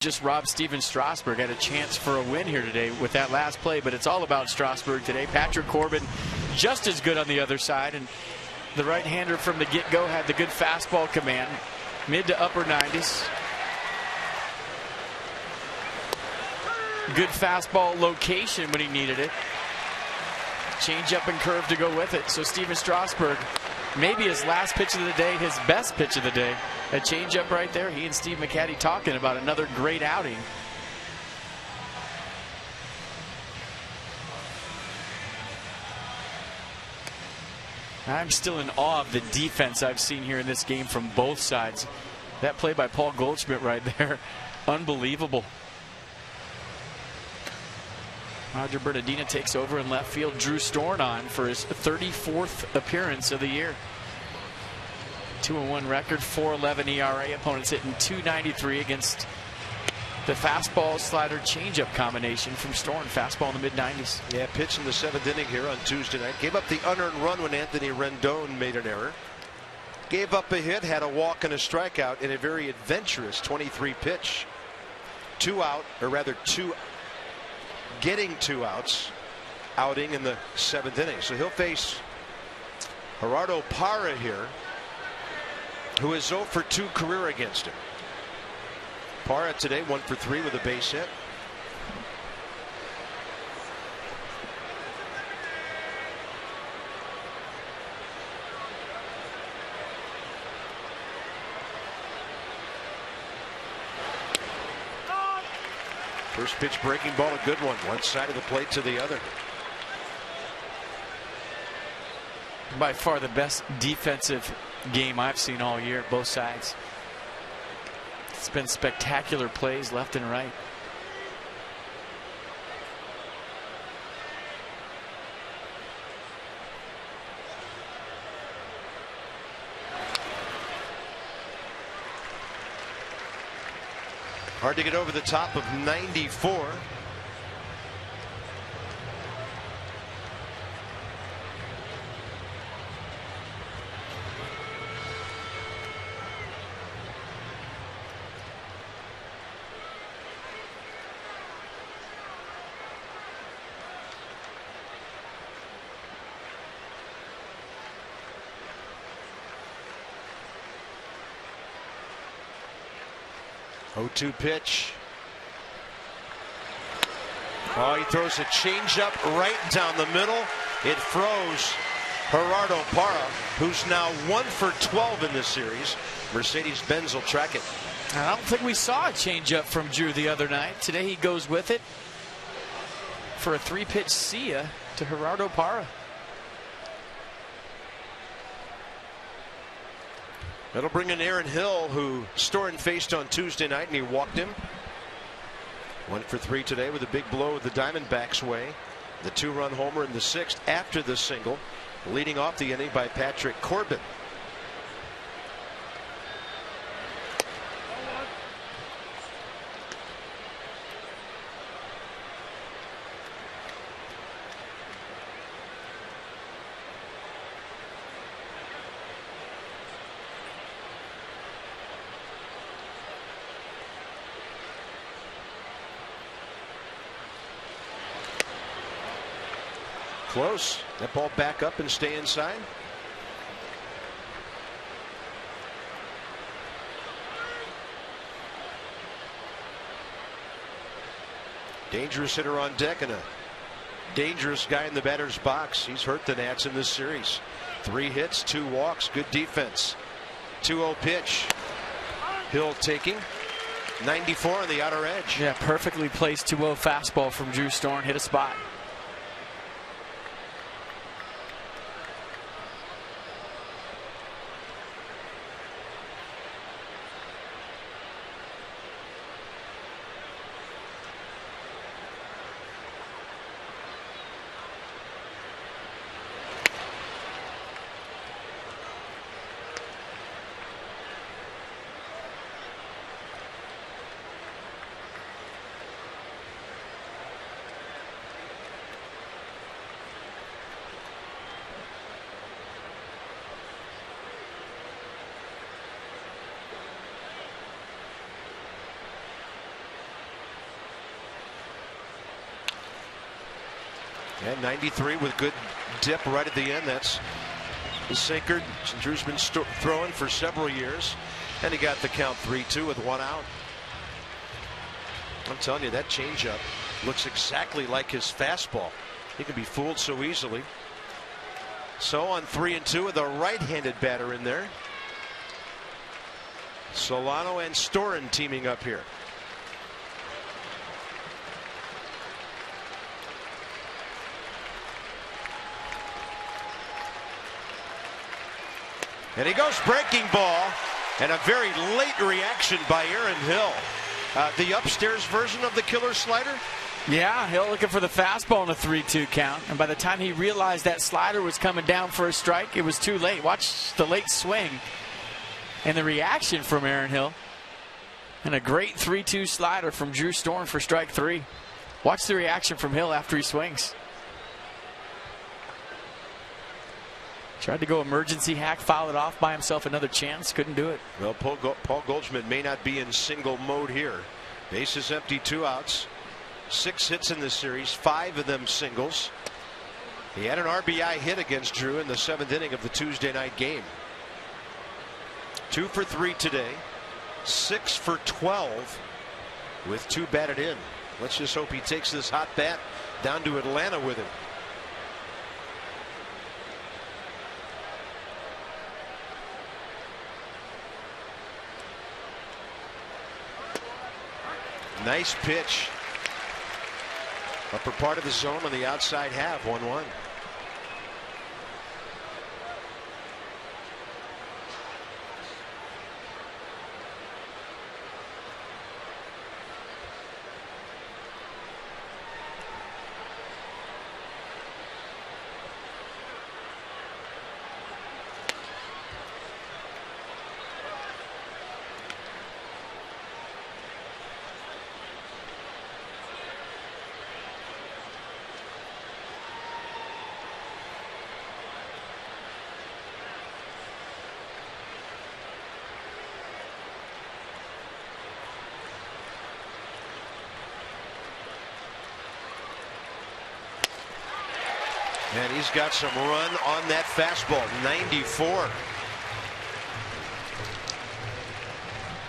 Just robbed Steven Strasburg. Had a chance for a win here today with that last play, but it's all about Strasburg today. Patrick Corbin just as good on the other side, and the right-hander from the get-go had the good fastball command, mid to upper 90s. Good fastball location when he needed it. Change up and curve to go with it. So Steven Strasburg, maybe his last pitch of the day, his best pitch of the day. A change up right there. He and Steve McCaddy talking about another great outing. I'm still in awe of the defense I've seen here in this game from both sides. That play by Paul Goldschmidt right there, unbelievable. Roger Bernardina takes over in left field. Drew Storn on for his 34th appearance of the year. 2-1 record, 4.11 ERA. Opponents hitting .293 against the fastball slider changeup combination from Storn. Fastball in the mid-90s. Yeah, pitched in the 7th inning here on Tuesday night. Gave up the unearned run when Anthony Rendon made an error. Gave up a hit, had a walk and a strikeout in a very adventurous 23 pitch. 2 out, or rather 2 getting 2 outs outing in the 7th inning. So he'll face Gerardo Parra here, who is 0 for 2 career against him. Parra today 1 for 3 with a base hit. First pitch breaking ball, a good one side of the plate to the other. By far the best defensive game I've seen all year, both sides. It's been spectacular plays left and right. Hard to get over the top of 94. Oh-2 pitch. Oh, he throws a changeup right down the middle. It froze Gerardo Parra, who's now 1 for 12 in this series. Mercedes-Benz will track it. I don't think we saw a changeup from Drew the other night. Today he goes with it for a 3-pitch see ya to Gerardo Parra. That'll bring in Aaron Hill, who Storen faced on Tuesday night, and he walked him. 1 for 3 today with a big blow of the Diamondbacks' way. The 2-run homer in the 6th after the single, leading off the inning by Patrick Corbin. Close. That ball back up and stay inside. Dangerous hitter on deck and a dangerous guy in the batter's box. He's hurt the Nats in this series. 3 hits, 2 walks, good defense. 2-0 pitch. Hill taking 94 on the outer edge. Yeah, perfectly placed 2-0 fastball from Drew Storen. Hit a spot. And 93 with good dip right at the end. That's the sinker Drew's been throwing for several years. And he got the count 3-2 with 1 out. I'm telling you, that changeup looks exactly like his fastball. He can be fooled so easily. So on 3-2 with a right-handed batter in there. Solano and Storen teaming up here. And he goes breaking ball, and a very late reaction by Aaron Hill. The upstairs version of the killer slider. Yeah, Hill looking for the fastball in a 3-2 count, and by the time he realized that slider was coming down for a strike, it was too late. Watch the late swing and the reaction from Aaron Hill, and a great 3-2 slider from Drew Storen for strike 3. Watch the reaction from Hill after he swings. Tried to go emergency hack, foul it off, buy himself another chance, couldn't do it. Well, Paul Goldschmidt may not be in single mode here. Bases empty, 2 outs. 6 hits in this series, 5 of them singles. He had an RBI hit against Drew in the 7th inning of the Tuesday night game. 2 for 3 today, 6 for 12 with 2 batted in. Let's just hope he takes this hot bat down to Atlanta with him. Nice pitch Upper part of the zone on the outside half, 1-1. And he's got some run on that fastball, 94.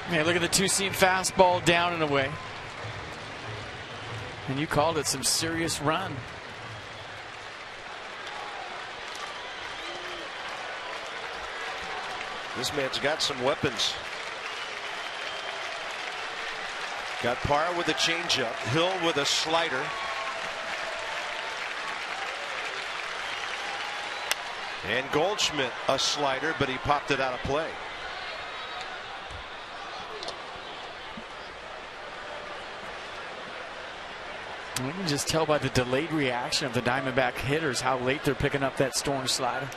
Man, look at the two-seam fastball down and away. And you called it some serious run. This man's got some weapons. Got Parra with a changeup, Hill with a slider. And Goldschmidt a slider, but he popped it out of play. We can just tell by the delayed reaction of the Diamondback hitters how late they're picking up that storm slider.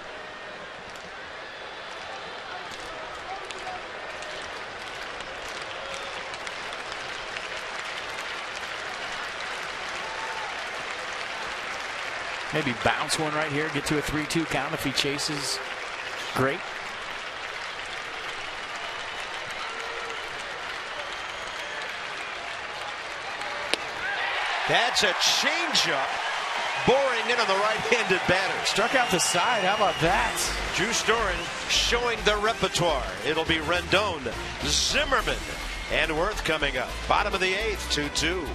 Maybe bounce one right here, get to a 3-2 count if he chases. Great. That's a changeup boring in on the right-handed batter. Struck out the side. How about that? Drew Storen showing the repertoire. It'll be Rendon, Zimmerman, and Worth coming up. Bottom of the 8th, 2-2.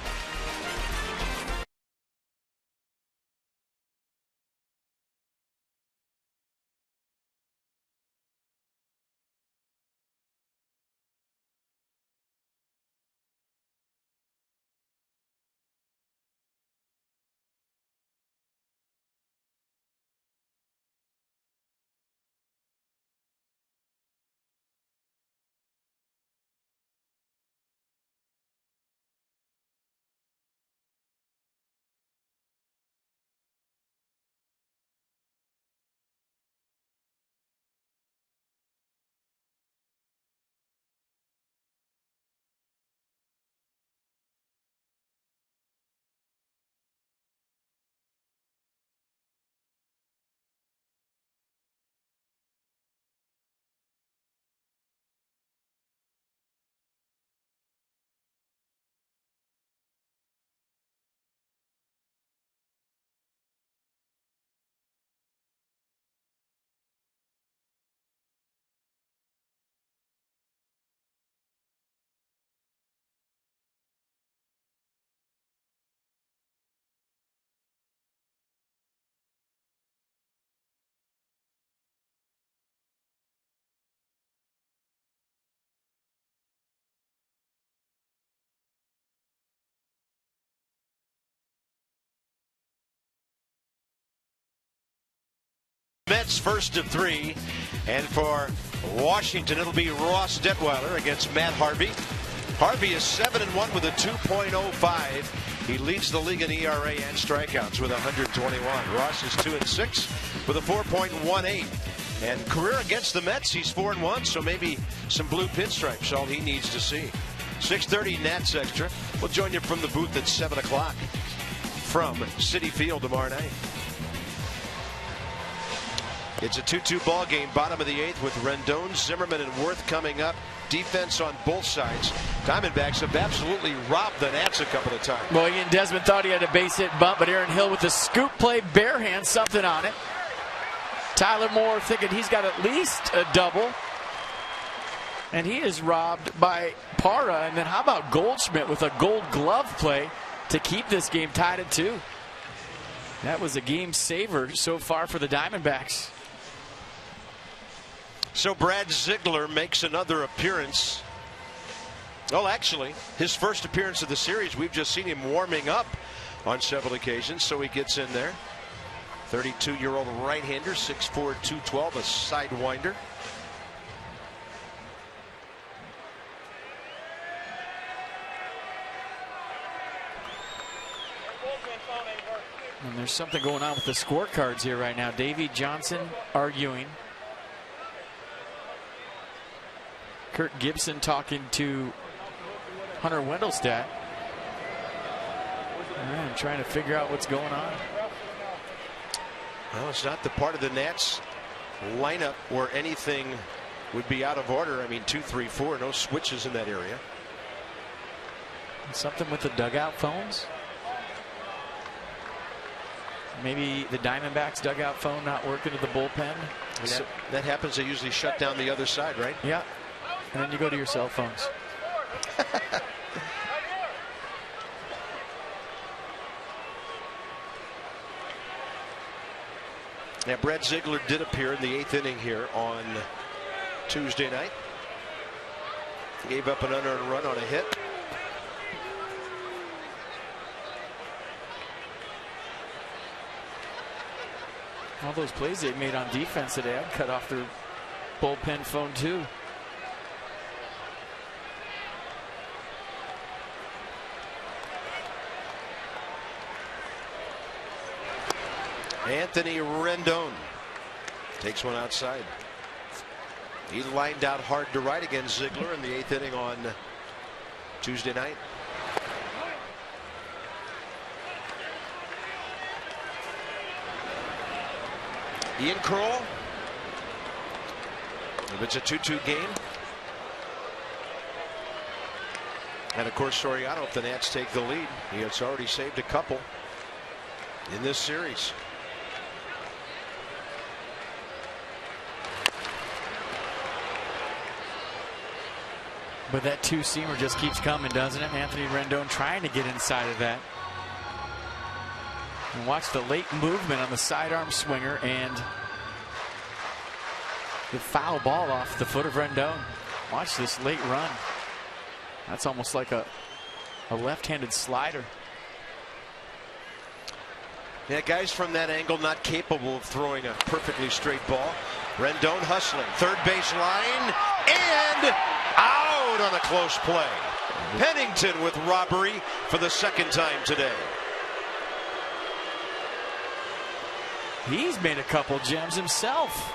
Mets first of 3, and for Washington it'll be Ross Detweiler against Matt Harvey. Harvey is 7-1 with a 2.05. He leads the league in ERA and strikeouts with 121. Ross is 2-6 with a 4.18. And career against the Mets, he's 4-1, so maybe some blue pinstripes, all he needs to see. 6:30 Nats Extra. We'll join you from the booth at 7 o'clock from Citi Field tomorrow night. It's a 2-2 ball game, bottom of the 8th, with Rendon, Zimmerman, and Worth coming up. Defense on both sides. Diamondbacks have absolutely robbed the Nats a couple of times. Well, Ian Desmond thought he had a base hit bunt, but Aaron Hill with the scoop play, bare hand, something on it. Tyler Moore thinking he's got at least a double. And he is robbed by Parra. And then how about Goldschmidt with a gold glove play to keep this game tied at 2. That was a game saver so far for the Diamondbacks. So Brad Ziegler makes another appearance. Well, actually, his first appearance of the series. We've just seen him warming up on several occasions, so he gets in there. 32-year-old right-hander, 6'4", 212, a sidewinder. And there's something going on with the scorecards here right now. Davey Johnson arguing. Kurt Gibson talking to Hunter Wendelstedt. I'm trying to figure out what's going on. Well, it's not the part of the Nats lineup where anything would be out of order. I mean, 2, 3, 4, no switches in that area. Something with the dugout phones? Maybe the Diamondbacks dugout phone not working to the bullpen. That happens. They usually shut down the other side, right? Yeah. And then you go to your cell phones. Now, Brad Ziegler did appear in the 8th inning here on Tuesday night. Gave up an unearned run on a hit. All those plays they made on defense today, I'd cut off their bullpen phone too. Anthony Rendon takes one outside. He lined out hard to right against Ziegler in the 8th inning on Tuesday night. Ian Kroll. If it's a 2-2 game. And of course Soriano, if the Nats take the lead, he has already saved a couple in this series. But that two-seamer just keeps coming, doesn't it? Anthony Rendon trying to get inside of that. And watch the late movement on the sidearm swinger and the foul ball off the foot of Rendon. Watch this late run. That's almost like a left-handed slider. Yeah, guys from that angle not capable of throwing a perfectly straight ball. Rendon hustling, third base line, and out on a close play. Pennington with robbery for the 2nd time today. He's made a couple gems himself.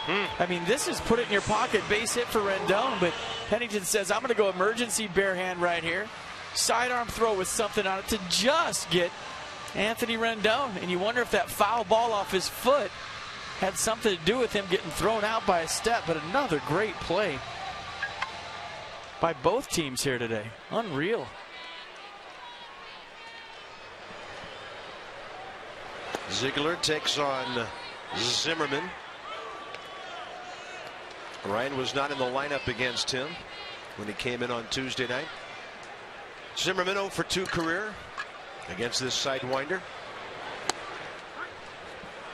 I mean, this is put it in your pocket, base hit for Rendon, but Pennington says, I'm going to go emergency bare hand right here. Sidearm throw with something on it to just get Anthony Rendon. And you wonder if that foul ball off his foot had something to do with him getting thrown out by a step. But another great play by both teams here today. Unreal. Ziegler takes on Zimmerman. Ryan was not in the lineup against him when he came in on Tuesday night. Zimmerman 0 for 2 career against this sidewinder.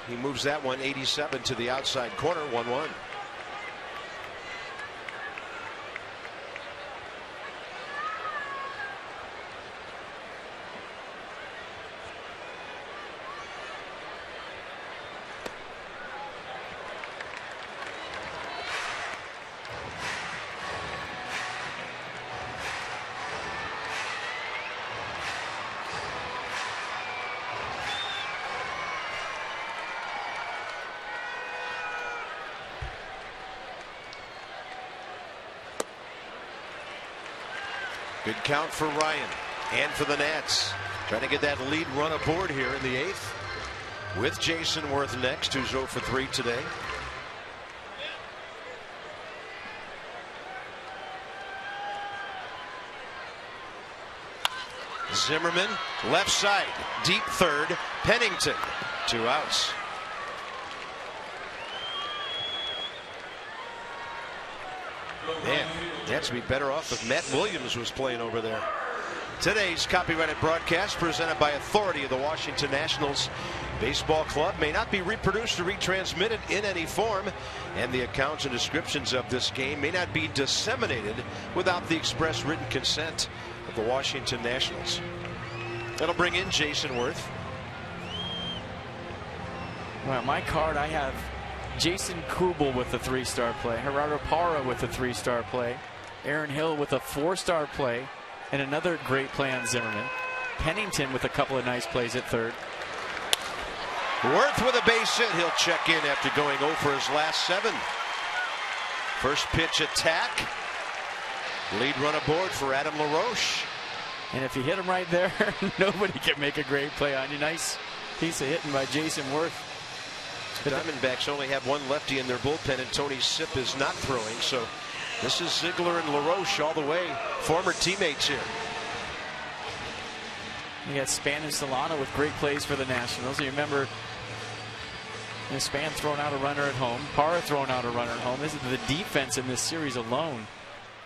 He moves that one 87 to the outside corner, 1-1. Good count for Ryan and for the Nats. Trying to get that lead run aboard here in the 8th with Jason Worth next, who's 0 for 3 today. Zimmerman left side, deep third. Pennington, 2 outs. Man, Nats would be better off if Matt Williams was playing over there. Today's copyrighted broadcast, presented by authority of the Washington Nationals Baseball Club, may not be reproduced or retransmitted in any form, and the accounts and descriptions of this game may not be disseminated without the express written consent of the Washington Nationals. That'll bring in Jason Worth. Well, my card, I have Jason Kubel with a 3-star play, Gerardo Parra with a 3-star play, Aaron Hill with a 4-star play, and another great play on Zimmerman. Pennington with a couple of nice plays at third. Worth with a base hit. He'll check in after going 0 for his last 7. First pitch attack. Lead run aboard for Adam LaRoche. And if you hit him right there, nobody can make a great play on you. Nice piece of hitting by Jason Worth. The Diamondbacks only have one lefty in their bullpen, and Tony Sipp is not throwing. So this is Ziegler and LaRoche all the way. Former teammates here. You got Span and Solano with great plays for the Nationals. You remember Span throwing out a runner at home, Parra throwing out a runner at home. This is the defense in this series alone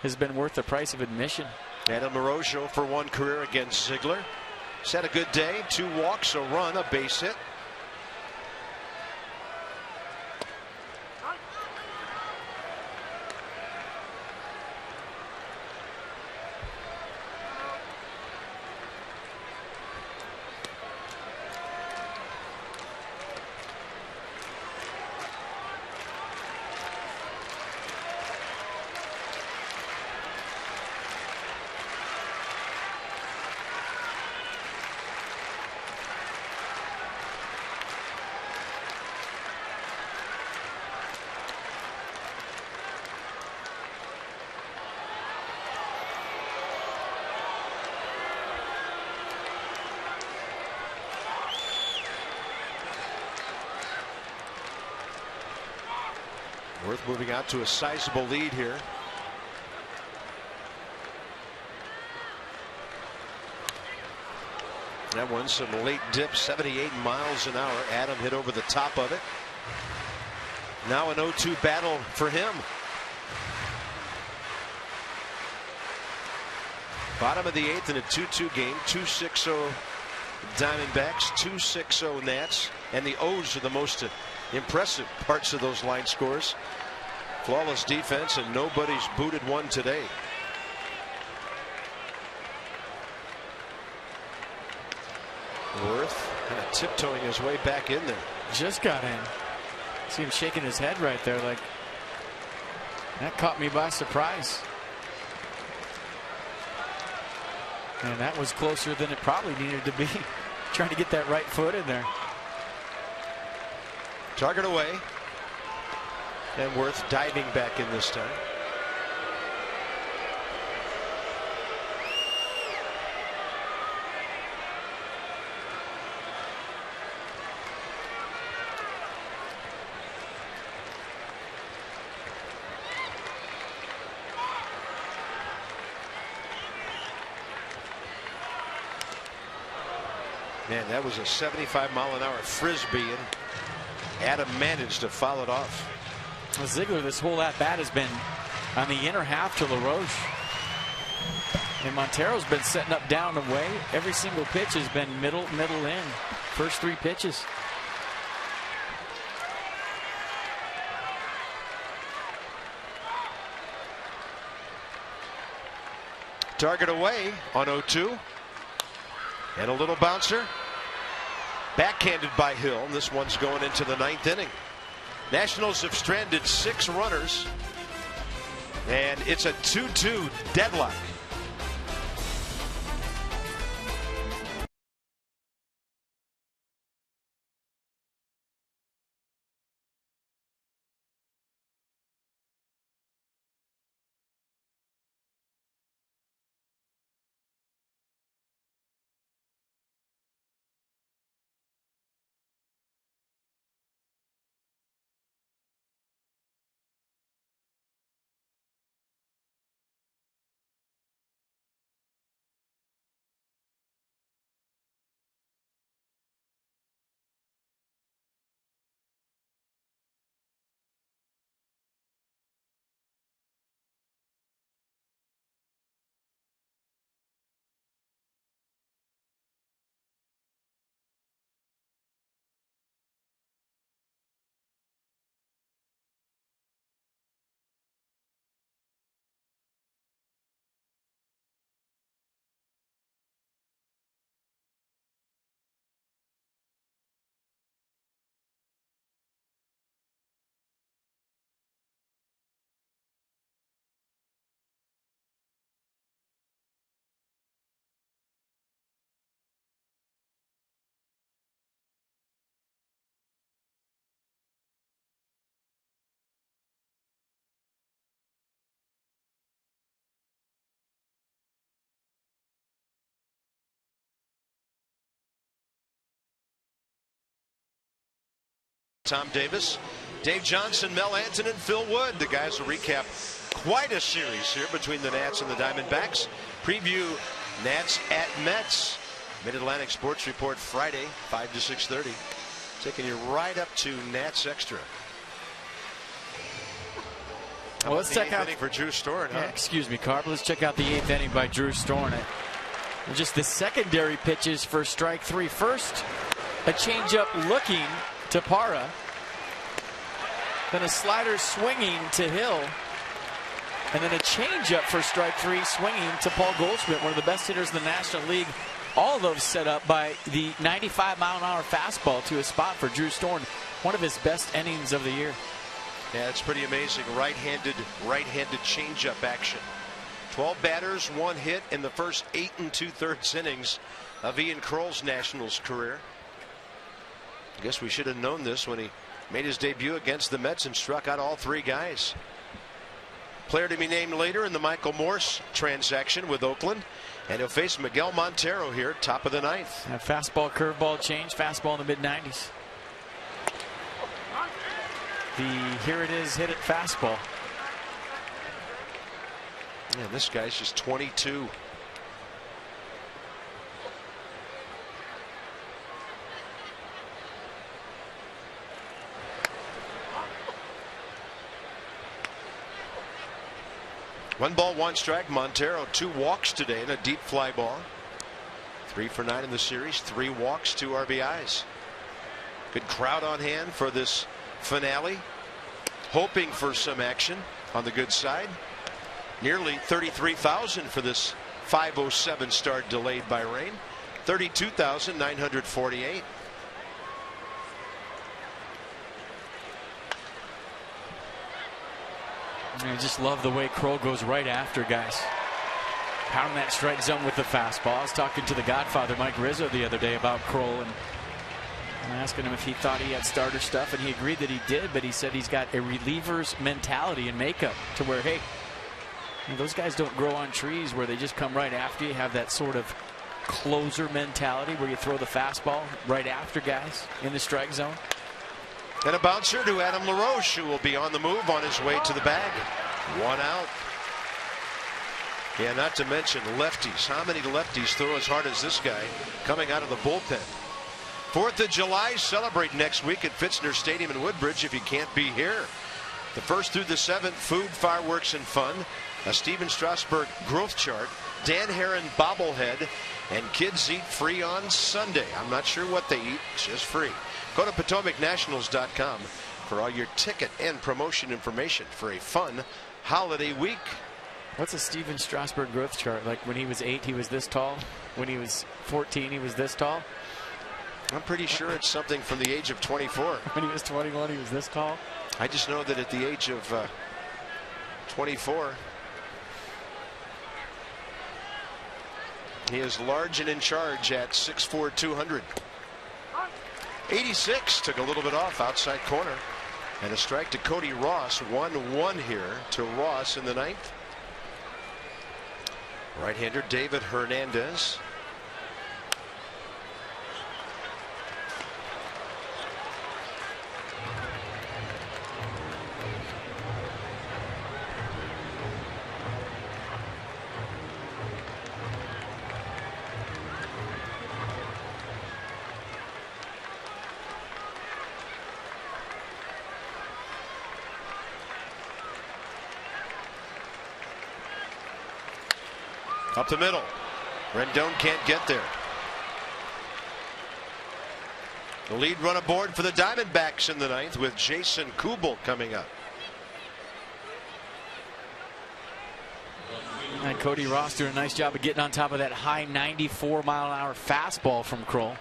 has been worth the price of admission. Adam LaRoche 0 for 1 career against Ziegler. He's had a good day. 2 walks, a run, a base hit. Worth moving out to a sizable lead here. That one, some late dip, 78 miles an hour. Adam hit over the top of it. Now an 0-2 battle for him. Bottom of the 8th in a 2-2 game. 2-6-0 Diamondbacks, 2-6-0 Nats, and the O's are the most impressive parts of those line scores. Flawless defense, and nobody's booted one today. Worth kind of tiptoeing his way back in there. Just got in. See him shaking his head right there, like that caught me by surprise. And that was closer than it probably needed to be. Trying to get that right foot in there. Target away. And Worth diving back in this time. Man, that was a 75-mile-an-hour frisbee, and Adam managed to foul it off. Well, Ziegler, this whole at-bat has been on the inner half to LaRoche. And Montero's been setting up down and away. Every single pitch has been middle in. First 3 pitches. Target away on 0-2. And a little bouncer. Backhanded by Hill. This one's going into the 9th inning. Nationals have stranded 6 runners. And it's a 2-2 deadlock. Tom Davis, Dave Johnson, Mel Anton, and Phil Wood. The guys will recap quite a series here between the Nats and the Diamondbacks. Preview Nats at Mets. Mid-Atlantic Sports Report Friday, 5 to 6:30. Taking you right up to Nats Extra. Well, let's check out for Drew Storen. Huh? Excuse me, Carp. Let's check out the 8th inning by Drew Storen. Just the secondary pitches for strike 3. First, a changeup looking to Parra. Then a slider swinging to Hill. And then a changeup for strike 3 swinging to Paul Goldschmidt, one of the best hitters in the National League. All of those set up by the 95-mile-an-hour fastball to a spot for Drew Storen. One of his best innings of the year. Yeah, it's pretty amazing. Right-handed changeup action. 12 batters, 1 hit in the first 8 2/3 innings of Ian Kroll's Nationals career. I guess we should have known this when he made his debut against the Mets and struck out all 3 guys. Player to be named later in the Michael Morse transaction with Oakland. And he'll face Miguel Montero here, top of the 9th. A fastball, curveball change, fastball in the mid-90s. Here it is, hit it fastball. Yeah, this guy's just 22. One ball, 1 strike. Montero 2 walks today and a deep fly ball. 3 for 9 in the series. 3 walks, 2 RBIs. Good crowd on hand for this finale. Hoping for some action on the good side. Nearly 33,000 for this 5:07 start delayed by rain. 32,948. I just love the way Kroll goes right after guys. Pounding that strike zone with the fastball. I was talking to the Godfather, Mike Rizzo, the other day about Kroll, and I'm asking him if he thought he had starter stuff, and he agreed that he did, but he said he's got a reliever's mentality and makeup to where, hey, those guys don't grow on trees where they just come right after you. Have that sort of closer mentality where you throw the fastball right after guys in the strike zone. And a bouncer to Adam LaRoche, who will be on the move on his way to the bag. 1 out. Yeah, not to mention lefties. How many lefties throw as hard as this guy coming out of the bullpen? 4th of July, celebrate next week at Fitzner Stadium in Woodbridge if you can't be here. The 1st through the 7th, food, fireworks, and fun. A Steven Strasburg growth chart, Dan Heron bobblehead, and kids eat free on Sunday. I'm not sure what they eat, it's just free. Go to PotomacNationals.com for all your ticket and promotion information for a fun holiday week. What's a Steven Strasburg growth chart? Like when he was 8, he was this tall. When he was 14, he was this tall. I'm pretty sure it's something from the age of 24. When he was 21, he was this tall. I just know that at the age of 24, he is large and in charge at 6'4", 200. 86 took a little bit off outside corner. And a strike to Cody Ross. 1-1 here to Ross in the 9th. Right-hander David Hernandez. Up the middle. Rendon can't get there. The lead run aboard for the Diamondbacks in the 9th with Jason Kubel coming up. And Cody Ross doing a nice job of getting on top of that high 94-mile-an-hour fastball from Kroll.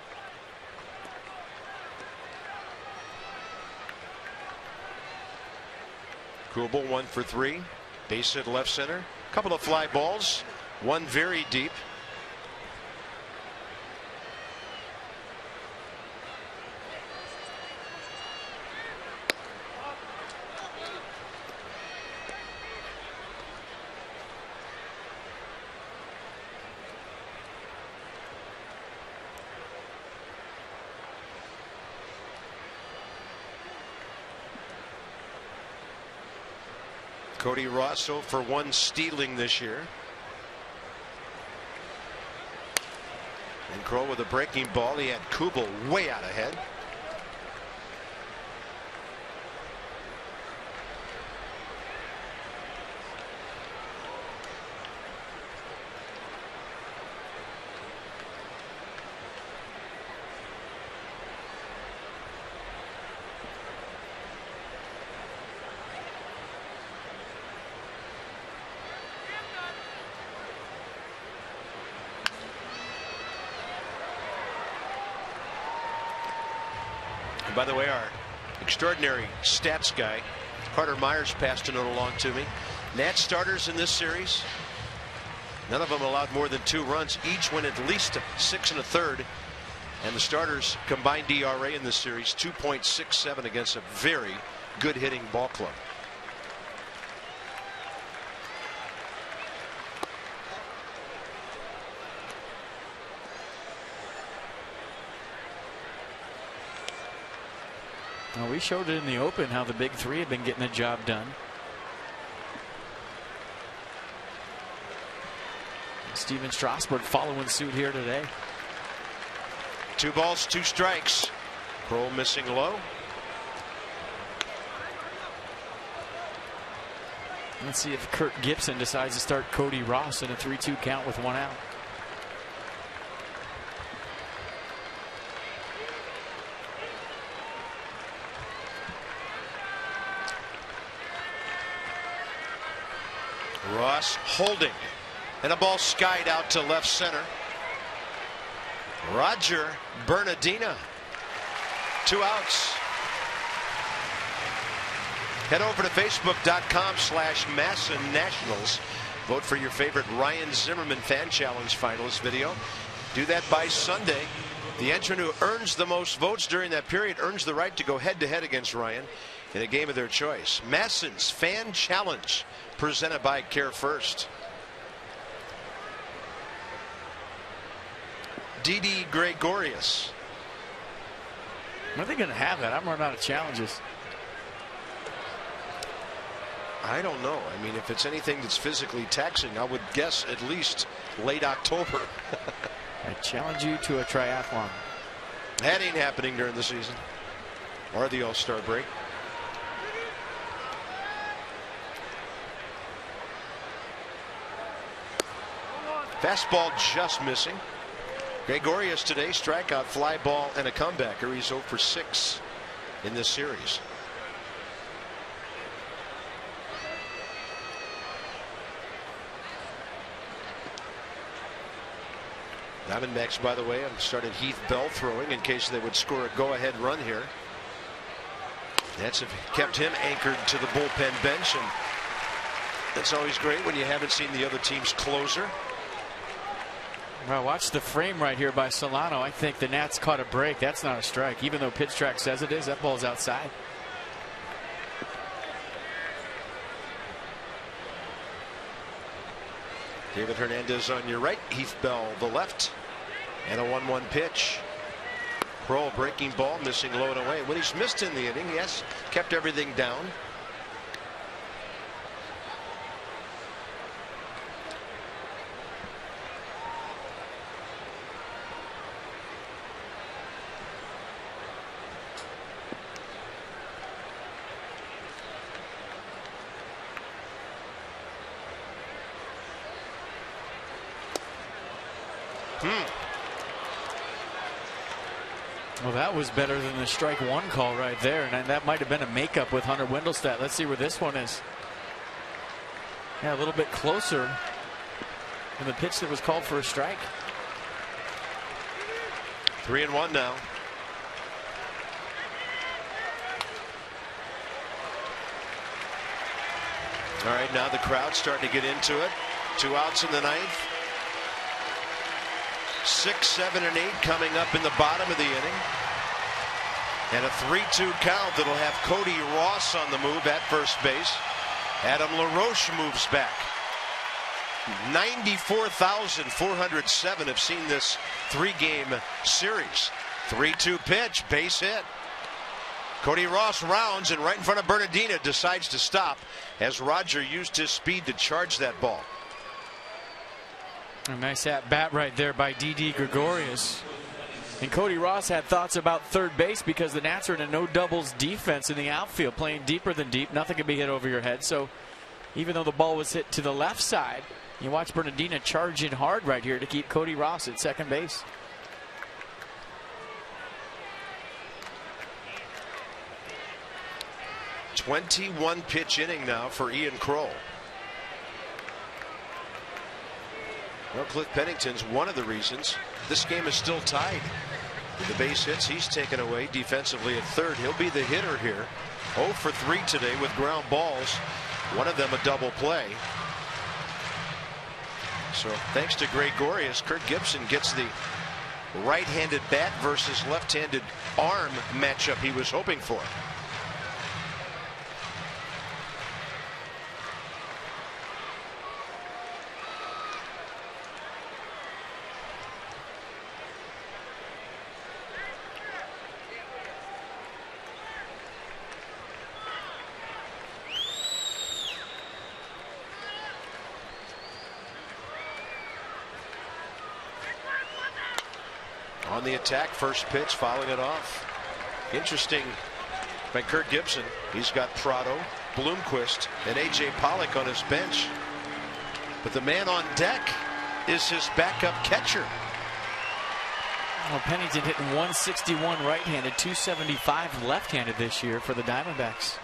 Kubel 1 for 3. Base hit left center. Couple of fly balls. One very deep. Cody Ross 0 for 1 stealing this year. And Kroll with a breaking ball. He had Kubel way out ahead. And by the way, our extraordinary stats guy, Carter Myers, passed a note along to me. Nats starters in this series, none of them allowed more than 2 runs. Each went at least 6 1/3. And the starters combined ERA in this series 2.67 against a very good hitting ball club. Well, we showed it in the open how the big three have been getting the job done. Steven Strasburg following suit here today. 2 balls, 2 strikes. Kroll missing low. Let's see if Kurt Gibson decides to start Cody Ross in a 3-2 count with 1 out. Ross holding, and a ball skied out to left center. Roger Bernardina, 2 outs. Head over to Facebook.com/Masson Nationals. Vote for your favorite Ryan Zimmerman Fan Challenge finalist video. Do that by Sunday. The entrant who earns the most votes during that period earns the right to go head-to-head against Ryan in a game of their choice. Masson's Fan Challenge, presented by Care First. Didi Gregorius. When are they going to have that? I'm running out of challenges. I don't know. I mean, if it's anything that's physically taxing, I would guess at least late October. I challenge you to a triathlon. That ain't happening during the season or the All-Star break. Fastball just missing. Gregorius today, strikeout, fly ball, and a comebacker. He's 0 for 6 in this series. Diamondbacks, by the way, have started Heath Bell throwing in case they would score a go-ahead run here. Nats have kept him anchored to the bullpen bench, and that's always great when you haven't seen the other team's closer. Well, watch the frame right here by Solano. I think the Nats caught a break. That's not a strike. Even though pitch track says it is, that ball's outside. David Hernandez on your right, Heath Bell the left, and a 1-1 pitch. Kroll breaking ball, missing low and away. When he's missed in the inning, he has kept everything down. Well, that was better than the strike 1 call right there, and that might have been a makeup with Hunter Wendelstedt. Let's see where this one is. Yeah, a little bit closer than the pitch that was called for a strike. 3-1 now. All right, now the crowd's starting to get into it. 2 outs in the 9th. 6, 7, and 8 coming up in the bottom of the inning. And a 3-2 count that'll have Cody Ross on the move at first base. Adam LaRoche moves back. 94,407 have seen this 3-game series. 3-2 pitch, base hit. Cody Ross rounds, and right in front of Bernardina decides to stop as Roger used his speed to charge that ball. A nice at bat right there by Didi Gregorius. And Cody Ross had thoughts about third base because the Nats are in a no doubles defense in the outfield, playing deeper than deep. Nothing can be hit over your head. So even though the ball was hit to the left side, you watch Bernardina charge in hard right here to keep Cody Ross at second base. .21 pitch inning now for Ian Kroll. Well, Cliff Pennington's one of the reasons this game is still tied. With the base hits he's taken away defensively at third. He'll be the hitter here. 0 for 3 today with ground balls. One of them a double play. So thanks to Gregorius, Kurt Gibson gets the right-handed bat versus left-handed arm matchup he was hoping for. On the attack, first pitch, fouling it off. Interesting by Kurt Gibson. He's got Prado, Bloomquist, and A.J. Pollock on his bench. But the man on deck is his backup catcher. Well, Pennington hitting 161 right-handed, 275 left-handed this year for the Diamondbacks.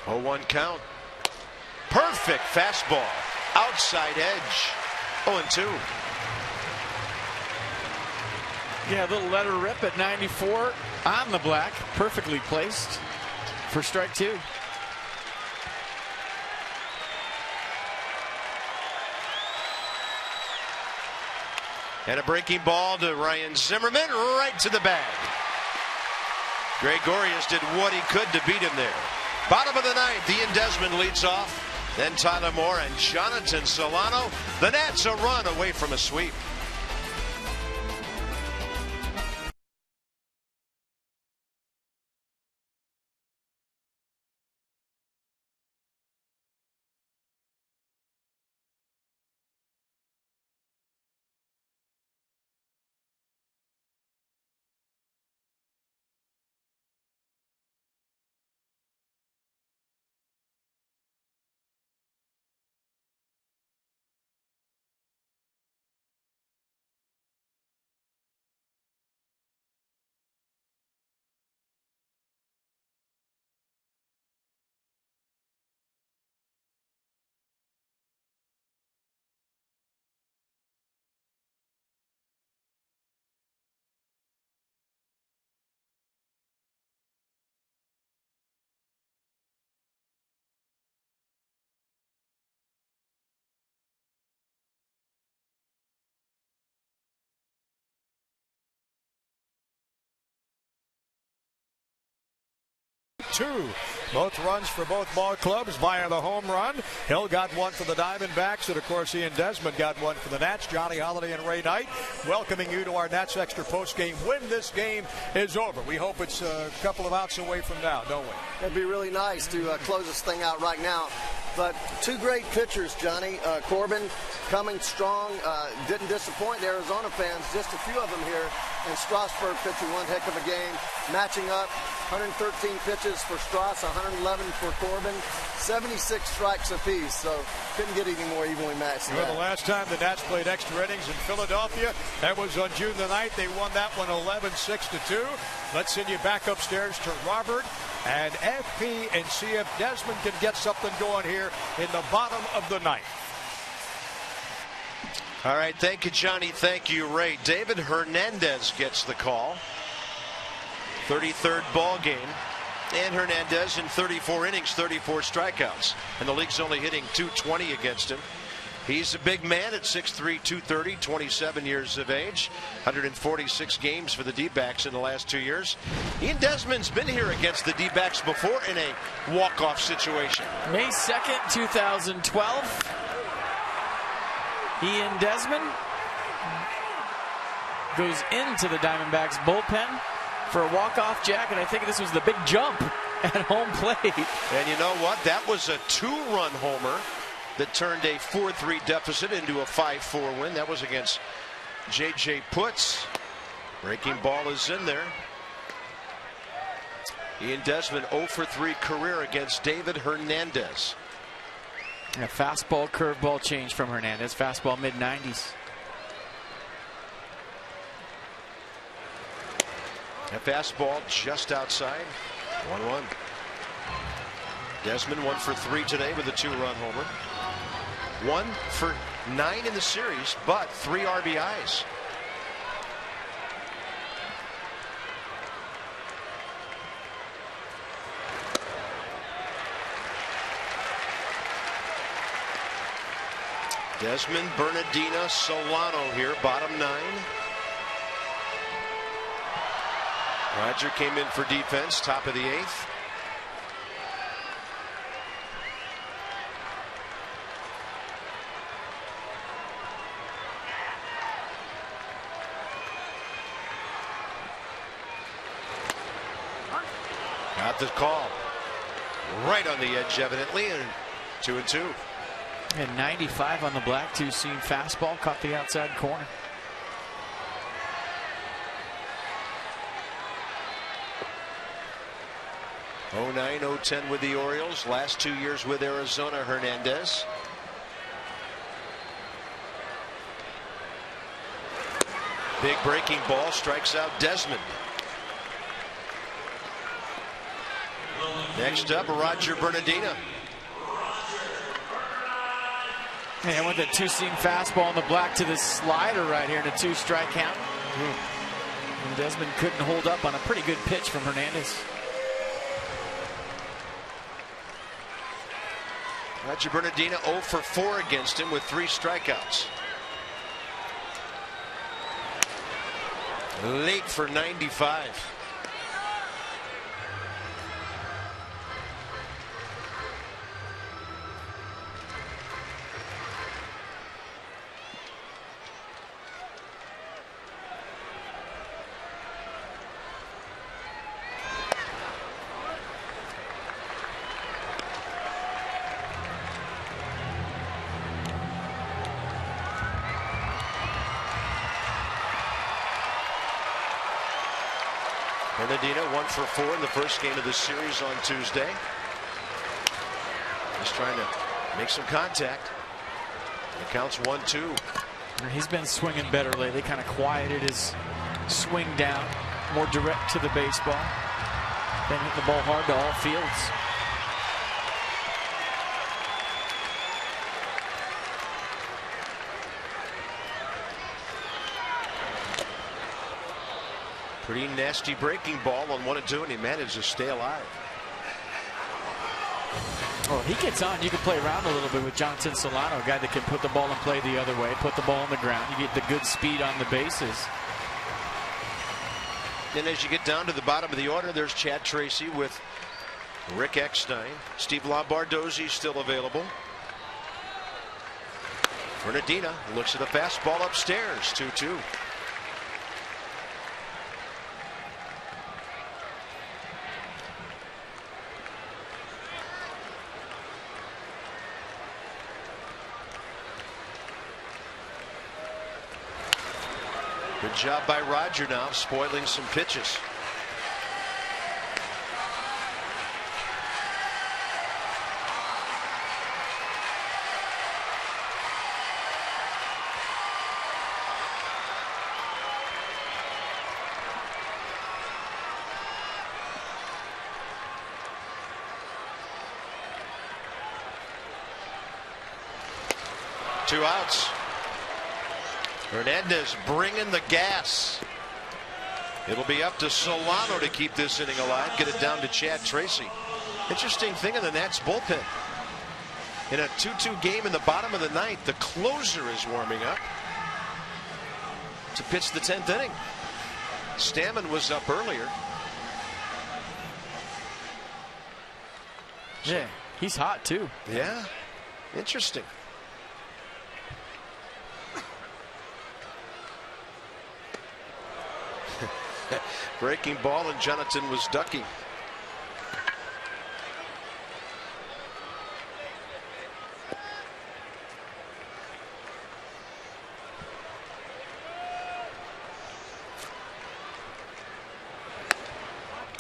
0-1 count. Perfect fastball. Outside edge. 0-2. Yeah, a little letter rip at 94 on the black. Perfectly placed for strike two. And a breaking ball to Ryan Zimmerman right to the bag. Gregorius did what he could to beat him there. Bottom of the ninth, Ian Desmond leads off. Then Tyler Moore and Jonathan Solano. The Nats a run away from a sweep. Both runs for both ball clubs via the home run. Hill got one for the Diamondbacks, and of course Ian Desmond got one for the Nats. Johnny Holiday and Ray Knight welcoming you to our Nats Extra postgame when this game is over. We hope it's a couple of outs away from now, don't we? It'd be really nice to close this thing out right now. But two great pitchers, Johnny. Corbin coming strong, didn't disappoint the Arizona fans, just a few of them here. And Strasburg pitching one heck of a game, matching up. 113 pitches for Strauss, 111 for Corbin, 76 strikes apiece. So couldn't get any more evenly matched. Well, the last time the Nats played extra innings in Philadelphia, that was on June the 9th. They won that one 11-6-2. Let's send you back upstairs to Robert and FP and see if Desmond can get something going here in the bottom of the ninth. All right, thank you, Johnny. Thank you, Ray. David Hernandez gets the call. 33rd ball game. And Hernandez in 34 innings, 34 strikeouts. And the league's only hitting .220 against him. He's a big man at 6'3", 230, 27 years of age. 146 games for the D-backs in the last 2 years. Ian Desmond's been here against the D-backs before in a walk-off situation. May 2nd, 2012. Ian Desmond goes into the Diamondbacks bullpen for a walk-off jack, and I think this was the big jump at home plate. And you know what? That was a 2-run homer that turned a 4-3 deficit into a 5-4 win. That was against J.J. Putz. Breaking ball is in there. Ian Desmond 0 for 3 career against David Hernandez. A fastball curveball change from Hernandez. Fastball mid-90s. A fastball just outside. 1-1. Desmond 1 for 3 today with a 2-run homer. 1 for 9 in the series, but 3 RBIs. Desmond, Bernardina, Solano here, bottom 9. Roger came in for defense, top of the 8th. Got the call. Right on the edge, evidently, and 2-2. And 95 on the black two-seam fastball, caught the outside corner. '09, '10 with the Orioles. Last 2 years with Arizona, Hernandez. Big breaking ball strikes out Desmond. Next up, Roger Bernardina. And with a two-seam fastball on the black to the slider right here in a 2-strike count. And Desmond couldn't hold up on a pretty good pitch from Hernandez. Roger Bernardina 0 for 4 against him with 3 strikeouts. Late for 95. Bernardina 1 for 4 in the first game of the series on Tuesday. Just trying to make some contact. The count's 1-2. He's been swinging better lately, kind of quieted his swing down, more direct to the baseball. Then hit the ball hard to all fields. Pretty nasty breaking ball on 1-2, and he managed to stay alive. Well, he gets on. You can play around a little bit with Jonathan Solano, a guy that can put the ball in play the other way, put the ball on the ground. You get the good speed on the bases. And as you get down to the bottom of the order, there's Chad Tracy with Rick Eckstein. Steve Lombardozzi still available. Bernardina looks at a fastball upstairs, 2-2. Good job by Roger now, spoiling some pitches. Two outs. Hernandez bringing the gas. It'll be up to Solano to keep this inning alive, get it down to Chad Tracy. Interesting thing in the Nats bullpen. In a 2-2 game in the bottom of the 9th, the closer is warming up to pitch the 10th inning. Stammen was up earlier. Yeah, he's hot too. Yeah, interesting. Breaking ball, and Jonathan was ducking.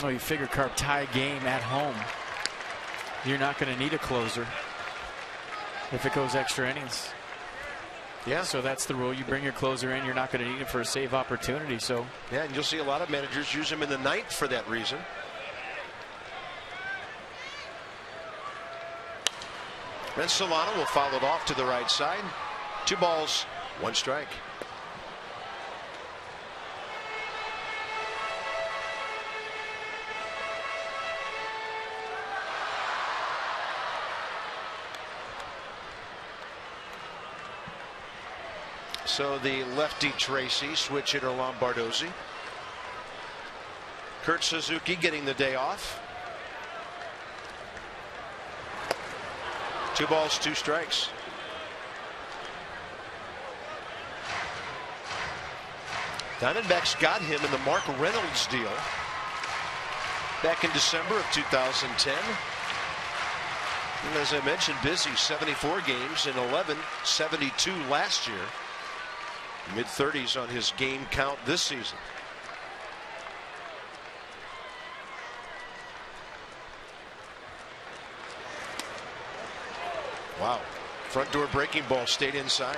Oh, you figure Carp tie game at home. You're not going to need a closer if it goes extra innings. Yeah. So that's the rule. You bring your closer in, you're not going to need him for a save opportunity. So yeah, and you'll see a lot of managers use him in the ninth for that reason. Then Solano will follow it off to the right side. 2 balls, 1 strike. So the lefty Tracy, switch hitter Lombardozzi. Kurt Suzuki getting the day off. 2 balls, 2 strikes. Diamondbacks got him in the Mark Reynolds deal back in December of 2010. And as I mentioned, busy 74 games in 11, 72 last year. Mid-30s on his game count this season. Wow. Front door breaking ball stayed inside.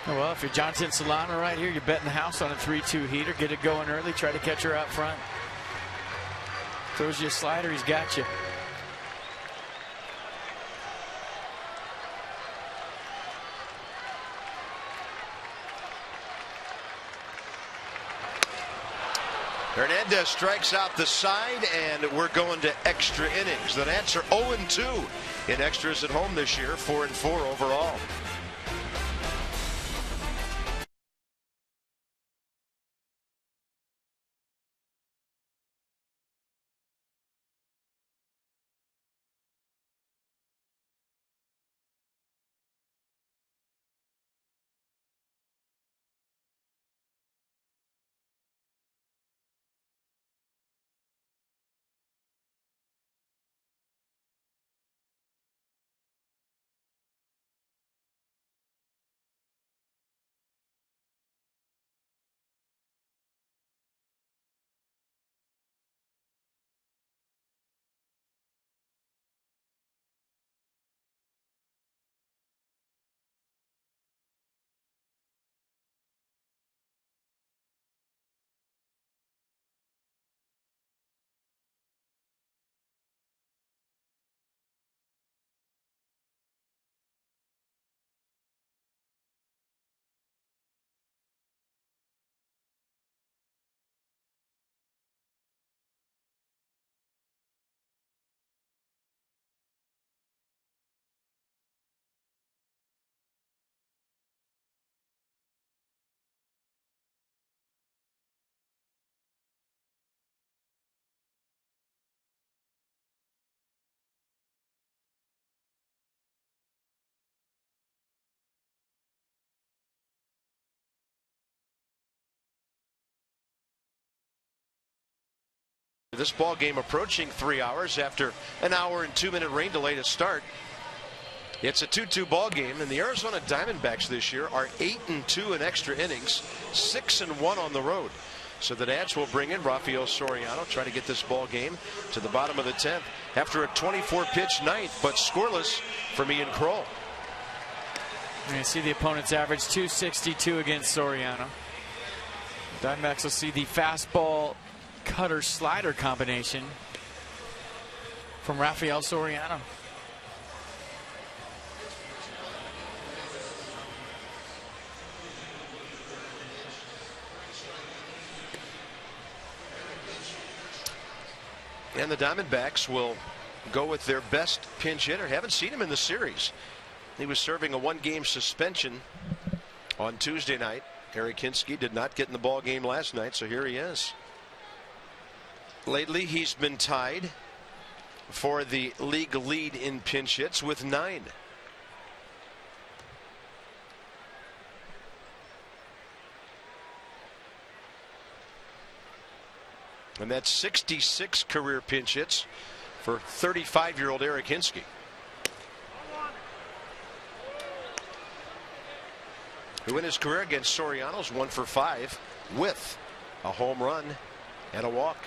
well, if you're Jonathan Solano right here, you're betting the house on a 3-2 heater. Get it going early. Try to catch her out front. Throws you a slider. He's got you. Hernandez strikes out the side, and we're going to extra innings. The Nats are 0-2 in extras at home this year, 4-4 overall. This ball game approaching 3 hours after an hour and 2-minute rain delay to start. It's a 2-2 ball game, and the Arizona Diamondbacks this year are 8-2 in extra innings, 6-1 on the road. So the Nats will bring in Rafael Soriano, try to get this ball game to the bottom of the 10th after a 24-pitch ninth, but scoreless from Ian Kroll. You see the opponent's average 262 against Soriano. Diamondbacks will see the fastball cutter slider combination from Rafael Soriano. And the Diamondbacks will go with their best pinch hitter. Haven't seen him in the series. He was serving a 1-game suspension on Tuesday night. Harry Kinski did not get in the ball game last night, so here he is. Lately, he's been tied for the league lead in pinch hits with 9. And that's 66 career pinch hits for 35-year-old Eric Hinske. Who in his career against Soriano's 1 for 5 with a home run and a walk.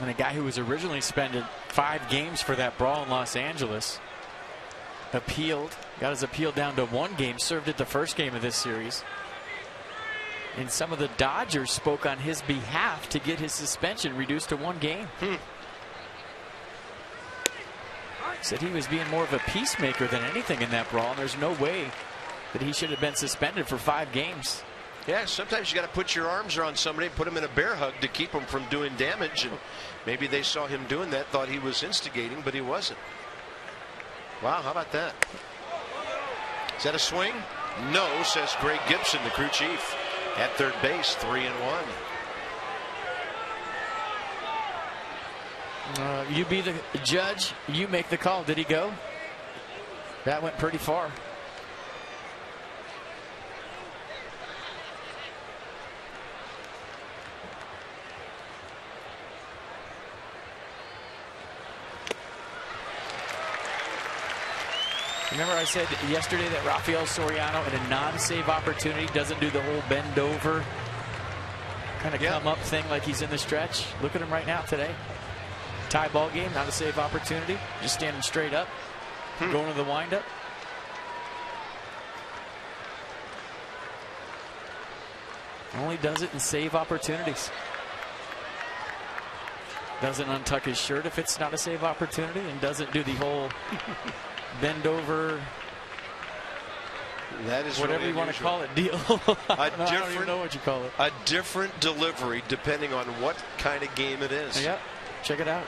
And a guy who was originally suspended 5 games for that brawl in Los Angeles appealed, got his appeal down to 1 game, served it the first game of this series. And some of the Dodgers spoke on his behalf to get his suspension reduced to 1 game. Said he was being more of a peacemaker than anything in that brawl, and there's no way that he should have been suspended for 5 games. Yeah, sometimes you got to put your arms around somebody, put him in a bear hug to keep him from doing damage. And maybe they saw him doing that, thought he was instigating, but he wasn't. Wow, how about that? Is that a swing? No, says Greg Gibson, the crew chief, at third base, 3-1. You be the judge, you make the call. Did he go? That went pretty far. Remember I said yesterday that Rafael Soriano in a non-save opportunity doesn't do the whole bend over kind of come up thing like he's in the stretch. Look at him right now today. Tie ball game, not a save opportunity. Just standing straight up, going to the windup. Only does it in save opportunities. Doesn't untuck his shirt if it's not a save opportunity, and doesn't do the whole bend over, that is whatever really you want to unusual. call it, deal. I don't even know what you call it. A different delivery depending on what kind of game it is. Yep, check it out.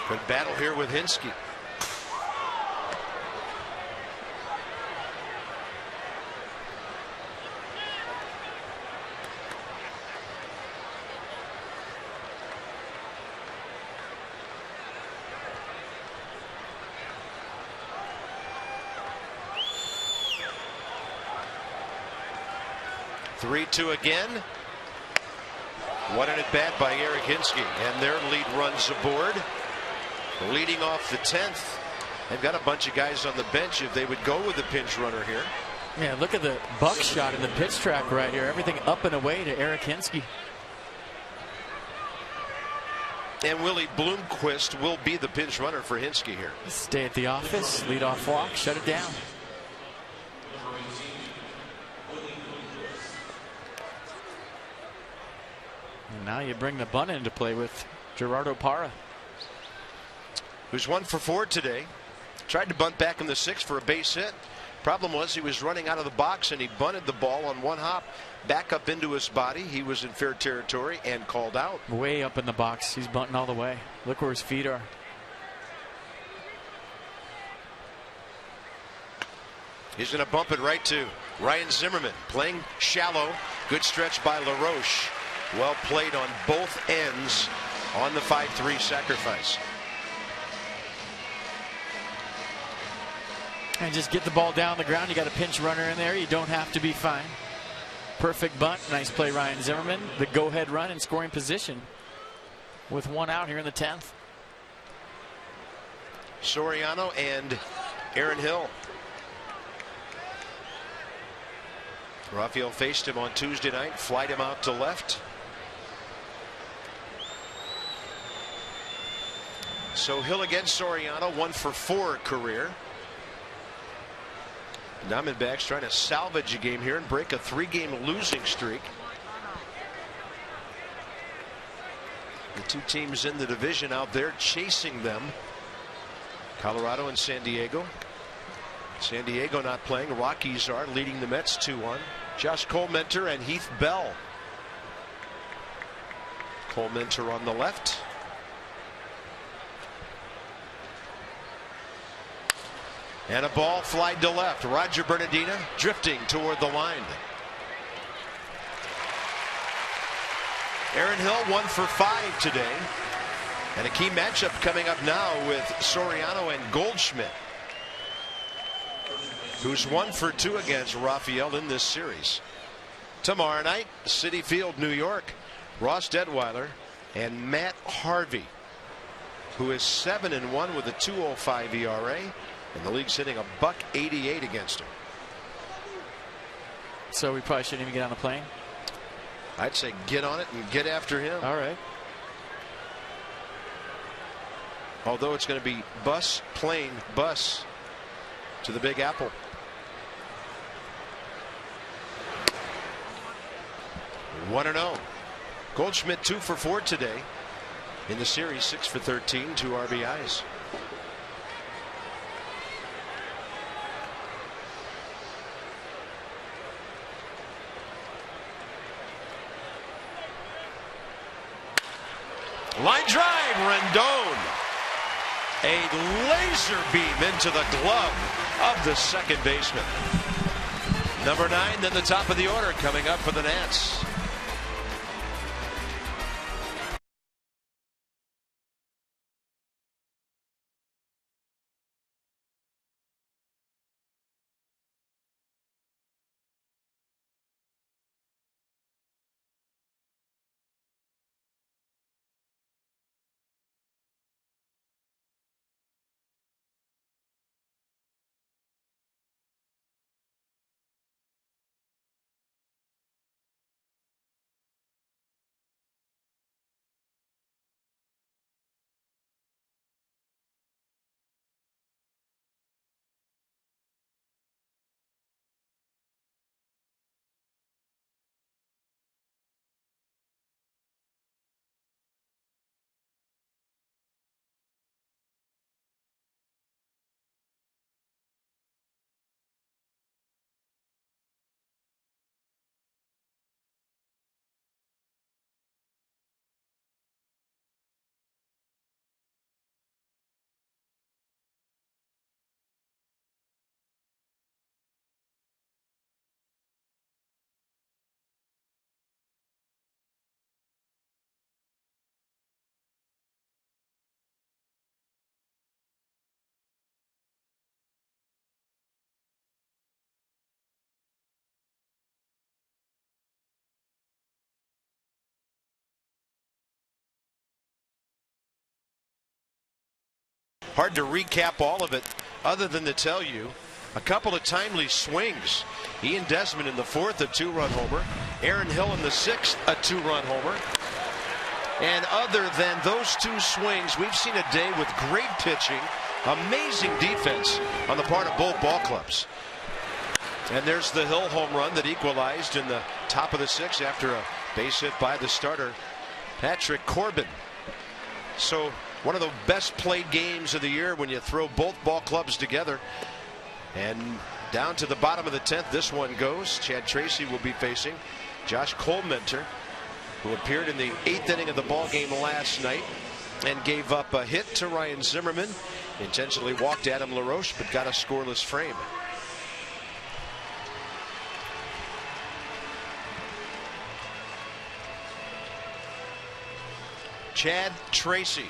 Good battle here with Hinske. Three-two again. What an at-bat by Eric Hinske, and their lead runs aboard. Leading off the 10th. They've got a bunch of guys on the bench if they would go with the pinch runner here. Yeah, look at the buckshot in the pitch track right here. Everything up and away to Eric Hinske. And Willie Bloomquist will be the pinch runner for Hinske here. Stay at the office, lead off walk, shut it down. And now you bring the bunt into play with Gerardo Parra, who's 1 for 4 today. Tried to bunt back in the 6th for a base hit. Problem was he was running out of the box and he bunted the ball on 1 hop back up into his body. He was in fair territory and called out. Way up in the box. He's bunting all the way. Look where his feet are. He's going to bump it right to Ryan Zimmerman, playing shallow. Good stretch by LaRoche. Well played on both ends on the 5-3 sacrifice. And just get the ball down the ground. You got a pinch runner in there. You don't have to be fine. Perfect bunt. Nice play, Ryan Zimmerman. The go-ahead run in scoring position with 1 out here in the 10th. Soriano and Aaron Hill. Rafael faced him on Tuesday night, flied him out to left. So Hill against Soriano, 1 for 4 career. Diamondbacks trying to salvage a game here and break a 3-game losing streak. The 2 teams in the division out there chasing them. Colorado and San Diego. San Diego not playing. Rockies are leading the Mets 2-1. Josh Colmentor and Heath Bell. Colmentor on the left. And a ball flied to left. Roger Bernardina drifting toward the line. Aaron Hill 1 for 5 today. And a key matchup coming up now with Soriano and Goldschmidt, who's 1 for 2 against Raphael in this series. Tomorrow night, Citi Field, New York, Ross Detweiler and Matt Harvey, who is 7-1 with a 2.05 ERA, and the league's hitting $1.88 against him. So we probably shouldn't even get on the plane. I'd say get on it and get after him. All right. Although it's going to be bus, plane, bus to the Big Apple. One and 0. Goldschmidt 2 for 4 today in the series, 6 for 13, 2 RBIs. Line drive, Rendon. A laser beam into the glove of the second baseman. Number 9, then the top of the order coming up for the Nats. Hard to recap all of it other than to tell you a couple of timely swings. Ian Desmond in the 4th, a 2-run homer. Aaron Hill in the 6th, a 2-run homer. And other than those 2 swings, we've seen a day with great pitching, amazing defense on the part of both ball clubs. And there's the Hill home run that equalized in the top of the 6th after a base hit by the starter, Patrick Corbin. So one of the best played games of the year when you throw both ball clubs together. And down to the bottom of the 10th, this one goes. Chad Tracy will be facing Josh Colmenter, who appeared in the 8th inning of the ball game last night and gave up a hit to Ryan Zimmerman, intentionally walked Adam LaRoche, but got a scoreless frame. Chad Tracy,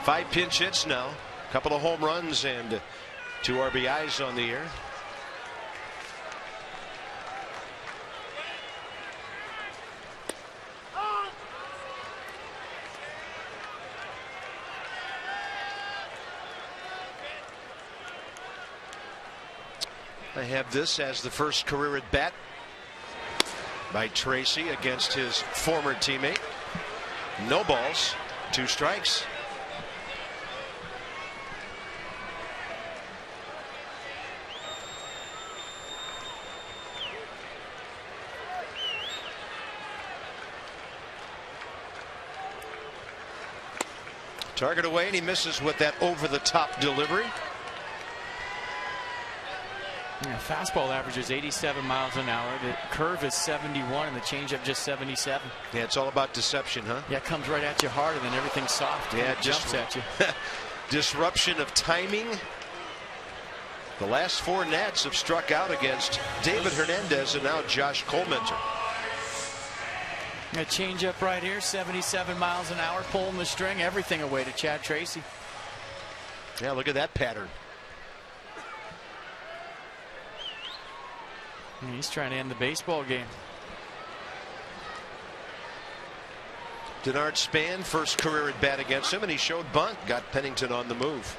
5 pinch hits now, a couple of home runs and 2 RBIs on the year. I have this as the first career at bat by Tracy against his former teammate. No balls, 2 strikes. Target away, and he misses with that over-the-top delivery. Yeah, fastball averages 87 miles an hour. The curve is 71, and the changeup just 77. Yeah, it's all about deception, huh? Yeah, it comes right at you hard, and then everything's soft. Yeah, it jumps at you. Disruption of timing. The last 4 Nats have struck out against David Hernandez and now Josh Colmenter. A changeup right here, 77 miles an hour, pulling the string, everything away to Chad Tracy. Yeah, look at that pattern. And he's trying to end the baseball game. Denard Span, first career at bat against him, and he showed bunt, got Pennington on the move.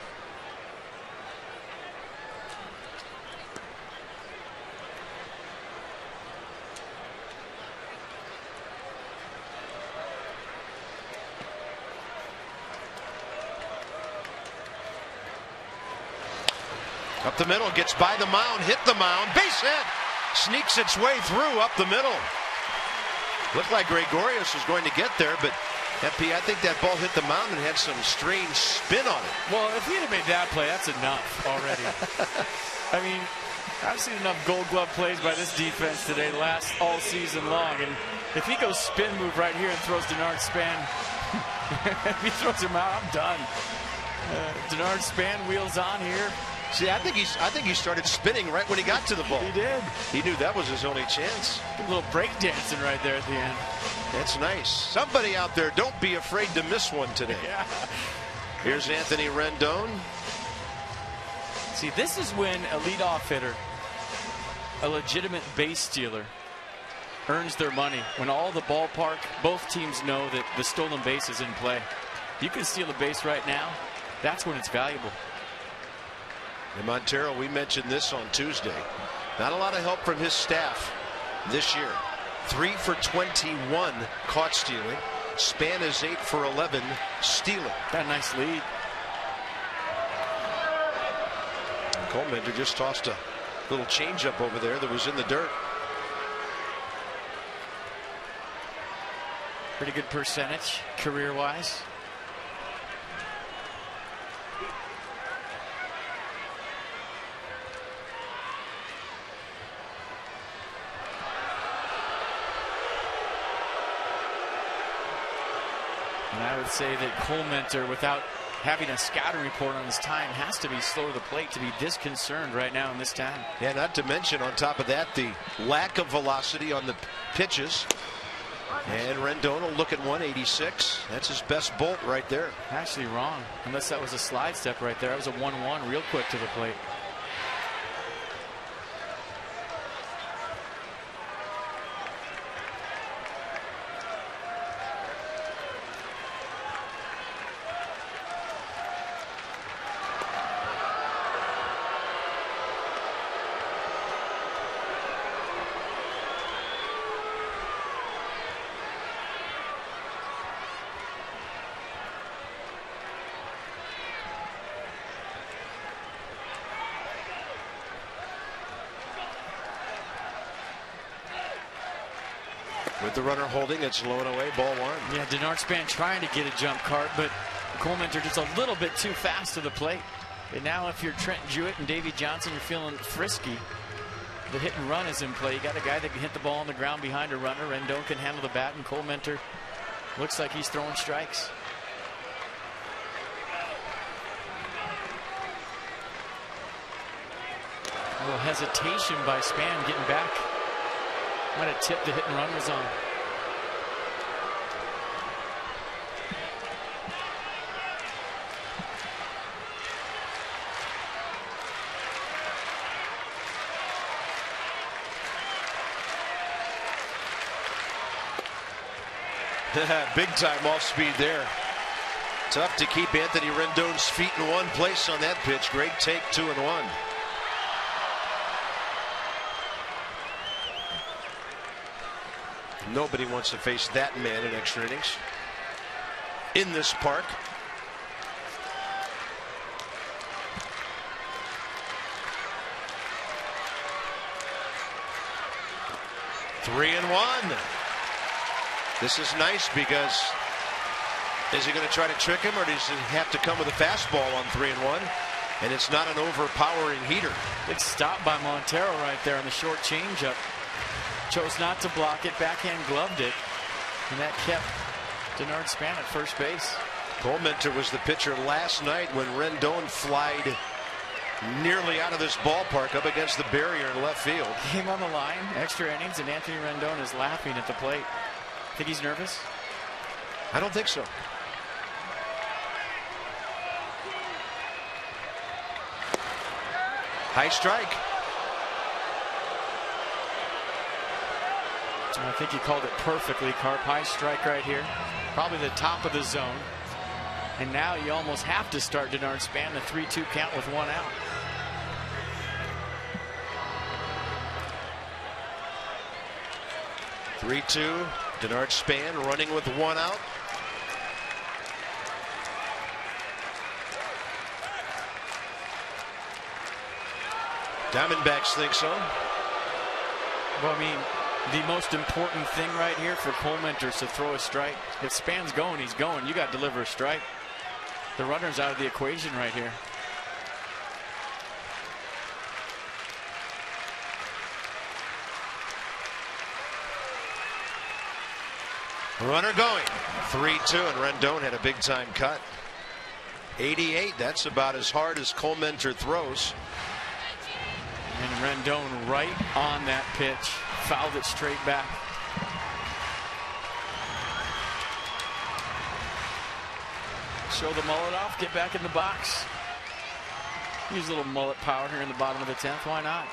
Up the middle, gets by the mound, hit the mound, base hit, sneaks its way through up the middle. Looked like Gregorius was going to get there, but FP, I think that ball hit the mound and had some strange spin on it. Well, if he had made that play, that's enough already. I mean, I've seen enough Gold Glove plays by this defense today, last all season long, and if he goes spin move right here and throws Denard Span, if he throws him out, I'm done. Denard Span wheels on here. See, I think he started spinning right when he got to the ball. He did. He knew that was his only chance. A little break dancing right there at the end. That's nice. Somebody out there, don't be afraid to miss one today. Yeah. Here's Anthony Rendon. See, this is when a leadoff hitter, a legitimate base stealer, earns their money. When all the ballpark, both teams know that the stolen base is in play. You can steal a base right now. That's when it's valuable. And Montero, we mentioned this on Tuesday. Not a lot of help from his staff this year. 3 for 21 caught stealing. Span is 8 for 11 stealing. Got a nice lead. Coleman just tossed a little changeup over there that was in the dirt. Pretty good percentage career-wise. And I would say that Coleman, without having a scouting report on his time, has to be slow to the plate to be disconcerted right now in this time. Yeah, not to mention on top of that the lack of velocity on the pitches. And Rendon will look at 186. That's his best bolt right there. Actually wrong, unless that was a slide step right there. That was a 1-1 real quick to the plate. With the runner holding, it's low and away, ball 1. Yeah, Denard Span trying to get a jump cart, but Coleman just a little bit too fast to the plate. And now if you're Trent Jewett and Davey Johnson, you're feeling frisky. The hit and run is in play. You got a guy that can hit the ball on the ground behind a runner. Rendon can handle the bat, and Coleman looks like he's throwing strikes. A little hesitation by Span getting back. Might have tipped the hit and run was on. Big time off speed there. Tough to keep Anthony Rendon's feet in one place on that pitch. Great take, 2-1. Nobody wants to face that man in extra innings in this park. Three and 1. This is nice because is he going to try to trick him, or does he have to come with a fastball on 3 and 1? And it's not an overpowering heater. Big stop by Montero right there on the short changeup. Chose not to block it, backhand gloved it, and that kept Denard Span at first base. Coleman was the pitcher last night when Rendon flied nearly out of this ballpark up against the barrier in left field. Game on the line, extra innings, and Anthony Rendon is laughing at the plate. Think he's nervous? I don't think so. High strike. I think he called it perfectly, Carp. High strike right here. Probably the top of the zone. And now you almost have to start Denard Span the 3-2 count with 1 out. (3-2). Denard Span running with 1 out. Diamondbacks think so. Well, I mean, the most important thing right here for Colementor is to throw a strike. If Span's going, he's going. You got to deliver a strike. The runner's out of the equation right here. Runner going. 3-2, and Rendon had a big time cut. 88. That's about as hard as Colementor throws. And Rendon right on that pitch. Fouled it straight back. Show the mullet off. Get back in the box. Use a little mullet power here in the bottom of the 10th. Why not?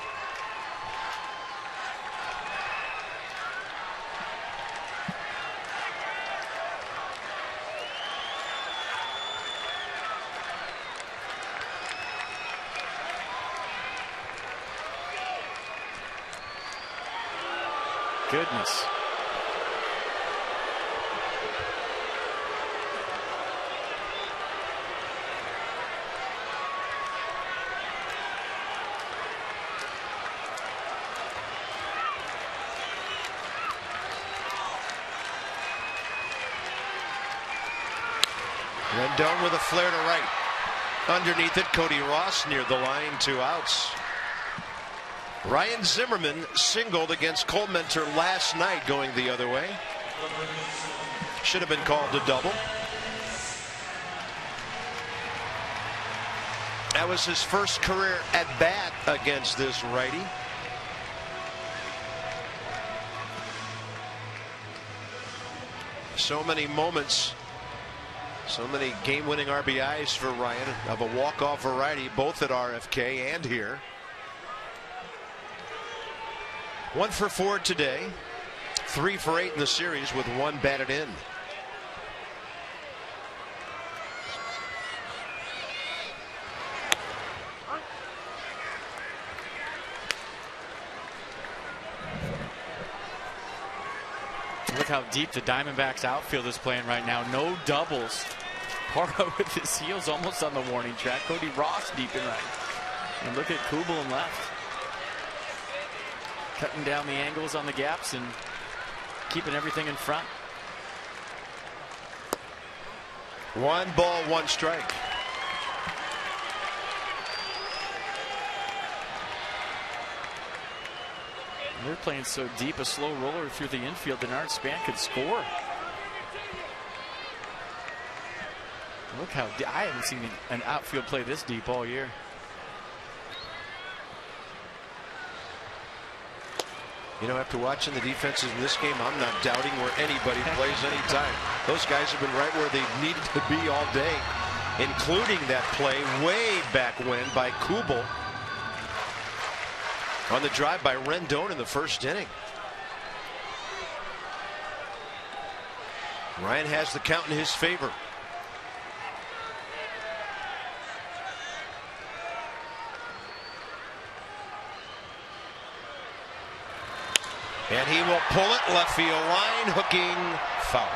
Goodness. Rendon with a flare to right. Underneath it, Cody Ross near the line, 2 outs. Ryan Zimmerman singled against Colementor last night going the other way. Should have been called a double. That was his first career at bat against this righty. So many moments, so many game-winning RBIs for Ryan of a walk-off variety, both at RFK and here. 1 for 4 today, 3 for 8 in the series with 1 batted in. Look how deep the Diamondbacks outfield is playing right now. No doubles. Parra with his heels almost on the warning track. Cody Ross deep in right. And look at Kubel in left. Cutting down the angles on the gaps and keeping everything in front. 1 ball, 1 strike. They're playing so deep, a slow roller through the infield. Denard Span could score. Look how I haven't seen an outfield play this deep all year. You know, after watching the defenses in this game, I'm not doubting where anybody plays anytime. Those guys have been right where they needed to be all day, including that play way back when by Kubel on the drive by Rendon in the first inning. Ryan has the count in his favor. And he will pull it left field line, hooking foul.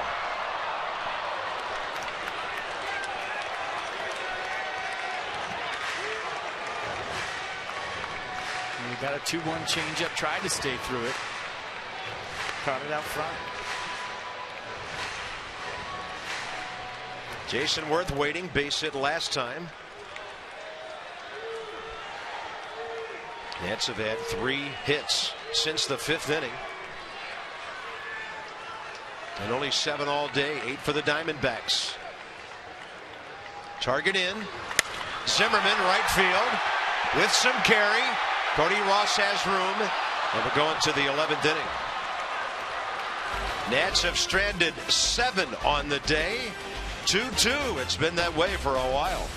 And we got a 2-1 changeup, tried to stay through it. Caught it out front. Jason Worth waiting, base hit last time. Nats have had 3 hits since the 5th inning. And only 7 all day, 8 for the Diamondbacks. Target in. Zimmerman right field with some carry. Cody Ross has room. And we're going to the 11th inning. Nats have stranded 7 on the day. 2-2. It's been that way for a while.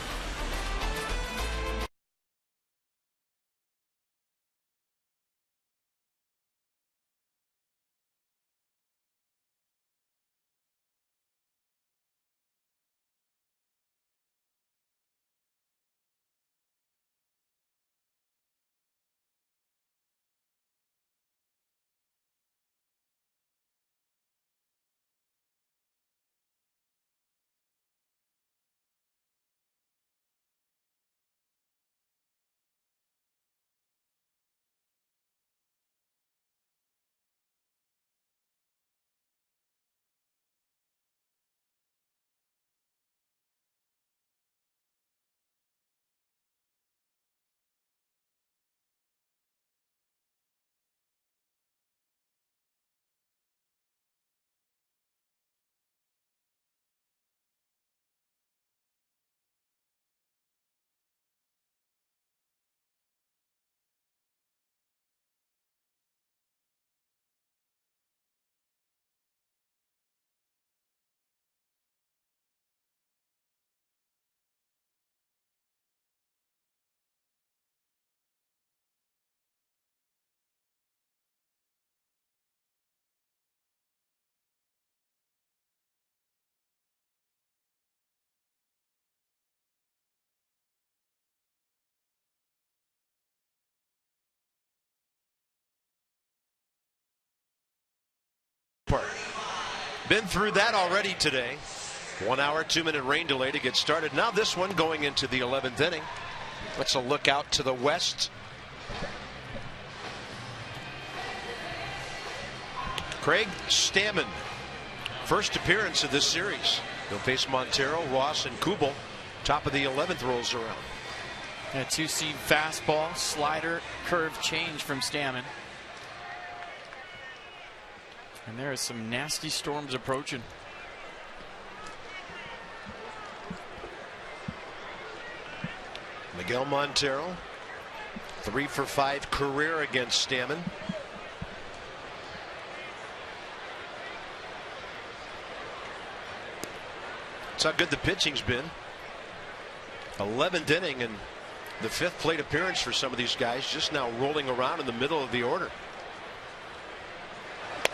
Been through that already today. 1 hour, 2-minute rain delay to get started. Now this one going into the 11th inning. Let's a look out to the west. Craig Stammen, first appearance of this series. He'll face Montero, Ross, and Kubel. Top of the 11th rolls around. A 2-seam fastball, slider, curve change from Stammen. And there is some nasty storms approaching. Miguel Montero, 3 for 5 career against Stammen. That's how good the pitching's been. 11th inning and the 5th plate appearance for some of these guys, just now rolling around in the middle of the order.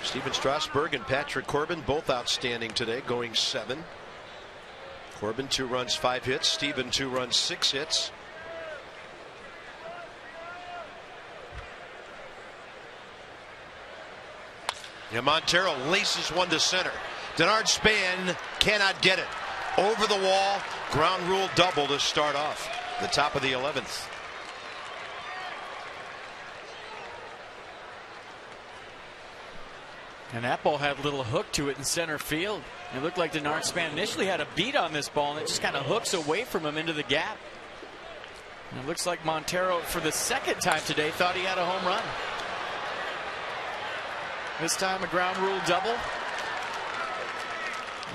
Steven Strasburg and Patrick Corbin both outstanding today, going 7. Corbin 2 runs 5 hits. Steven 2 runs 6 hits. And Montero laces one to center. Denard Span cannot get it. Over the wall, ground rule double to start off the top of the 11th. And that ball had a little hook to it in center field. It looked like Denard Span initially had a beat on this ball, and it just kind of hooks away from him into the gap. And it looks like Montero, for the second time today, thought he had a home run. This time a ground rule double,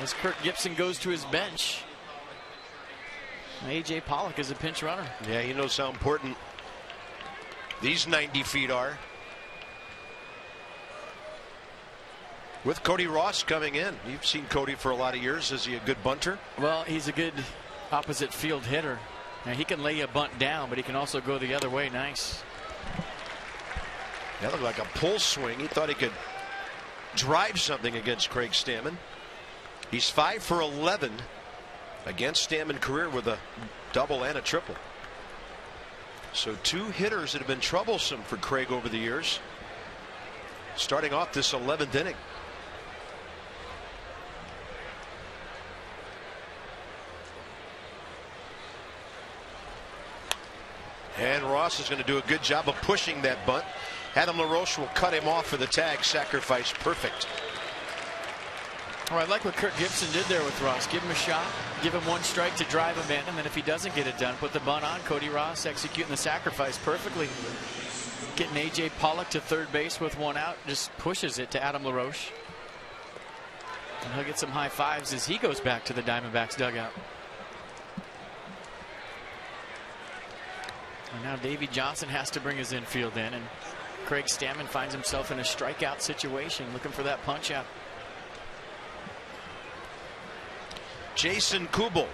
as Kirk Gibson goes to his bench. And A.J. Pollock is a pinch runner. Yeah, he knows how important these 90 feet are. With Cody Ross coming in. You've seen Cody for a lot of years. Is he a good bunter? Well, he's a good opposite field hitter. Now, he can lay a bunt down, but he can also go the other way. Nice. That looked like a pull swing. He thought he could drive something against Craig Stammen. He's 5 for 11 against Stammen career with a double and a triple. So 2 hitters that have been troublesome for Craig over the years. Starting off this 11th inning. And Ross is going to do a good job of pushing that bunt. Adam LaRoche will cut him off for the tag. Sacrifice perfect. All right, I like what Kirk Gibson did there with Ross. Give him a shot, give him 1 strike to drive him in, and then if he doesn't get it done, put the bunt on. Cody Ross executing the sacrifice perfectly. Getting A.J. Pollock to third base with 1 out, just pushes it to Adam LaRoche. And he'll get some high fives as he goes back to the Diamondbacks dugout. And now Davey Johnson has to bring his infield in, and Craig Stammen finds himself in a strikeout situation, looking for that punch out. Jason Kubel,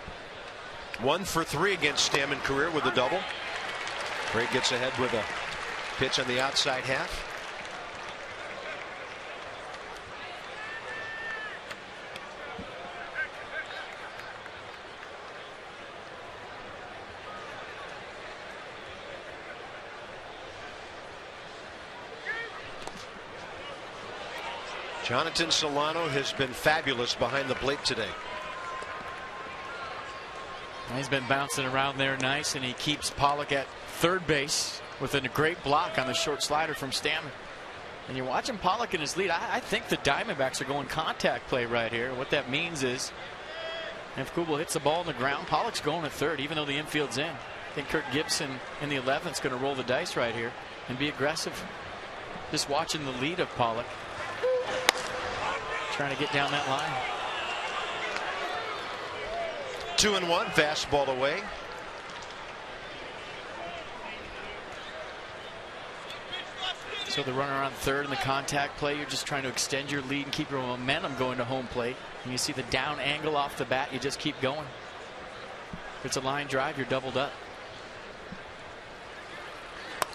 1 for 3 against Stammen career with a double. Craig gets ahead with a pitch on the outside half. Jonathan Solano has been fabulous behind the plate today. He's been bouncing around there nice, and he keeps Pollock at third base with a great block on the short slider from Stammen. And you're watching Pollock in his lead. I think the Diamondbacks are going contact play right here. What that means is if Kubel hits the ball on the ground, Pollock's going at third, even though the infield's in. I think Kirk Gibson in the 11th is going to roll the dice right here and be aggressive. Just watching the lead of Pollock, trying to get down that line. 2-1, fastball away. So the runner on third in the contact play, you're just trying to extend your lead and keep your momentum going to home plate. And you see the down angle off the bat, you just keep going. If it's a line drive, you're doubled up.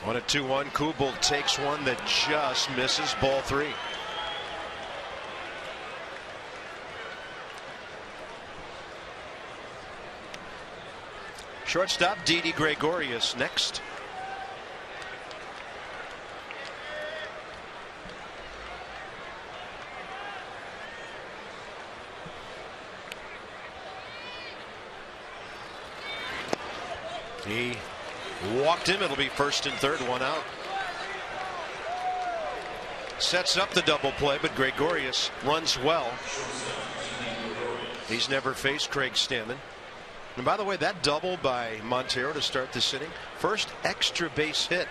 On a 2-1, Kubel takes one that just misses, ball 3. Shortstop Didi Gregorius next. He walked him. It'll be first and third, 1 out. Sets up the double play, but Gregorius runs well. He's never faced Craig Stammen. And by the way, that double by Montero to start this inning, first extra base hit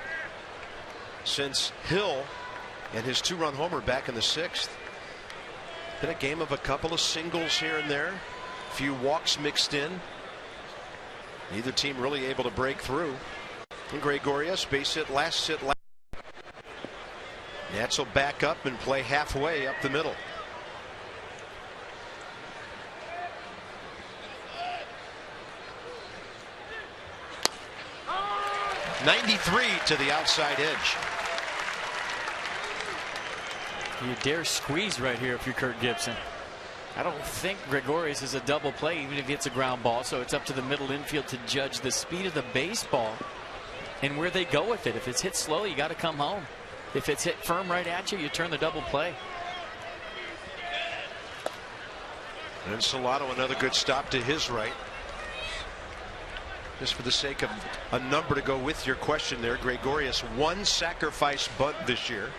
since Hill and his 2-run homer back in the 6th. Been a game of a couple of singles here and there, a few walks mixed in. Neither team really able to break through. And Gregorius, base hit last. Nats will back up and play halfway up the middle. 93 to the outside edge. You dare squeeze right here if you're Kirk Gibson. I don't think Gregorius is a double play, even if it's a ground ball. So it's up to the middle infield to judge the speed of the baseball and where they go with it. If it's hit slow, you got to come home. If it's hit firm right at you, you turn the double play. And Solano, another good stop to his right. Just for the sake of a number to go with your question there, Gregorius, 1 sacrifice bunt this year.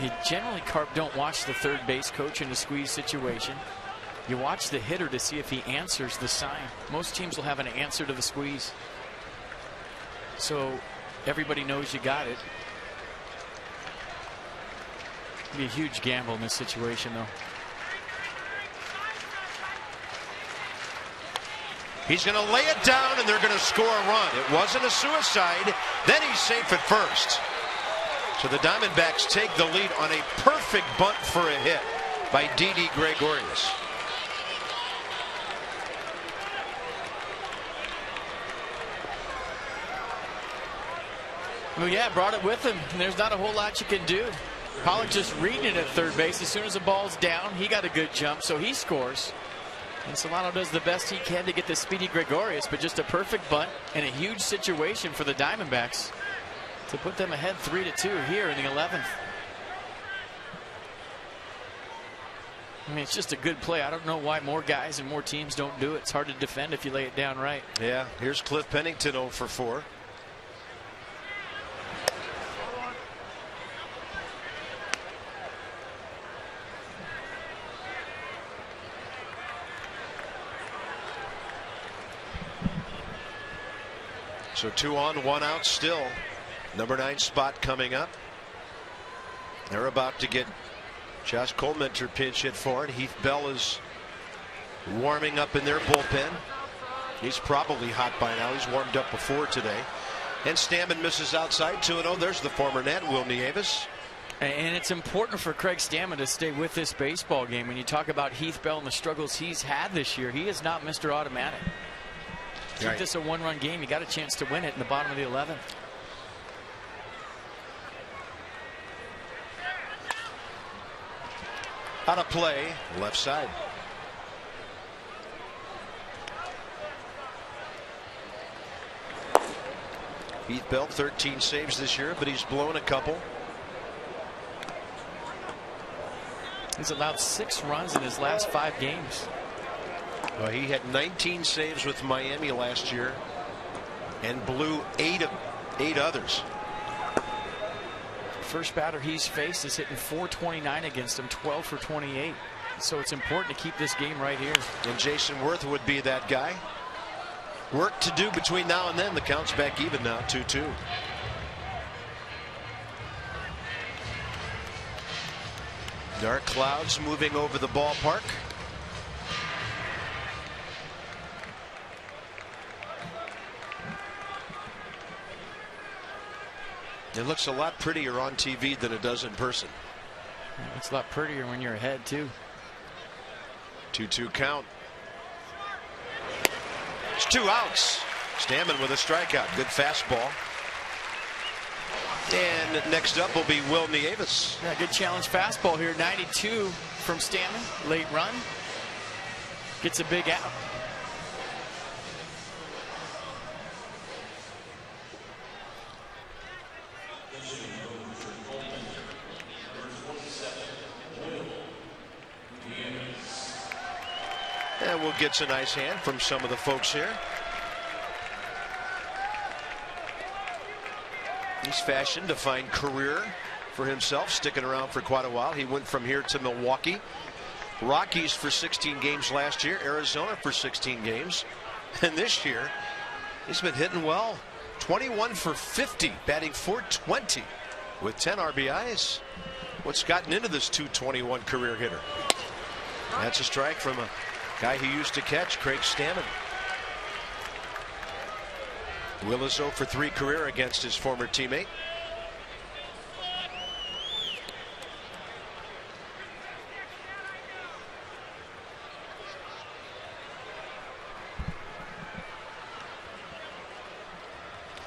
You generally, Carp, don't watch the third base coach in a squeeze situation. You watch the hitter to see if he answers the sign. Most teams will have an answer to the squeeze. So everybody knows you got it. It'd be a huge gamble in this situation, though. He's going to lay it down, and they're going to score a run. It wasn't a suicide. Then he's safe at first. So the Diamondbacks take the lead on a perfect bunt for a hit by Didi Gregorius. Well, yeah, brought it with him. And there's not a whole lot you can do. Pollock just reading it at third base. As soon as the ball's down, he got a good jump, so he scores. And Solano does the best he can to get the speedy Gregorius, but just a perfect bunt and a huge situation for the Diamondbacks to put them ahead 3-2 here in the 11th. I mean, it's just a good play. I don't know why more guys and more teams don't do it. It's hard to defend if you lay it down right. Yeah, here's Cliff Pennington 0 for 4. So 2 on, 1 out still. Number 9 spot coming up. They're about to get Josh Colementor pinch hit for it. Heath Bell is warming up in their bullpen. He's probably hot by now. He's warmed up before today. And Stammen misses outside 2-0. There's the former Nat, Will Nieves. And it's important for Craig Stammen to stay with this baseball game. When you talk about Heath Bell and the struggles he's had this year, he is not Mr. Automatic. Keep this a one-run game. You got a chance to win it in the bottom of the 11th. Out of play, left side. Heath Bell, 13 saves this year, but he's blown a couple. He's allowed 6 runs in his last 5 games. Well, he had 19 saves with Miami last year and blew 8 others. First batter he's faced is hitting .429 against him, 12 for 28. So it's important to keep this game right here. And Jason Worth would be that guy. Work to do between now and then. The count's back even now, 2-2. Dark clouds moving over the ballpark. It looks a lot prettier on TV than it does in person. It's a lot prettier when you're ahead, too. 2-2 count. It's 2 outs. Stammen with a strikeout. Good fastball. And next up will be Will Nieves. Yeah, good challenge fastball here. 92 from Stammen. Late run. Gets a big out. And Will gets a nice hand from some of the folks here. He's fashioned to find career for himself, sticking around for quite a while. He went from here to Milwaukee. Rockies for 16 games last year. Arizona for 16 games. And this year, he's been hitting well. 21 for 50, batting .420 with 10 RBIs. What's gotten into this .221 career hitter? That's a strike from a guy who used to catch, Craig Stammen. Will is 0 for 3 career against his former teammate.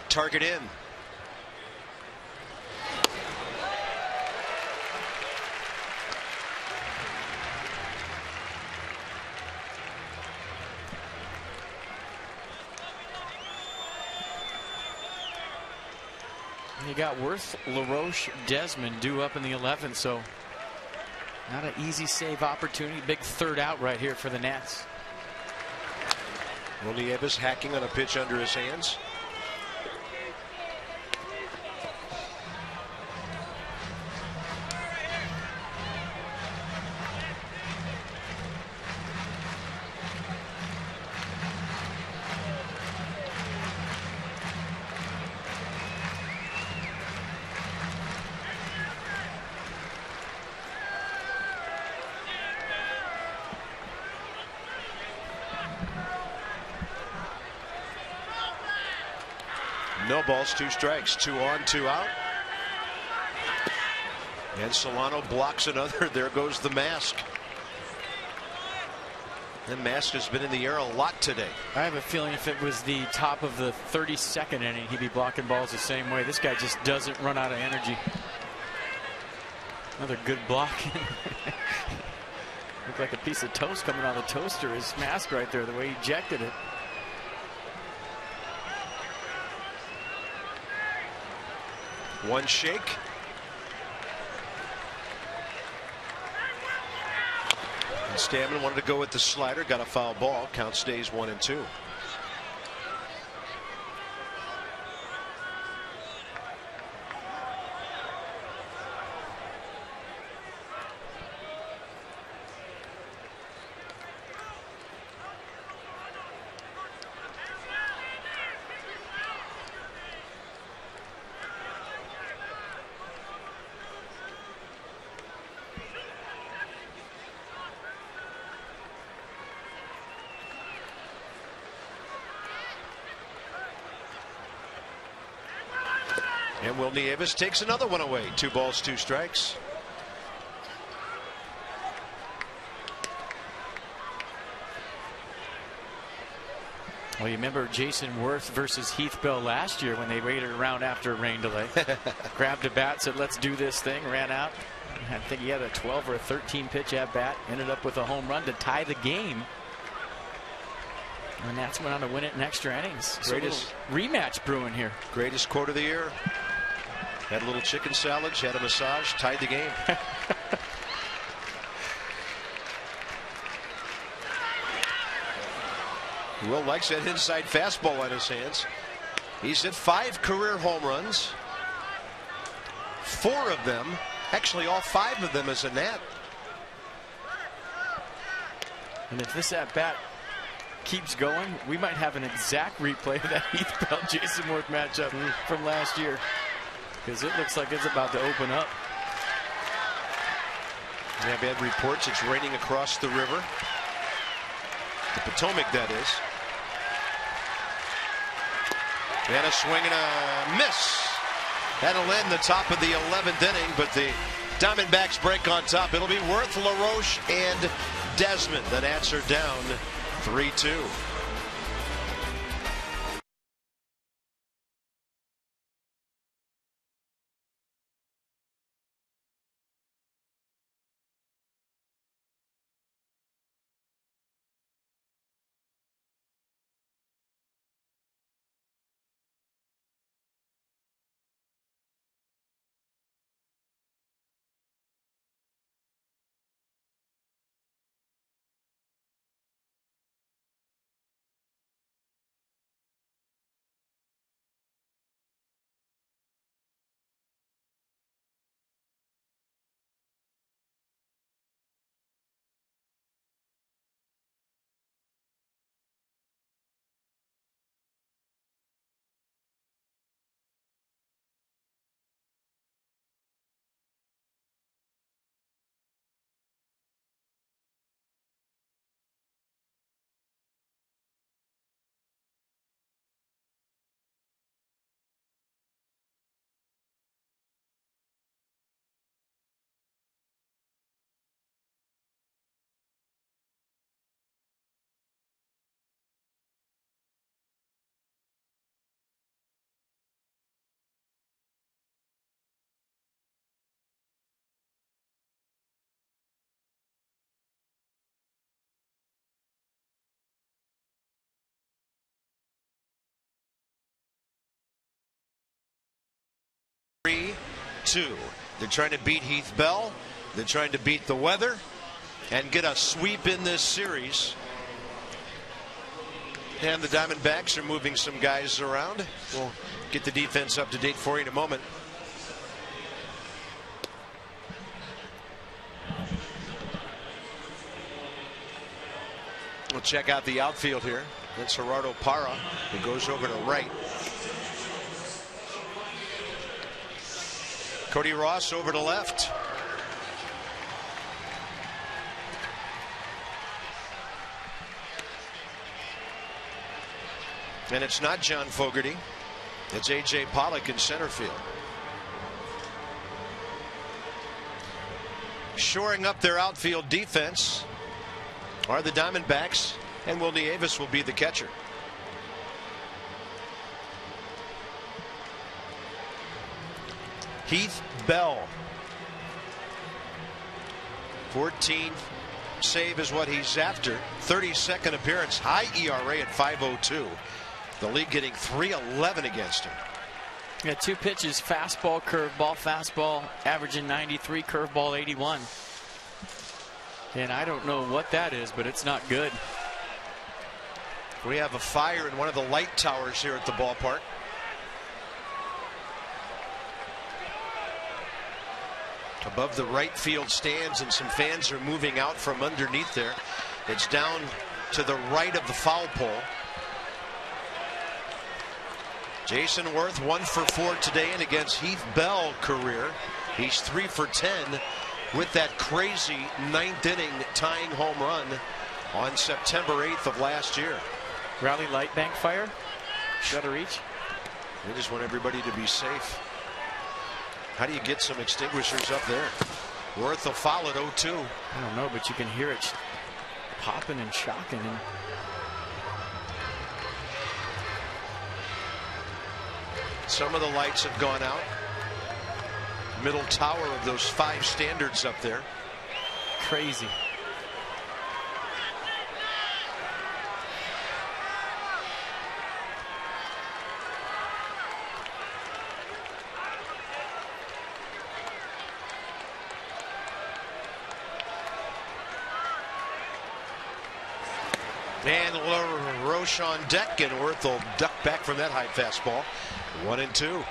Target in. You got Worth, LaRoche, Desmond due up in the 11th, so not an easy save opportunity. Big third out right here for the Nats. Will Nieves hacking on a pitch under his hands. No balls, 2 strikes, 2 on, 2 out. And Solano blocks another. There goes the mask. The mask has been in the air a lot today. I have a feeling if it was the top of the 32nd inning, he'd be blocking balls the same way. This guy just doesn't run out of energy. Another good block. Looked like a piece of toast coming on the toaster. His mask right there, the way he ejected it. One shake. And Stammen wanted to go with the slider, got a foul ball. Count stays 1-2. And Will Nieves takes another one away. 2 balls, 2 strikes. Well, you remember Jason Worth versus Heath Bell last year when they waited around after a rain delay. Grabbed a bat, said, let's do this thing, ran out. I think he had a 12 or a 13 pitch at bat. Ended up with a home run to tie the game. And that's went on to win it in extra innings. Greatest rematch brewing here. Greatest quote of the year. Had a little chicken salad, she had a massage, tied the game. Will likes that inside fastball on his hands. He's hit 5 career home runs. 4 of them, actually all 5 of them, as a Nat. And if this at bat keeps going, we might have an exact replay of that Heath Bell Jason Worth matchup from last year, because it looks like it's about to open up. We have had reports it's raining across the river. The Potomac, that is. And a swing and a miss. That'll end the top of the 11th inning, but the Diamondbacks break on top. It'll be Worth, LaRoche, and Desmond. The Nats are down 3-2. They're trying to beat Heath Bell. They're trying to beat the weather and get a sweep in this series. And the Diamondbacks are moving some guys around. We'll get the defense up to date for you in a moment. We'll check out the outfield here. That's Gerardo Parra, who goes over to right. Cody Ross over to left. And it's not John Fogerty. It's A.J. Pollock in center field. Shoring up their outfield defense are the Diamondbacks, and Will Nieves will be the catcher. Heath Bell, 14 save is what he's after. 32nd appearance, high ERA at 5.02. The league getting 311 against him. Yeah, 2 pitches, fastball, curveball, fastball, averaging 93, curveball 81. And I don't know what that is, but it's not good. We have a fire in one of the light towers here at the ballpark. Above the right field stands, and some fans are moving out from underneath there. It's down to the right of the foul pole. Jason Worth 1 for 4 today, and against Heath Bell career, he's 3 for 10 with that crazy 9th inning tying home run on September 8th of last year. Rally light bank fire. Got to reach. They just want everybody to be safe. How do you get some extinguishers up there? Worth will foul at 0-2. I don't know, but you can hear it popping and shocking him. Some of the lights have gone out. Middle tower of those 5 standards up there. Crazy. And LaRoche on deck, and Worth will duck back from that high fastball. 1-2.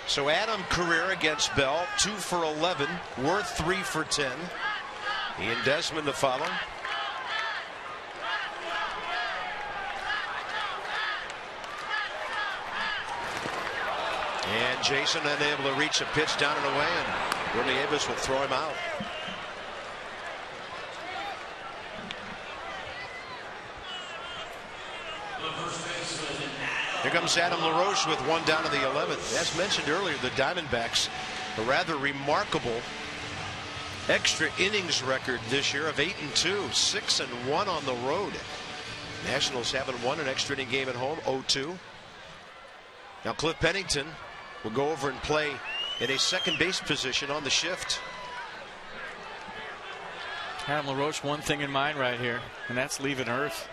So Adam career against Bell, 2 for 11. Worth 3 for 10. Ian Desmond to follow. And Jason unable to reach a pitch down and away, and Willie Avis will throw him out. Here comes Adam LaRoche with 1 down to the 11th. As mentioned earlier, the Diamondbacks, a rather remarkable extra innings record this year of 8-2, 6-1 on the road. Nationals haven't won an extra inning game at home, 0-2. Now Cliff Pennington will go over and play in a second base position on the shift. Adam LaRoche, one thing in mind right here, and that's leaving Earth.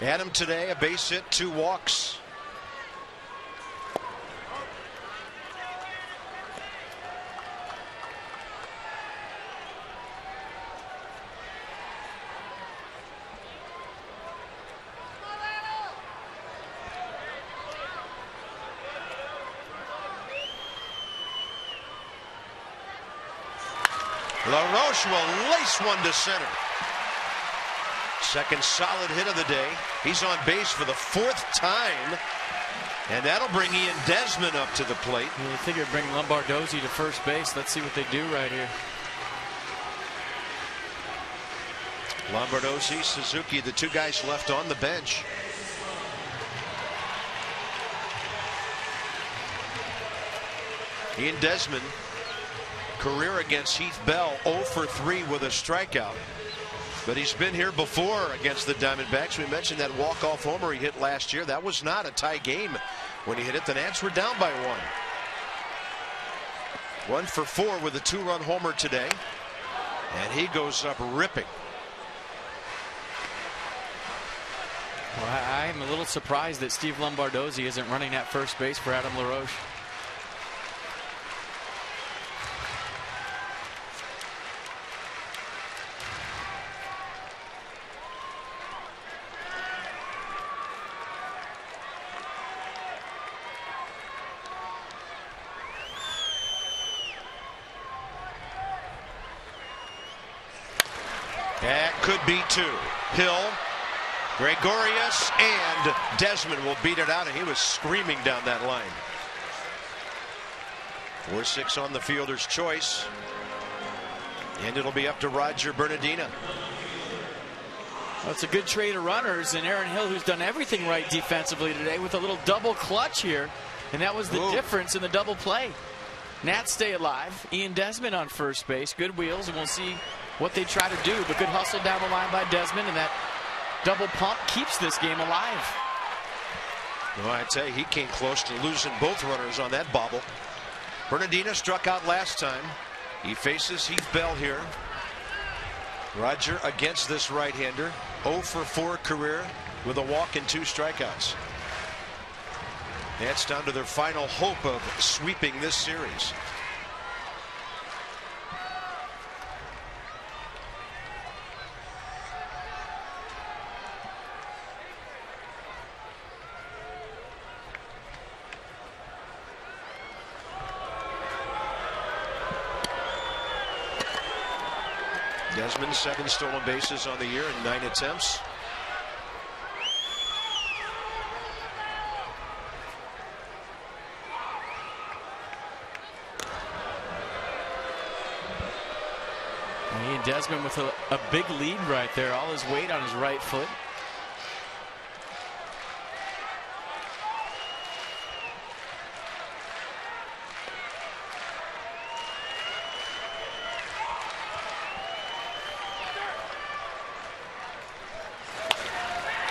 Adam today, a base hit, 2 walks. LaRoche will lace one to center. Second solid hit of the day. He's on base for the 4th time. And that'll bring Ian Desmond up to the plate. You figure bring Lombardozzi to first base. Let's see what they do right here. Lombardozzi, Suzuki, the 2 guys left on the bench. Ian Desmond, career against Heath Bell, 0 for 3 with a strikeout. But he's been here before against the Diamondbacks. We mentioned that walk-off homer he hit last year. That was not a tie game when he hit it. The Nats were down by 1. 1 for 4 with a 2-run homer today. And he goes up ripping. Well, I'm a little surprised that Steve Lombardozzi isn't running at first base for Adam LaRoche. That could be 2. Hill, Gregorius, and Desmond will beat it out, and he was screaming down that line. 4-6 on the fielder's choice. And it'll be up to Roger Bernardina. Well, it's a good trade of runners, and Aaron Hill, who's done everything right defensively today, with a little double clutch here. And that was the difference in the double play. Nats stay alive. Ian Desmond on first base. Good wheels, and we'll see what they try to do. But good hustle down the line by Desmond, and that double pump keeps this game alive. Well, I tell you, he came close to losing both runners on that bobble. Bernardina struck out last time. He faces Heath Bell here. Roger against this right-hander. 0 for 4 career with a walk and 2 strikeouts. That's down to their final hope of sweeping this series. Desmond, 7 stolen bases on the year in 9 attempts. And Desmond with a big lead right there, all his weight on his right foot.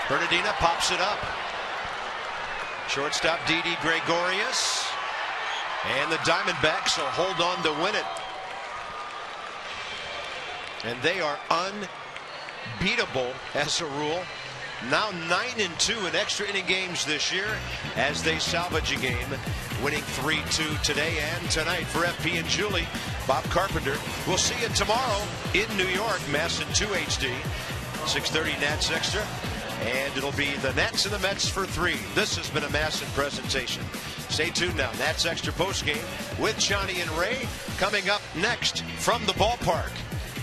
Bernardina pops it up. Shortstop Didi Gregorius. And the Diamondbacks will hold on to win it. And they are unbeatable as a rule. Now 9-2 in extra inning games this year as they salvage a game, winning 3-2 today and tonight. For FP and Julie, Bob Carpenter. We'll see you tomorrow in New York, Masson 2 HD, 6:30 Nats Extra. And it'll be the Nats and the Mets for 3. This has been a Masson presentation. Stay tuned now. Nats Extra postgame with Johnny and Ray coming up next from the ballpark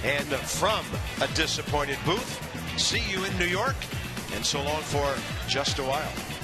and from a disappointed booth. See you in New York, and so long for just a while.